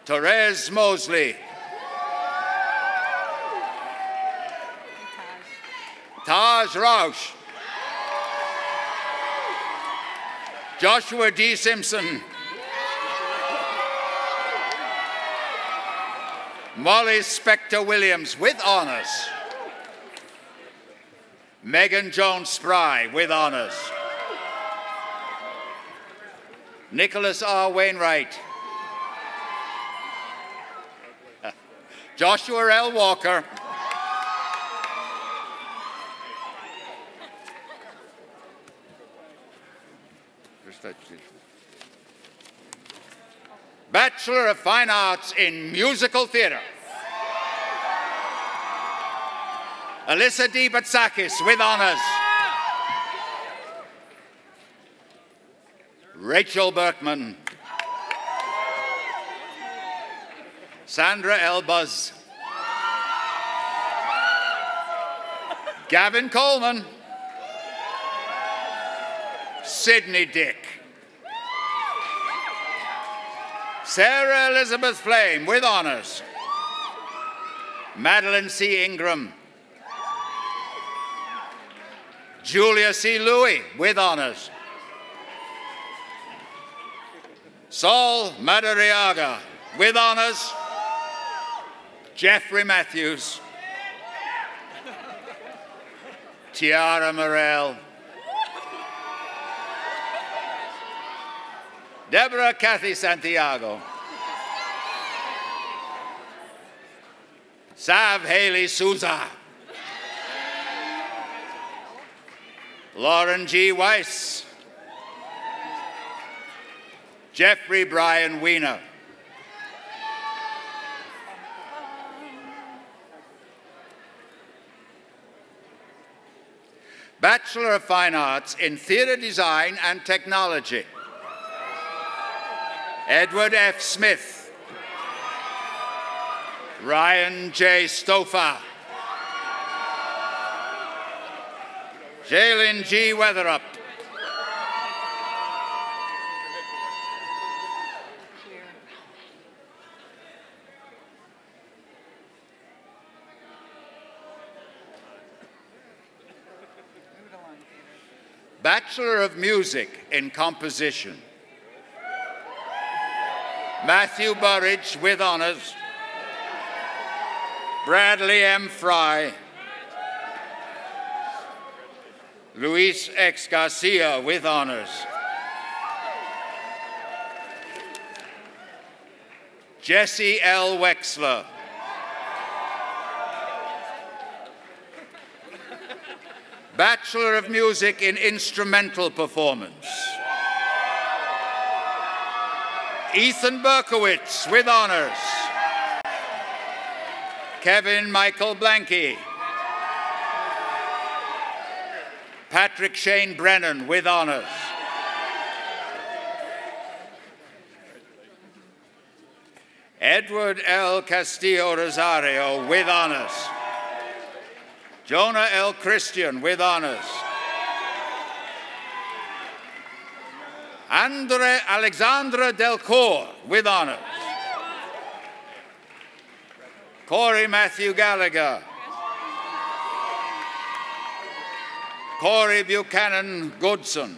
Therese Mosley. Taj Rausch. Joshua D. Simpson. Molly Spector Williams with honors. Megan Jones Spry with honors. Nicholas R. Wainwright. Joshua L. Walker. Bachelor of Fine Arts in Musical Theatre. Alyssa D. Batsakis with honors. Rachel Berkman. Sandra L. Buzz. Gavin Coleman. Sidney Dick. Sarah Elizabeth Flame with honors. Madeline C. Ingram. Julia C. Louie with honors. Saul Madariaga with honors. Jeffrey Matthews. Tiara Morel. Deborah Kathy Santiago. Sav Haley Souza. Lauren G. Weiss. Jeffrey Brian Wiener. Bachelor of Fine Arts in Theatre Design and Technology. Edward F. Smith. Ryan J. Stouffer. Jalen G. Weatherup. Bachelor of Music in Composition. Matthew Burridge with honors. Bradley M. Fry. Luis X. Garcia with honors. Jesse L. Wexler. Bachelor of Music in Instrumental Performance. Ethan Berkowitz with honors. Kevin Michael Blanky. Patrick Shane Brennan with honors. Edward L. Castillo Rosario with honors. Jonah L. Christian with honors. Alexandra Delcourt with honors. Corey Matthew Gallagher. Corey Buchanan Goodson.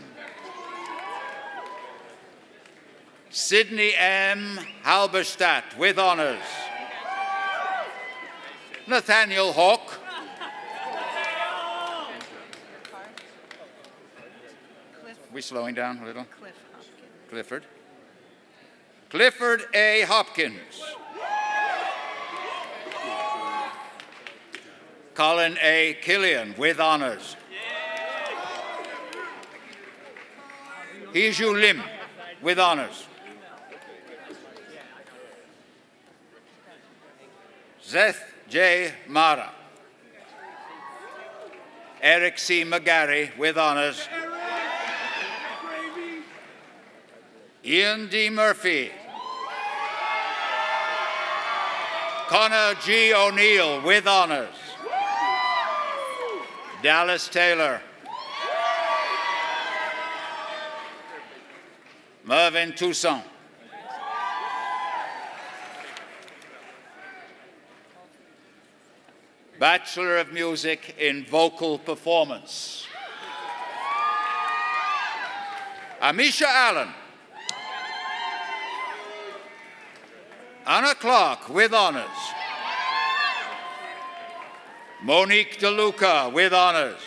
Sidney M. Halberstadt with honors. Nathaniel Hawk. Are we slowing down a little? Clifford. Clifford A. Hopkins. Colin A. Killian with honors. Hiju Lim with honors. Zeth J. Mara. Eric C. McGarry with honors. Ian D. Murphy. Connor G. O'Neill with honors. Dallas Taylor. Mervyn Toussaint. Bachelor of Music in Vocal Performance. Amisha Allen. Anna Clark with honors. Monique DeLuca with honors.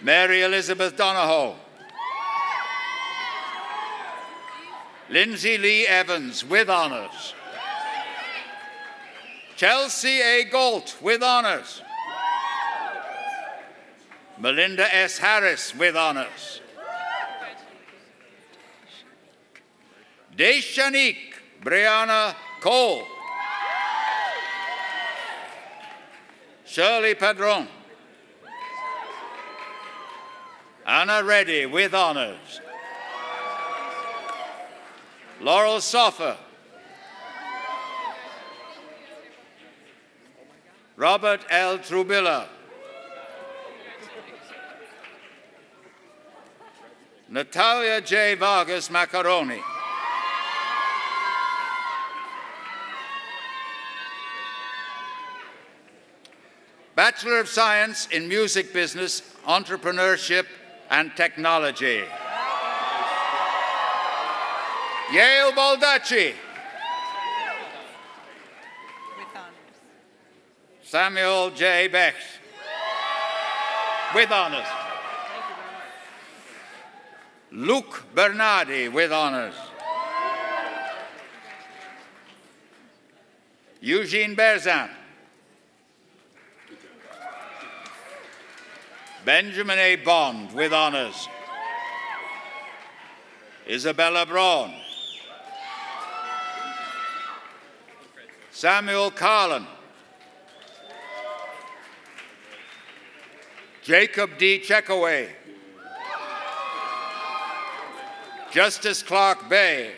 Mary Elizabeth Donahoe. Lindsay Lee Evans with honors. Chelsea A. Galt with honors. Melinda S. Harris with honors. Deshanique Brianna Cole. Shirley Padron. Anna Reddy with honors. Laurel Soffer. Robert L. Trubilla. Natalia J. Vargas Macaroni. Bachelor of Science in Music Business, Entrepreneurship, and Technology. Yale Baldacci. Samuel J. Becht. With honors. Luke Bernardi with honors. Eugene Berzan. Benjamin A. Bond with honors. Isabella Braun. Samuel Carlin. Jacob D. Checkaway. Justice Clark Bay.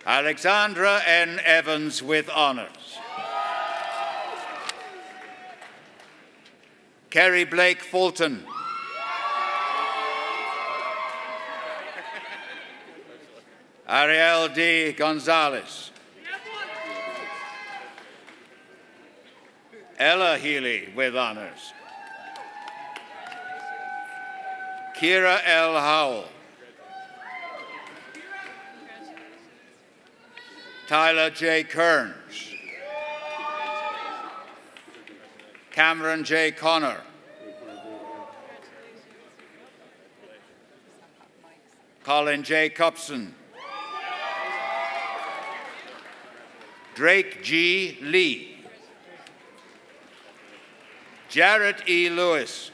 Alexandra N. Evans with honors. Kerry Blake Fulton. Ariel D. Gonzalez. Ella Healy with honors. Kira L. Howell. Tyler J. Kearns. Cameron J. Connor. Colin J. Cupson. Drake G. Lee. Jarrett E. Lewis.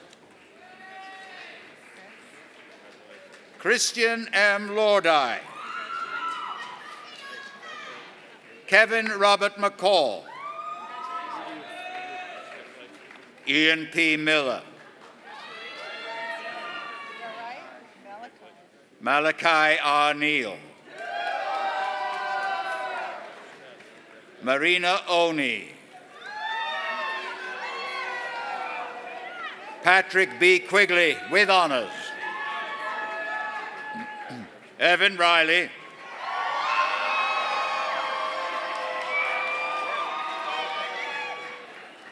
Christian M. Lordi. Kevin Robert McCall. Ian P. Miller. Malachi R. Neal. Marina Oni. Patrick B. Quigley with honors. Evan Riley.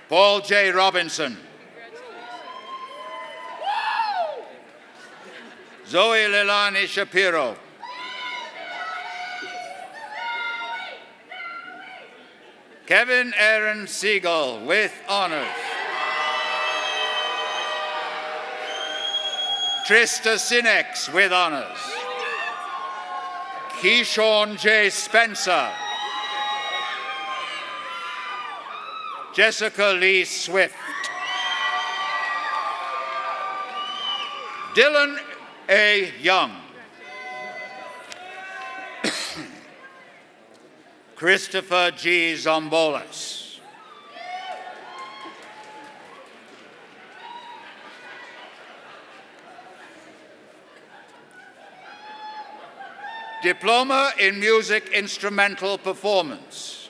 Paul J. Robinson. Zoe Lilani Shapiro. Kevin Aaron Siegel with honors. Trista Sinex with honors. Keyshawn J. Spencer. Jessica Lee Swift. Dylan A. Young. Christopher G. Zombolas. Diploma in Music Instrumental Performance.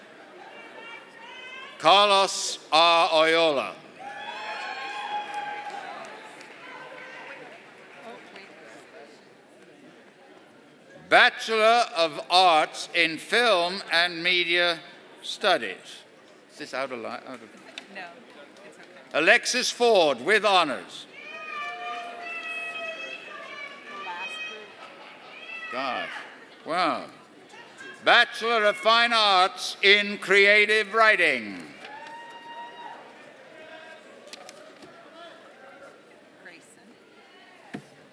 Carlos R. Oyola. Bachelor of Arts in Film and Media Studies. Is this out of line? No, it's okay. Alexis Ford with honors. Gosh, wow. Bachelor of Fine Arts in Creative Writing.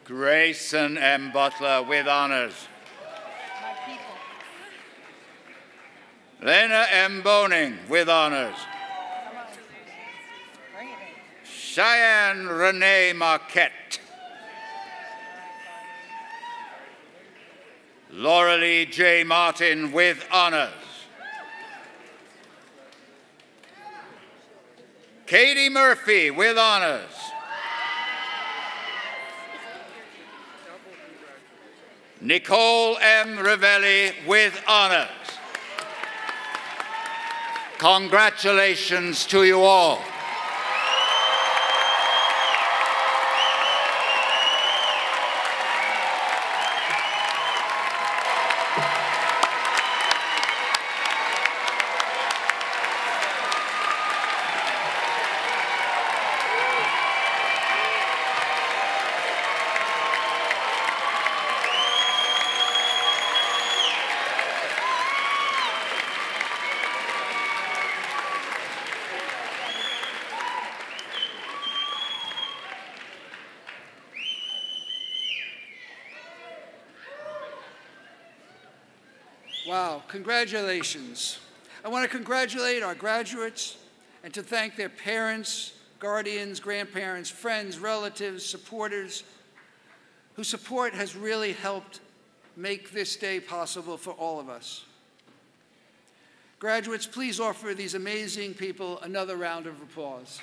Grayson M. Butler with honors. Lena M. Boning with honors. Cheyenne Renee Marquette. Laura Lee J. Martin with honors. Katie Murphy with honors. Nicole M. Ravelli with honors. Congratulations to you all. Wow, congratulations. I want to congratulate our graduates and to thank their parents, guardians, grandparents, friends, relatives, supporters, whose support has really helped make this day possible for all of us. Graduates, please offer these amazing people another round of applause.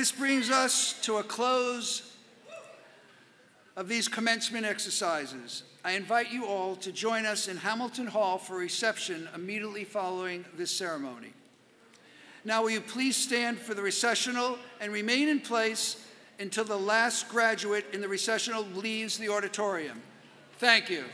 This brings us to a close of these commencement exercises. I invite you all to join us in Hamilton Hall for a reception immediately following this ceremony. Now, will you please stand for the recessional and remain in place until the last graduate in the recessional leaves the auditorium. Thank you.